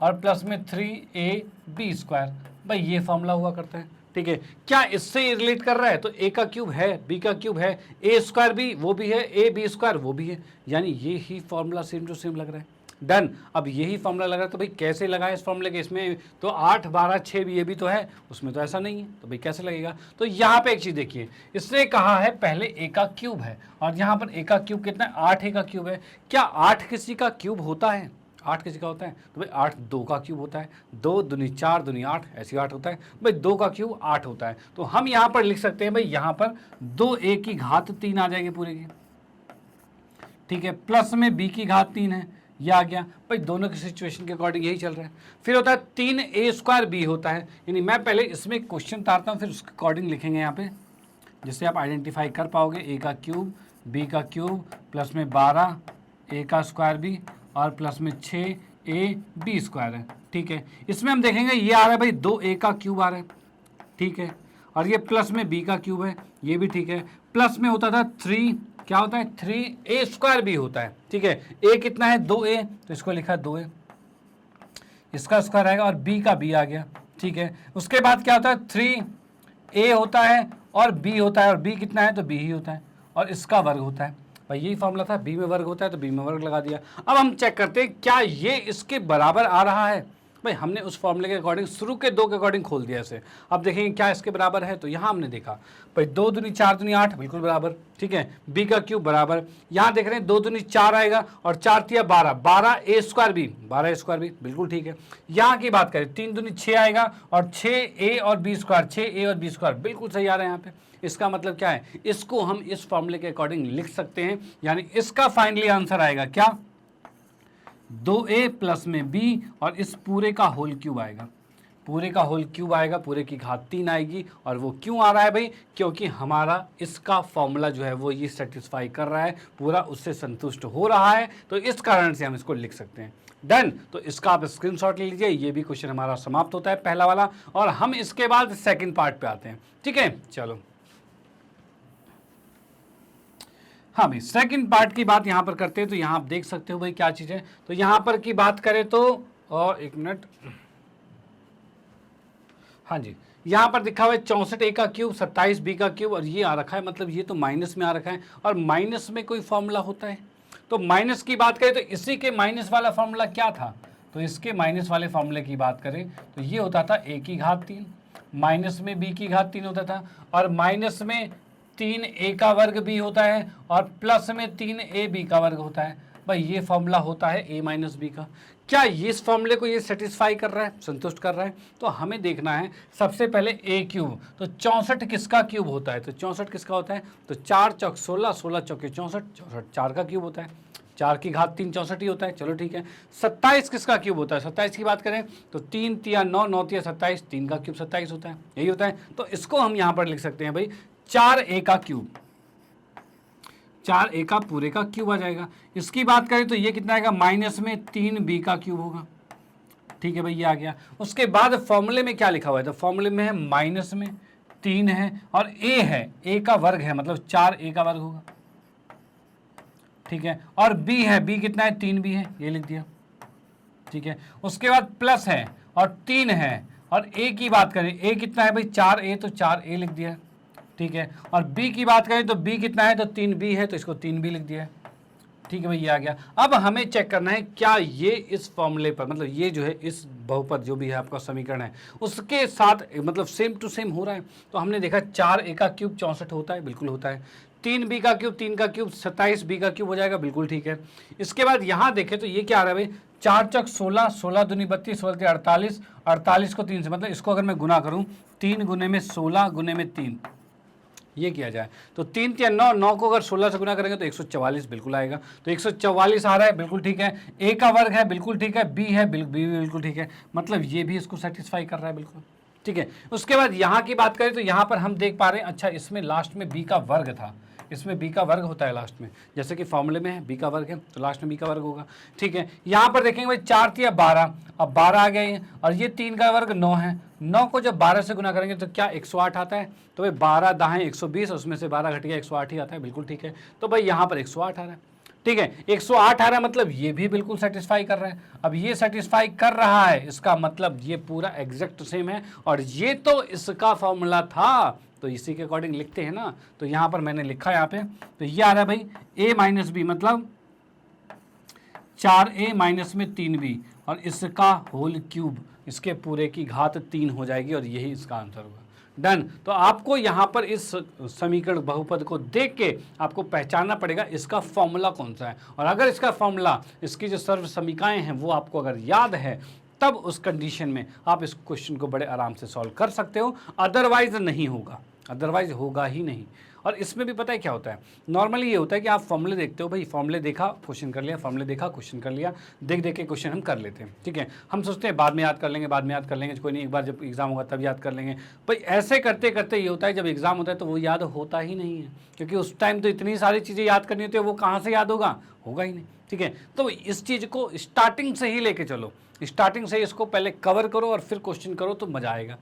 और प्लस में 3ab स्क्वायर। भाई ये फॉर्मूला हुआ करता है, ठीक है। क्या इससे रिलेट कर रहा है? तो a का क्यूब है, b का क्यूब है, a स्क्वायर भी वो भी है, ab स्क्वायर वो भी है, यानी ये ही फॉर्मूला सेम टू सेम लग रहा है। डन। अब यही फॉर्मूला लग रहा है तो भाई कैसे लगा है इस फॉर्मूले के, इसमें तो 8 12 6 भी ये भी तो है, उसमें तो ऐसा नहीं है, तो भाई कैसे लगेगा। तो यहाँ पे एक चीज़ देखिए, इसने कहा है पहले ए का क्यूब है और यहाँ पर ए का क्यूब कितना है, 8 ए का क्यूब है। क्या 8 किसी का क्यूब होता है? 8 किसी का होता है? तो भाई 8 2 का क्यूब होता है, 2 दूनी 4 दूनी 8 ऐसी 8 होता है, भाई 2 का क्यूब 8 होता है। तो हम यहाँ पर लिख सकते हैं भाई, यहाँ पर 2a की घात 3 आ जाएगी पूरे की, ठीक है, प्लस में b की घात 3 है, ये आ गया। भाई दोनों की सिचुएशन के अकॉर्डिंग यही चल रहा है। फिर होता है 3a स्क्वायर बी होता है, यानी मैं पहले इसमें क्वेश्चन उतारता हूँ फिर उसके अकॉर्डिंग लिखेंगे यहाँ पे, जिससे आप आइडेंटिफाई कर पाओगे। ए का क्यूब बी का क्यूब प्लस में 12 ए का स्क्वायर बी और प्लस में 6a बी स्क्वायर है, ठीक है। इसमें हम देखेंगे ये आ रहा है भाई 2a का क्यूब आ रहा है, ठीक है, और ये प्लस में b का क्यूब है, ये भी ठीक है। प्लस में होता था 3, क्या होता है 3a स्क्वायर भी होता है, ठीक है। a कितना है 2a, तो इसको लिखा 2a, इसका स्क्वायर आएगा और b का b आ गया, ठीक है। उसके बाद क्या होता है 3a होता है और b होता है, और b कितना है तो b ही होता है और इसका वर्ग होता है। भाई यही फॉर्मूला था, b में वर्ग होता है तो b में वर्ग लगा दिया। अब हम चेक करते हैं क्या ये इसके बराबर आ रहा है। भाई हमने उस फॉर्मूले के अकॉर्डिंग शुरू के 2 के अकॉर्डिंग खोल दिया इसे। अब देखेंगे क्या इसके बराबर है, तो यहाँ हमने देखा भाई 2 दूनी 4 दूनी 8 बिल्कुल बराबर, ठीक है। b का क्यूब बराबर, यहाँ देख रहे हैं 2 दूनी 4 आएगा और 4 तिया 12, 12a स्क्वायर भी, 12a स्क्वायर भी बिल्कुल ठीक है। यहाँ की बात करें 3 दूनी 6 आएगा और 6a और b स्क्वायर, 6a और b स्क्वायर बिल्कुल सही आ रहा है यहाँ पे। इसका मतलब क्या है, इसको हम इस फॉर्मूले के अकॉर्डिंग लिख सकते हैं, यानी इसका फाइनली आंसर आएगा क्या 2a प्लस में b और इस पूरे का होल क्यूब आएगा, पूरे का होल क्यूब आएगा, पूरे की घात 3 आएगी। और वो क्यों आ रहा है भाई, क्योंकि हमारा इसका फॉर्मूला जो है वो ये सेटिस्फाई कर रहा है, पूरा उससे संतुष्ट हो रहा है, तो इस कारण से हम इसको लिख सकते हैं। डन। तो इसका आप स्क्रीनशॉट ले लीजिए, ये भी क्वेश्चन हमारा समाप्त होता है पहला वाला, और हम इसके बाद सेकेंड पार्ट पे आते हैं, ठीक है। चलो हाँ भाई, सेकंड पार्ट की बात यहाँ पर करते हैं। तो यहाँ आप देख सकते हो भाई क्या चीज़ है। तो यहाँ पर की बात करें तो, और एक मिनट, हाँ जी, यहाँ पर दिखा हुआ है 64a का क्यूब 27b का क्यूब और ये आ रखा है, मतलब ये तो माइनस में आ रखा है, और माइनस में कोई फॉर्मूला होता है। तो माइनस की बात करें तो इसी के माइनस वाला फॉर्मूला क्या था, तो इसके माइनस वाले फॉर्मूले की बात करें तो ये होता था a की घात 3, माइनस में b की घात 3 होता था, और माइनस में 3a का वर्ग भी होता है और प्लस में 3ab का वर्ग होता है। भाई ये फॉर्मूला होता है a माइनस बी का। क्या ये इस फॉर्मूले को ये सेटिस्फाई कर रहा है, संतुष्ट कर रहा है? तो हमें देखना है सबसे पहले a क्यूब, तो 64 किसका क्यूब होता है? तो 64 किसका होता है? तो 4 चौक 16, 16 चौके 64, 64 4 का क्यूब होता है, 4 की घात 3 64 ही होता है। चलो ठीक है। 27 किसका क्यूब होता है? 27 की बात करें तो 3 तिया 9, 9 तिया 27, 3 का क्यूब 27 होता है, यही होता है। तो इसको हम यहाँ पर लिख सकते हैं भाई 4a का क्यूब, 4a का पूरे का क्यूब आ जाएगा। इसकी बात करें तो ये कितना आएगा? माइनस में 3b का क्यूब होगा। ठीक है भाई, ये आ गया। उसके बाद फॉर्मूले में क्या लिखा हुआ है? तो फॉर्मूले में है माइनस में 3 है और a है, a का वर्ग है, मतलब 4a का वर्ग होगा। ठीक है, और b है, b कितना है? 3b है, ये लिख दिया। ठीक है, उसके बाद प्लस है और 3 है, और a की बात करें, a कितना है भाई? 4a, तो 4a लिख दिया। ठीक है, और b की बात करें तो b कितना है? तो 3b है, तो इसको 3b लिख दिया। ठीक है भाई, ये आ गया। अब हमें चेक करना है क्या ये इस फॉर्मूले पर, मतलब ये जो है इस बहुपद जो भी है आपका समीकरण है उसके साथ मतलब सेम टू सेम हो रहा है। तो हमने देखा 4a का क्यूब 64 होता है, बिल्कुल होता है। 3b का क्यूब, 3 का क्यूब 27b का क्यूब हो जाएगा, बिल्कुल ठीक है। इसके बाद यहाँ देखें तो ये क्या आ रहा है भाई? 4 चौक 16, 16 दूनी 32, 16 के 48, 48 को 3 से, मतलब इसको अगर मैं गुना करूँ 3 गुने में 16 गुने में 3, ये किया जाए तो 3 या 9, 9 को अगर 16 से गुना करेंगे तो 144 बिल्कुल आएगा। तो 144 आ रहा है, बिल्कुल ठीक है। a का वर्ग है, बिल्कुल ठीक है। b है, b भी बिल्कुल ठीक है, मतलब ये भी इसको सेटिस्फाई कर रहा है, बिल्कुल ठीक है। उसके बाद यहाँ की बात करें तो यहाँ पर हम देख पा रहे हैं, अच्छा इसमें लास्ट में b का वर्ग था, इसमें b का वर्ग होता है लास्ट में, जैसे कि फॉर्मूले में है b का वर्ग है तो लास्ट में b का वर्ग होगा। ठीक है, यहाँ पर देखेंगे भाई 4 तिया 12, अब 12 आ गए और ये 3 का वर्ग 9 है। 9 को जब 12 से गुना करेंगे तो क्या 108 आता है? तो भाई 12 दाएं 120, उसमें से 12 घट गया 108 ही आता है, बिल्कुल ठीक है। तो भाई यहाँ पर 108 आ रहा है। ठीक है, 108 आ रहा है, मतलब ये भी बिल्कुल सेटिस्फाई कर रहा है। अब ये सेटिस्फाई कर रहा है, इसका मतलब ये पूरा एग्जैक्ट सेम है, और ये तो इसका फॉर्मूला था, तो इसी के अकॉर्डिंग लिखते हैं ना। तो यहाँ पर मैंने लिखा यहाँ पे, तो ये आ रहा है भाई a माइनस बी, मतलब 4a माइनस में 3b, और इसका होल क्यूब, इसके पूरे की घात 3 हो जाएगी, और यही इसका आंसर होगा। डन। तो आपको यहाँ पर इस समीकरण बहुपद को देख के आपको पहचानना पड़ेगा इसका फॉर्मूला कौन सा है, और अगर इसका फॉर्मूला, इसकी जो सर्व समीकाएं हैं वो आपको अगर याद है, तब उस कंडीशन में आप इस क्वेश्चन को बड़े आराम से सॉल्व कर सकते हो, अदरवाइज नहीं होगा, अदरवाइज होगा ही नहीं। और इसमें भी पता है क्या होता है, नॉर्मली ये होता है कि आप फॉर्मूले देखते हो, भाई फॉर्मूले देखा क्वेश्चन कर लिया, फॉर्मूले देखा क्वेश्चन कर लिया, देख देख के क्वेश्चन हम कर लेते हैं। ठीक है, हम सोचते हैं बाद में याद कर लेंगे, बाद में याद कर लेंगे, कोई नहीं, एक बार जब एग्जाम होगा तब याद कर लेंगे। भाई ऐसे करते करते ये होता है, जब एग्जाम होता है तो वो याद होता ही नहीं है, क्योंकि उस टाइम तो इतनी सारी चीज़ें याद करनी होती है, वो कहाँ से याद होगा, होगा ही नहीं। ठीक है, तो इस चीज़ को स्टार्टिंग से ही लेके चलो, स्टार्टिंग से इसको पहले कवर करो और फिर क्वेश्चन करो तो मजा आएगा।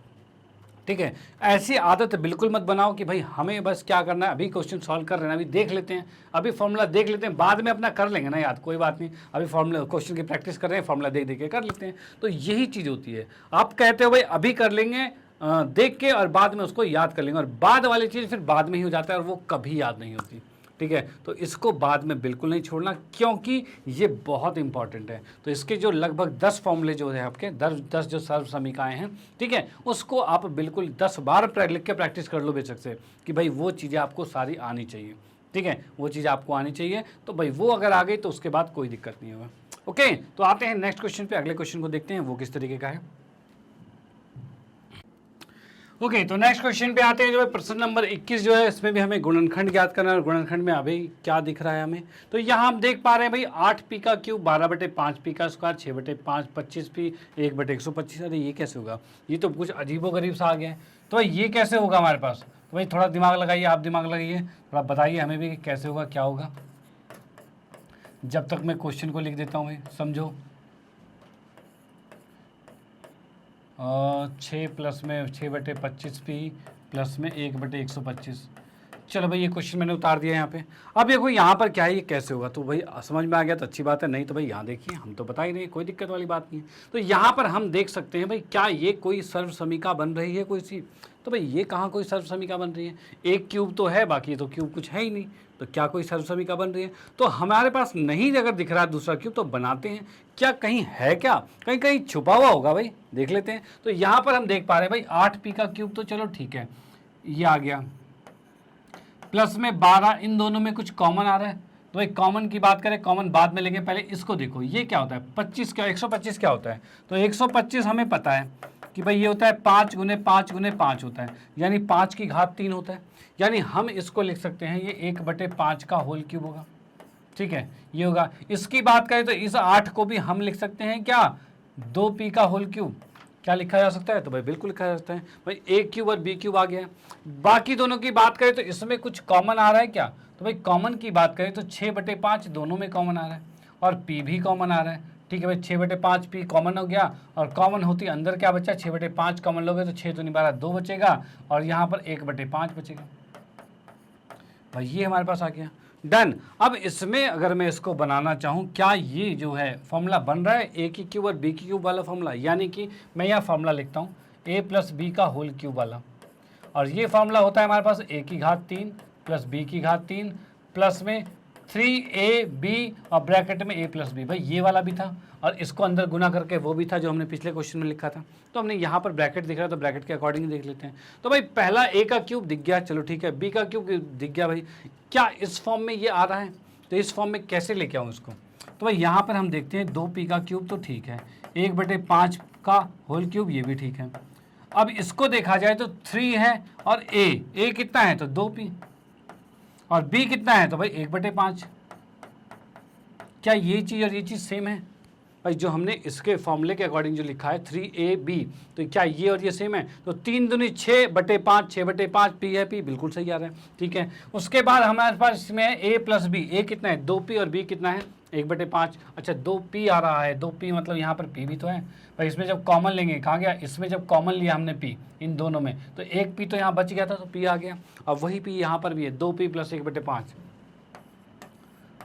ठीक है, ऐसी आदत बिल्कुल मत बनाओ कि भाई हमें बस क्या करना है, अभी क्वेश्चन सॉल्व कर रहे हैं, अभी देख लेते हैं, अभी फॉर्मूला देख लेते हैं, बाद में अपना कर लेंगे ना याद, कोई बात नहीं, अभी फॉर्मूला क्वेश्चन की प्रैक्टिस कर रहे हैं, फॉर्मूला देख देख के कर लेते हैं। तो यही चीज़ होती है, आप कहते हो भाई अभी कर लेंगे देख के, और बाद में उसको याद कर लेंगे, और बाद वाली चीज़ फिर बाद में ही हो जाता है, और वो कभी याद नहीं होती। ठीक है, तो इसको बाद में बिल्कुल नहीं छोड़ना, क्योंकि ये बहुत इंपॉर्टेंट है। तो इसके जो लगभग 10 फॉर्मूले जो है आपके 10 जो सर्व समीकाएं हैं, ठीक है, उसको आप बिल्कुल 10 बार लिख के प्रैक्टिस कर लो बेशक से, कि भाई वो चीज़ें आपको सारी आनी चाहिए। ठीक है, वो चीज़ आपको आनी चाहिए, तो भाई वो अगर आ गई तो उसके बाद कोई दिक्कत नहीं होगा। ओके, तो आते हैं नेक्स्ट क्वेश्चन पे, अगले क्वेश्चन को देखते हैं वो किस तरीके का है। ओके, तो नेक्स्ट क्वेश्चन पे आते हैं, जो है प्रश्न नंबर 21 जो है, इसमें भी हमें गुणनखंड ज्ञात करना है, और गुणनखंड में अभी क्या दिख रहा है हमें, तो यहाँ हम देख पा रहे हैं भाई 8p का क्यूब 12/5p का स्क्वायर 6/5 25p 1/125। अरे ये कैसे होगा, ये तो कुछ अजीबोगरीब सा आ गया है। तो भाई ये कैसे होगा हमारे पास, तो भाई थोड़ा दिमाग लगाइए, आप दिमाग लगाइए, थोड़ा बताइए हमें भी कि कैसे होगा, क्या होगा। जब तक मैं क्वेश्चन को लिख देता हूँ भाई, समझो। 6 प्लस में 6/25p प्लस में 1/125। चलो भाई ये क्वेश्चन मैंने उतार दिया यहाँ पे। अब देखो यहाँ पर क्या है, ये कैसे होगा, तो भाई समझ में आ गया तो अच्छी बात है, नहीं तो भाई यहाँ देखिए, हम तो बता ही नहीं, कोई दिक्कत वाली बात नहीं है। तो यहाँ पर हम देख सकते हैं भाई क्या ये कोई सर्व समीका बन रही है कोई सी, तो भाई ये कहाँ कोई सर्व समीका बन रही है, एक क्यूब तो है, बाकी तो क्यूब कुछ है ही नहीं, तो क्या कोई सर्व समीका बन रही है। तो हमारे पास नहीं अगर दिख रहा है दूसरा क्यूब, तो बनाते हैं, क्या कहीं है, क्या कहीं कहीं छुपा हुआ होगा भाई, देख लेते हैं। तो यहाँ पर हम देख पा रहे हैं भाई 8p का क्यूब, तो चलो ठीक है, ये आ गया, प्लस में 12, इन दोनों में कुछ कॉमन आ रहा है, तो भाई कॉमन की बात करें, कॉमन बाद में लेंगे, पहले इसको देखो ये क्या होता है 25 क्या 125 क्या होता है। तो 125 हमें पता है कि भाई ये होता है 5 गुने 5 गुने 5 होता है, यानी 5 की घात 3 होता है। यानी हम इसको लिख सकते हैं ये 1/5 का होल क्यूब होगा। ठीक है, ये होगा। इसकी बात करें तो इस 8 को भी हम लिख सकते हैं क्या 2p का होल क्यूब। क्या लिखा जा सकता है? तो भाई बिल्कुल लिखा जा सकता है भाई a क्यूब और b क्यूब आ गया। बाकी दोनों की बात करें तो इसमें कुछ कॉमन आ रहा है क्या? तो भाई कॉमन की बात करें तो 6/5 दोनों में कॉमन आ रहा है और p भी कॉमन आ रहा है। ठीक है भाई 6/5 p कॉमन हो गया और कॉमन होती अंदर क्या बचा 6/5 कॉमन लोगे तो 6 दूनी 12 2 बचेगा और यहाँ पर 1/5 बचेगा। भाई ये हमारे पास आ गया, डन। अब इसमें अगर मैं इसको बनाना चाहूँ, क्या ये जो है फॉर्मूला बन रहा है ए की क्यूब और बी की क्यूब वाला फॉर्मूला, यानी कि मैं यहाँ फॉर्मूला लिखता हूँ a प्लस बी का होल क्यूब वाला, और ये फॉर्मूला होता है हमारे पास a की घात 3 प्लस b की घात 3 प्लस में 3ab और ब्रैकेट में a प्लस बी। भाई ये वाला भी था और इसको अंदर गुना करके वो भी था जो हमने पिछले क्वेश्चन में लिखा था। तो हमने यहाँ पर ब्रैकेट दिख रहा है तो ब्रैकेट के अकॉर्डिंग देख लेते हैं। तो भाई पहला a का क्यूब दिख गया, चलो ठीक है, b का क्यूब दिख गया। भाई क्या इस फॉर्म में ये आ रहा है? तो इस फॉर्म में कैसे लेके आऊँ इसको? तो भाई यहाँ पर हम देखते हैं 2p का क्यूब तो ठीक है, 1/5 का होल क्यूब ये भी ठीक है। अब इसको देखा जाए तो 3 है और a कितना है तो 2p और b कितना है तो भाई 1/5। क्या ये चीज़ और ये चीज़ सेम है? भाई जो हमने इसके फॉर्मूले के अकॉर्डिंग जो लिखा है 3ab, तो क्या ये और ये सेम है? तो 3 दूनी 6/5, 6/5 p है, p बिल्कुल सही आ रहा है। ठीक है, उसके बाद हमारे पास इसमें है a प्लस बी। a कितना है 2p और b कितना है 1/5। अच्छा 2p आ रहा है, 2p मतलब यहाँ पर p भी तो है। भाई इसमें जब कॉमन लेंगे, कहाँ गया, इसमें जब कॉमन लिया हमने p इन दोनों में तो एक p तो यहाँ बच गया था तो p आ गया। अब वही p यहाँ पर भी है 2p प्लस 1/5।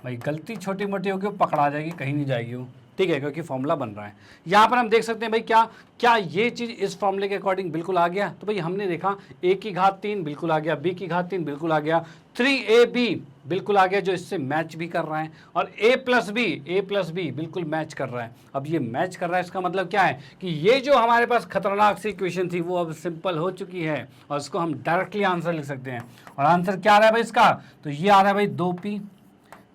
भाई गलती छोटी मोटी होगी वो पकड़ा जाएगी, कहीं नहीं जाएगी वो। ठीक है, क्योंकि फॉर्मूला बन रहा है। यहाँ पर हम देख सकते हैं भाई क्या ये चीज़ इस फॉर्मूले के अकॉर्डिंग बिल्कुल आ गया। तो भाई हमने देखा a की घात 3 बिल्कुल आ गया, b की घात 3 बिल्कुल आ गया, 3ab बिल्कुल आ गया जो इससे मैच भी कर रहा है, और a प्लस बी बिल्कुल मैच कर रहा है। अब ये मैच कर रहा है इसका मतलब क्या है कि ये जो हमारे पास खतरनाक सी इक्वेशन थी वो अब सिंपल हो चुकी है और इसको हम डायरेक्टली आंसर लिख सकते हैं। और आंसर क्या आ रहा है भाई इसका? तो ये आ रहा है भाई 2p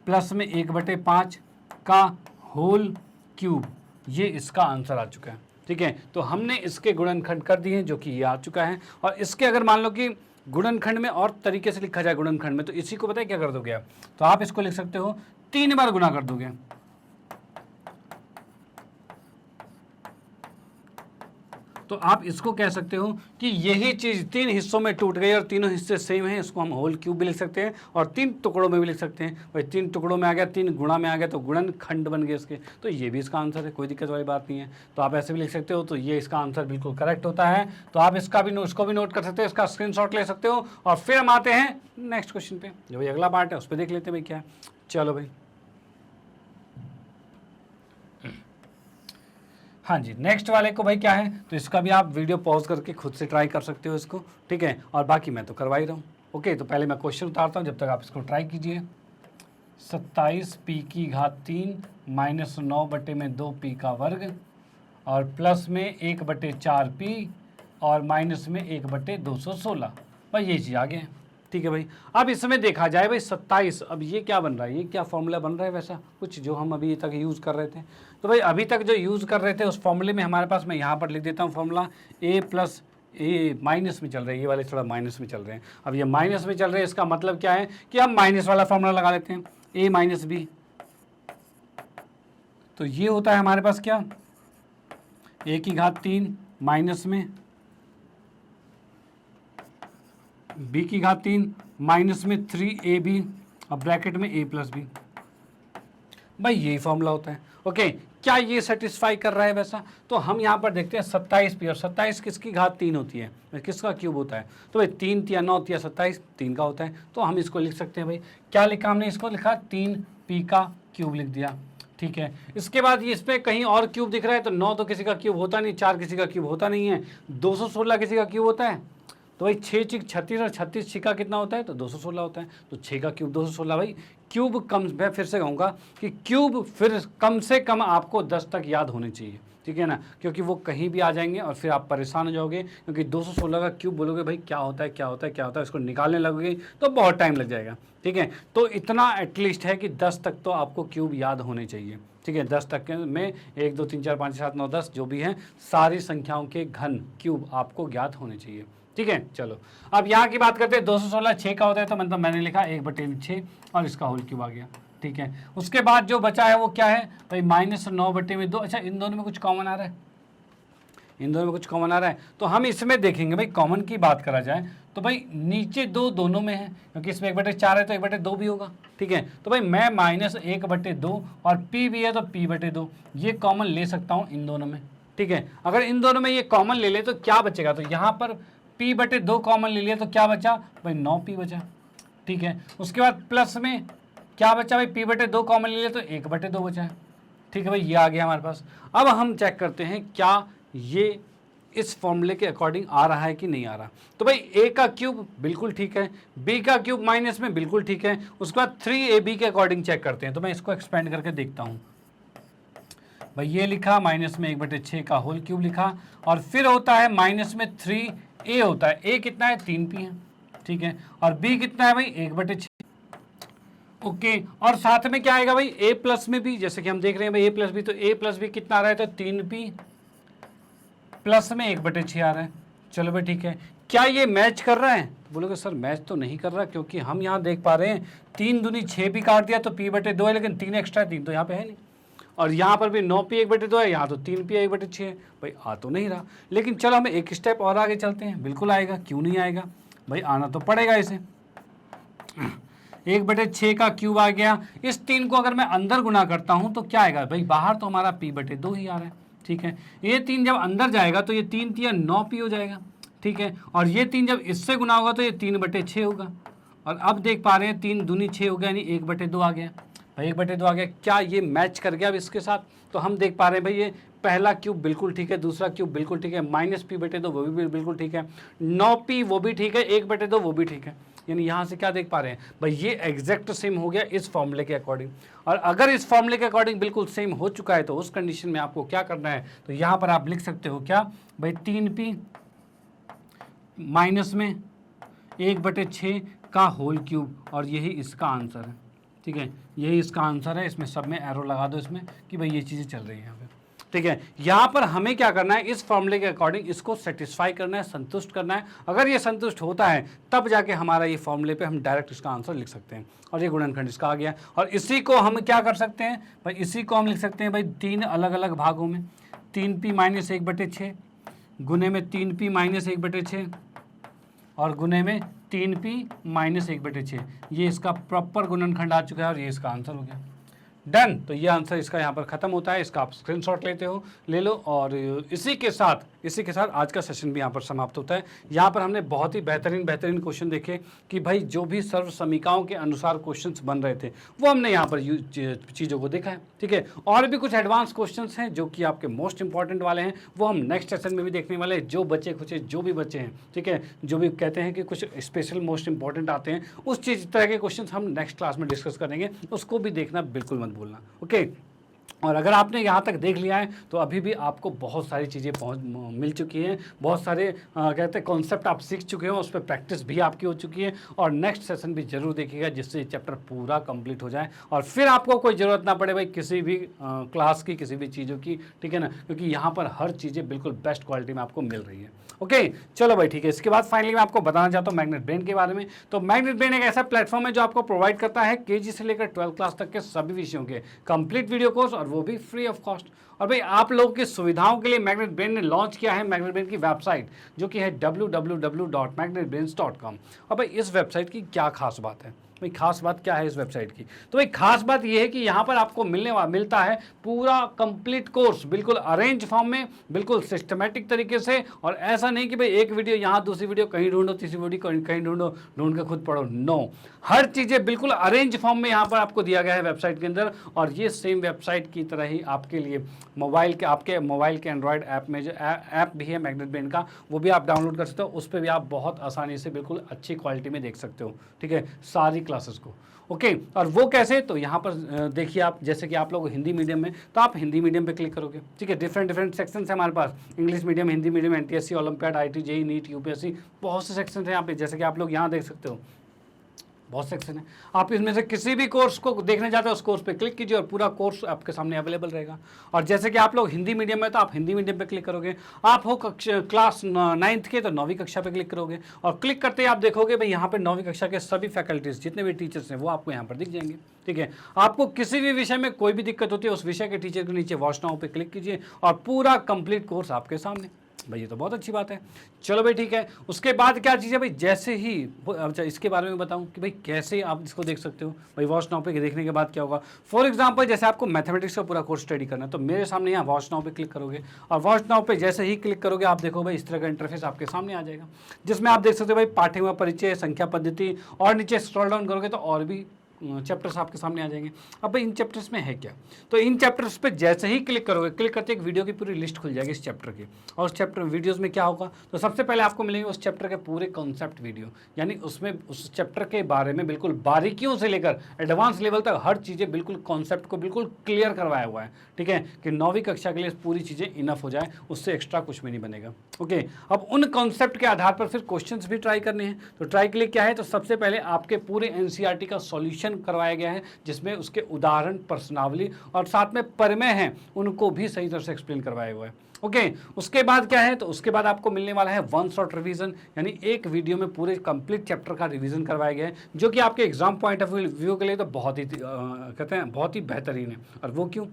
प्लस में 1/5 का होल क्यूब, ये इसका आंसर आ चुका है। ठीक है, तो हमने इसके गुणनखंड कर दिए जो कि ये आ चुका है। और इसके अगर मान लो कि गुणनखंड में और तरीके से लिखा जाए गुणनखंड में, तो इसी को पता है क्या कर दोगे आप? तो आप इसको लिख सकते हो 3 बार गुना कर दोगे। तो आप इसको कह सकते हो कि यही चीज़ 3 हिस्सों में टूट गई और तीनों हिस्से सेम हैं, इसको हम होल क्यूब भी लिख सकते हैं और 3 टुकड़ों में भी लिख सकते हैं। भाई 3 टुकड़ों में आ गया, 3 गुणा में आ गया तो गुणनखंड बन गए इसके, तो ये भी इसका आंसर है, कोई दिक्कत वाली बात नहीं है। तो आप ऐसे भी लिख सकते हो, तो ये इसका आंसर बिल्कुल करेक्ट होता है। तो आप इसका भी उसको भी नोट कर सकते हो, इसका स्क्रीनशॉट ले सकते हो। और फिर हम आते हैं नेक्स्ट क्वेश्चन पे, जो भाई अगला पार्ट है उस पर देख लेते हैं भाई क्या है। चलो भाई, हाँ जी, नेक्स्ट वाले को भाई क्या है, तो इसका भी आप वीडियो पॉज करके खुद से ट्राई कर सकते हो इसको। ठीक है, और बाकी मैं तो करवा ही रहा हूँ। ओके, तो पहले मैं क्वेश्चन उतारता हूँ, जब तक आप इसको ट्राई कीजिए। 27p की घात 3 माइनस 9/2p का वर्ग और प्लस में 1/4p और माइनस में 1/216। भाई ये चीज़ आ गया। ठीक है भाई, अब इसमें देखा जाए भाई 27, अब ये क्या बन रहा है, ये क्या फॉर्मूला बन रहा है वैसा कुछ जो हम अभी तक यूज़ कर रहे थे। तो भाई अभी तक जो यूज़ कर रहे थे उस फॉर्मूले में हमारे पास, मैं यहाँ पर लिख देता हूँ formula a plus A minus में चल रहे हैं, ये वाले थोड़ा माइनस में चल रहे हैं। अब ये माइनस में चल रहे हैं, इसका मतलब क्या है कि हम माइनस वाला फॉर्मूला लगा लेते हैं, a माइनस बी। तो ये होता है हमारे पास क्या, a की घात 3 माइनस में b की घात 3 माइनस में 3ab और ब्रैकेट में a प्लस बी। भाई यही फॉर्मूला होता है। ओके, क्या ये सेटिस्फाई कर रहा है वैसा? तो हम यहाँ पर देखते हैं 27p, और 27 किसकी घात 3 होती है, किसका क्यूब होता है? तो भाई 3 या 9 या 27 3 का होता है। तो हम इसको लिख सकते हैं भाई, क्या लिखा हमने, इसको लिखा 3p का क्यूब लिख दिया। ठीक है, इसके बाद ये इस पर कहीं और क्यूब दिख रहा है, तो 9 तो किसी का क्यूब होता नहीं, 4 किसी का क्यूब होता नहीं है, 216 किसी का क्यूब होता है। तो भाई 6 6 36 और 36 6 का कितना होता है, तो 216 होता है। तो 6 का क्यूब 216। भाई क्यूब कम, मैं फिर से कहूँगा कि क्यूब फिर कम से कम आपको 10 तक याद होने चाहिए। ठीक है ना, क्योंकि वो कहीं भी आ जाएंगे और फिर आप परेशान हो जाओगे, क्योंकि 216 का क्यूब बोलोगे भाई क्या होता है क्या होता है क्या होता है, इसको निकालने लगोगे तो बहुत टाइम लग जाएगा। ठीक है, तो इतना एटलीस्ट है कि 10 तक तो आपको क्यूब याद होने चाहिए। ठीक है, 10 तक में 1 2 3 4 5 7 9 10 जो भी हैं सारी संख्याओं के घन क्यूब आपको ज्ञात होने चाहिए। ठीक है, चलो अब यहाँ की बात करते हैं। 216 6 का होता है, तो मतलब मैंने लिखा 1/6 और इसका होल क्यूब आ गया। ठीक है, उसके बाद जो बचा है वो क्या है भाई, -9/2। अच्छा, इन दोनों में कुछ कॉमन आ रहा है, इन दोनों में कुछ कॉमन आ रहा है, तो हम इसमें देखेंगे भाई कॉमन की बात करा जाए तो भाई नीचे दो दोनों में है, क्योंकि इसमें 1/4 है तो 1/2 भी होगा। ठीक है, तो भाई मैं -1/2 और p भी है तो p/2 ये कॉमन ले सकता हूँ इन दोनों में। ठीक है, अगर इन दोनों में ये कॉमन ले ले तो क्या बचेगा, तो यहाँ पर p/2 कॉमन ले लिया तो क्या बचा भाई 9p बचा। ठीक है, उसके बाद प्लस में क्या बचा भाई, p/2 कॉमन ले लिया तो 1/2 बचा है। ठीक है भाई, ये आ गया हमारे पास। अब हम चेक करते हैं क्या ये इस फॉर्मूले के अकॉर्डिंग आ रहा है कि नहीं आ रहा। तो भाई a का क्यूब बिल्कुल ठीक है, b का क्यूब माइनस में बिल्कुल ठीक है, उसके बाद 3ab के अकॉर्डिंग चेक करते हैं। तो मैं इसको एक्सपेंड करके देखता हूँ। भाई ये लिखा माइनस में 1/6 का होल क्यूब लिखा, और फिर होता है माइनस में 3a होता है, a कितना है 3p है। ठीक है, और b कितना है भाई 1/6। ओके, और साथ में क्या आएगा भाई a प्लस में भी, जैसे कि हम देख रहे हैं भाई a प्लस भी, तो a प्लस भी कितना आ रहा है तो 3p प्लस में 1/6 आ रहा है। चलो भाई ठीक है, क्या ये मैच कर रहा है, तो बोलोगे सर मैच तो नहीं कर रहा, क्योंकि हम यहाँ देख पा रहे हैं 3 दूनी 6 भी काट दिया तो p/2 है, लेकिन 3 एक्स्ट्रा 3 तो यहाँ पे है नहीं, और यहाँ पर भी 9p 1/2 है, यहाँ तो 3p 1/6 है। भाई आ तो नहीं रहा, लेकिन चलो हम एक स्टेप और आगे चलते हैं। बिल्कुल आएगा, क्यों नहीं आएगा भाई, आना तो पड़ेगा इसे। 1/6 का क्यूब आ गया, इस 3 को अगर मैं अंदर गुना करता हूँ तो क्या आएगा भाई, बाहर तो हमारा p/2 ही आ रहा है। ठीक है, ये 3 जब अंदर जाएगा तो ये 3 3 9p हो जाएगा। ठीक है, और ये 3 जब इससे गुना होगा तो ये 3/6 होगा, और अब देख पा रहे हैं 3 दूनी 6 हो गया, यानी 1/2 आ गया। भाई 1/2 आ गया, क्या ये मैच कर गया अब इसके साथ, तो हम देख पा रहे हैं भाई ये पहला क्यूब बिल्कुल ठीक है, दूसरा क्यूब बिल्कुल ठीक है, -p/2 वो भी बिल्कुल ठीक है, 9p वो भी ठीक है, 1/2 वो भी ठीक है। यानी यहाँ से क्या देख पा रहे हैं भाई, ये एग्जैक्ट सेम हो गया इस फॉर्मूले के अकॉर्डिंग। और अगर इस फॉर्मूले के अकॉर्डिंग बिल्कुल सेम हो चुका है तो उस कंडीशन में आपको क्या करना है, तो यहाँ पर आप लिख सकते हो क्या भाई, 3p माइनस में 1/6 का होल क्यूब, और यही इसका आंसर है। ठीक है, यही इसका आंसर है, इसमें सब में एरो लगा दो इसमें कि भाई ये चीज़ें चल रही हैं यहाँ पे। ठीक है, यहाँ पर हमें क्या करना है, इस फॉर्मूले के अकॉर्डिंग इसको सेटिस्फाई करना है, संतुष्ट करना है। अगर ये संतुष्ट होता है तब जाके हमारा ये फॉर्मूले पे हम डायरेक्ट इसका आंसर लिख सकते हैं, और ये गुणनखंड इसका आ गया। और इसी को हम क्या कर सकते हैं भाई, इसी को हम लिख सकते हैं भाई 3 अलग अलग भागों में, 3p - 1/6 गुने में 3p - 1/6 और गुने में 3p - 1/6। ये इसका प्रॉपर गुणनखंड आ चुका है और ये इसका आंसर हो गया। डन, तो ये आंसर इसका यहाँ पर खत्म होता है, इसका आप स्क्रीनशॉट ले लो, और इसी के साथ आज का सेशन भी यहाँ पर समाप्त होता है। यहाँ पर हमने बहुत ही बेहतरीन क्वेश्चन देखे कि भाई जो भी सर्व समीकाओं के अनुसार क्वेश्चंस बन रहे थे वो हमने यहाँ पर चीज़ों को देखा है। ठीक है, और भी कुछ एडवांस क्वेश्चंस हैं जो कि आपके मोस्ट इंपॉर्टेंट वाले हैं, वो हम नेक्स्ट सेशन में भी देखने वाले हैं। जो भी बच्चे हैं, ठीक है, जो भी कहते हैं कि कुछ स्पेशल मोस्ट इंपॉर्टेंट आते हैं, उस तरह के क्वेश्चन हम नेक्स्ट क्लास में डिस्कस करेंगे, उसको भी देखना बिल्कुल मत भूलना। ओके, और अगर आपने यहाँ तक देख लिया है तो अभी भी आपको बहुत सारी चीज़ें मिल चुकी हैं, बहुत सारे कहते हैं कॉन्सेप्ट आप सीख चुके हो, उस पर प्रैक्टिस भी आपकी हो चुकी है। और नेक्स्ट सेशन भी जरूर देखिएगा जिससे ये चैप्टर पूरा कंप्लीट हो जाए और फिर आपको कोई ज़रूरत ना पड़े भाई किसी भी क्लास की, किसी भी चीज़ों की। ठीक है ना, क्योंकि यहाँ पर हर चीज़ें बिल्कुल बेस्ट क्वालिटी में आपको मिल रही है। ओके, चलो भाई ठीक है। इसके बाद फाइनली मैं आपको बताना चाहता हूँ मैग्नेट ब्रेन के बारे में। तो मैग्नेट ब्रेन एक ऐसा प्लेटफॉर्म है जो आपको प्रोवाइड करता है केजी से लेकर 12th क्लास तक के सभी विषयों के कंप्लीट वीडियो कोर्स, और वो भी फ्री ऑफ कॉस्ट। और भाई आप लोगों की सुविधाओं के लिए मैग्नेट ब्रेन ने लॉन्च किया है मैग्नेट ब्रेन की वेबसाइट, जो कि है www.magnetbrains.com। और भाई इस वेबसाइट की क्या खास बात है, भाई खास बात क्या है इस वेबसाइट की, तो भाई खास बात ये है कि यहाँ पर आपको मिलता है पूरा कंप्लीट कोर्स, बिल्कुल अरेंज फॉर्म में, बिल्कुल सिस्टमेटिक तरीके से। और ऐसा नहीं कि भाई एक वीडियो यहाँ, दूसरी वीडियो कहीं ढूंढो, तीसरी वीडियो कहीं ढूंढ के खुद पढ़ो। नो, हर चीज़ें बिल्कुल अरेंज फॉर्म में यहाँ पर आपको दिया गया है वेबसाइट के अंदर। और ये सेम वेबसाइट की तरह ही आपके लिए आपके मोबाइल के एंड्रॉयड ऐप में जो ऐप भी है मैग्नेट ब्रेन का, वो भी आप डाउनलोड कर सकते हो। उस पर भी आप बहुत आसानी से बिल्कुल अच्छी क्वालिटी में देख सकते हो। ठीक है, सारी क्लासेस को। ओके, और वो कैसे, तो यहाँ पर देखिए आप, जैसे कि आप लोग हिंदी मीडियम में, तो आप हिंदी मीडियम पे क्लिक करोगे। ठीक है, डिफरेंट सेक्शंस है हमारे पास, English medium, Hindi medium, NTSC, olympiad, IT, JEE, NEET, UPSC, बहुत से सेक्शन है यहाँ पे, जैसे कि आप लोग यहाँ देख सकते हो, बहुत सेक्शन है। आप इसमें से किसी भी कोर्स को देखने जाते हो, उस कोर्स पे क्लिक कीजिए और पूरा कोर्स आपके सामने अवेलेबल रहेगा। और जैसे कि आप लोग हिंदी मीडियम में, तो आप हिंदी मीडियम पे क्लिक करोगे। आप हो क्लास 9th के, तो 9वीं कक्षा पे क्लिक करोगे और क्लिक करते ही आप देखोगे भाई यहाँ पे 9वीं कक्षा के सभी फैकल्टीज, जितने भी टीचर्स हैं वो आपको यहाँ पर दिख जाएंगे। ठीक है, आपको किसी भी विषय में कोई भी दिक्कत होती है, उस विषय के टीचर के नीचे वॉच नाउ पे क्लिक कीजिए और पूरा कंप्लीट कोर्स आपके सामने। भाई ये तो बहुत अच्छी बात है। चलो भाई ठीक है, उसके बाद क्या चीज़ है भाई, जैसे ही अच्छा इसके बारे में बताऊं कि भाई कैसे आप इसको देख सकते हो। भाई वॉच नाउ पे देखने के बाद क्या होगा, फॉर एग्जांपल जैसे आपको मैथमेटिक्स का पूरा कोर्स स्टडी करना है, तो मेरे सामने यहाँ वॉच नाउ पे क्लिक करोगे और वॉच नाउ पे जैसे ही क्लिक करोगे आप देखो भाई इस तरह का इंटरफेस आपके सामने आ जाएगा, जिसमें आप देख सकते हो भाई पाठ्यक्रम परिचय, संख्या पद्धति, और नीचे स्क्रॉल डाउन करोगे तो और भी चैप्टर्स आपके सामने आ जाएंगे। अब भाई इन चैप्टर्स में है क्या, तो इन चैप्टर्स पे जैसे ही क्लिक करोगे, क्लिक करते एक वीडियो की पूरी लिस्ट खुल जाएगी इस चैप्टर की। और उस चैप्टर वीडियोस में क्या होगा, तो सबसे पहले आपको मिलेंगे उस चैप्टर के पूरे कॉन्सेप्ट वीडियो, यानी उसमें उस चैप्टर के बारे में बिल्कुल बारीकियों से लेकर एडवांस लेवल तक हर चीज़ें बिल्कुल कॉन्सेप्ट को बिल्कुल क्लियर करवाया हुआ है। ठीक है, कि 9वीं कक्षा के लिए पूरी चीज़ें इनफ हो जाए, उससे एक्स्ट्रा कुछ भी नहीं बनेगा। ओके, अब उन कॉन्सेप्ट के आधार पर फिर क्वेश्चंस भी ट्राई करने हैं। तो ट्राई के लिए क्या है, तो सबसे पहले आपके पूरे एनसीईआरटी का सॉल्यूशन करवाया गया है, जिसमें उसके उदाहरण, प्रश्नावली और साथ में प्रमेय हैं उनको भी सही तरह से एक्सप्लेन करवाया हुआ है। ओके, उसके बाद क्या है, तो उसके बाद आपको मिलने वाला है वन शॉट रिवीजन, यानी एक वीडियो में पूरे कंप्लीट चैप्टर का रिवीजन करवाया गया है, जो कि आपके एग्जाम पॉइंट ऑफ व्यू के लिए तो बहुत ही कहते हैं बहुत ही बेहतरीन है। और वो क्यों,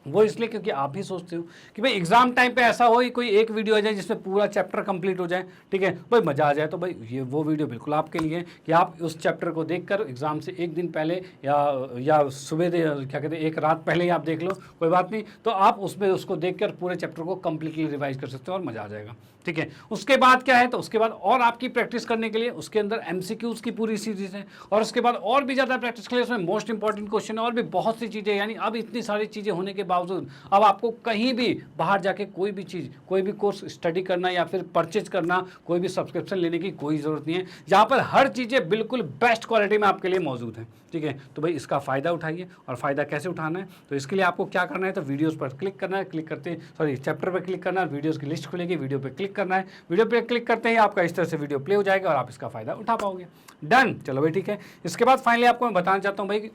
वो इसलिए क्योंकि आप भी सोचते हो कि भाई एग्जाम टाइम पे ऐसा हो कि कोई एक वीडियो आ जाए जिसमें पूरा चैप्टर कंप्लीट हो जाए। ठीक है भाई, मज़ा आ जाए, तो भाई ये वो वीडियो बिल्कुल आपके लिए कि आप उस चैप्टर को देखकर एग्जाम से एक दिन पहले या सुबह क्या कहते हैं एक रात पहले ही आप देख लो, कोई बात नहीं, तो आप उसमें उसको देखकर पूरे चैप्टर को कंप्लीटली रिवाइज कर सकते हो और मज़ा आ जाएगा। ठीक है, उसके बाद क्या है, तो उसके बाद और आपकी प्रैक्टिस करने के लिए उसके अंदर एमसीक्यूज़ की पूरी सीरीज है, और उसके बाद और भी ज़्यादा प्रैक्टिस के लिए उसमें मोस्ट इंपॉर्टेंट क्वेश्चन और भी बहुत सी चीज़ें, यानी अब इतनी सारी चीज़ें होने के बावजूद अब आपको कहीं भी बाहर जाके कोई भी चीज़, कोई भी कोर्स स्टडी करना या फिर परचेज करना, कोई भी सब्सक्रिप्शन लेने की कोई ज़रूरत नहीं है। यहाँ पर हर चीज़ें बिल्कुल बेस्ट क्वालिटी में आपके लिए मौजूद हैं। ठीक है, तो भाई इसका फ़ायदा उठाइए। और फ़ायदा कैसे उठाना है, तो इसके लिए आपको क्या करना है, तो वीडियोस पर क्लिक करना है, क्लिक करते चैप्टर पर क्लिक करना है, वीडियोस की लिस्ट खुलेगी, वीडियो पे क्लिक करना है, वीडियो पे क्लिक करते ही आपका इस तरह से वीडियो प्ले हो जाएगा और आप इसका फ़ायदा उठा पाओगे। डन, चलो भाई ठीक है। इसके बाद फाइनली आपको मैं बताना चाहता हूँ भाई,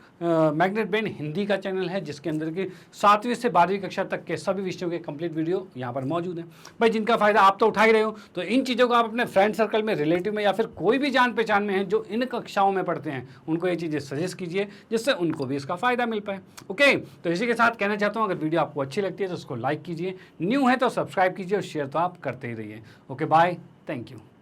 मैग्नेट ब्रेन हिंदी का चैनल है, जिसके अंदर की 7वीं से 12वीं कक्षा तक के सभी विषयों के कंप्लीट वीडियो यहाँ पर मौजूद है भाई, जिनका फ़ायदा आप तो उठा ही रहे हो। तो इन चीज़ों को आप अपने फ्रेंड सर्कल में, रिलेटिव में या फिर कोई भी जान पहचान में है जो इन कक्षाओं में पढ़ते हैं, उनको ये चीज़ें सजेस्ट कीजिए, जिससे उनको भी इसका फ़ायदा मिल पाए। ओके, तो इसी के साथ कहना चाहता हूँ, अगर वीडियो आपको अच्छी लगती है तो उसको लाइक कीजिए, न्यू है तो सब्सक्राइब कीजिए और शेयर तो आप करते ही रहिए। Okay bye, thank you.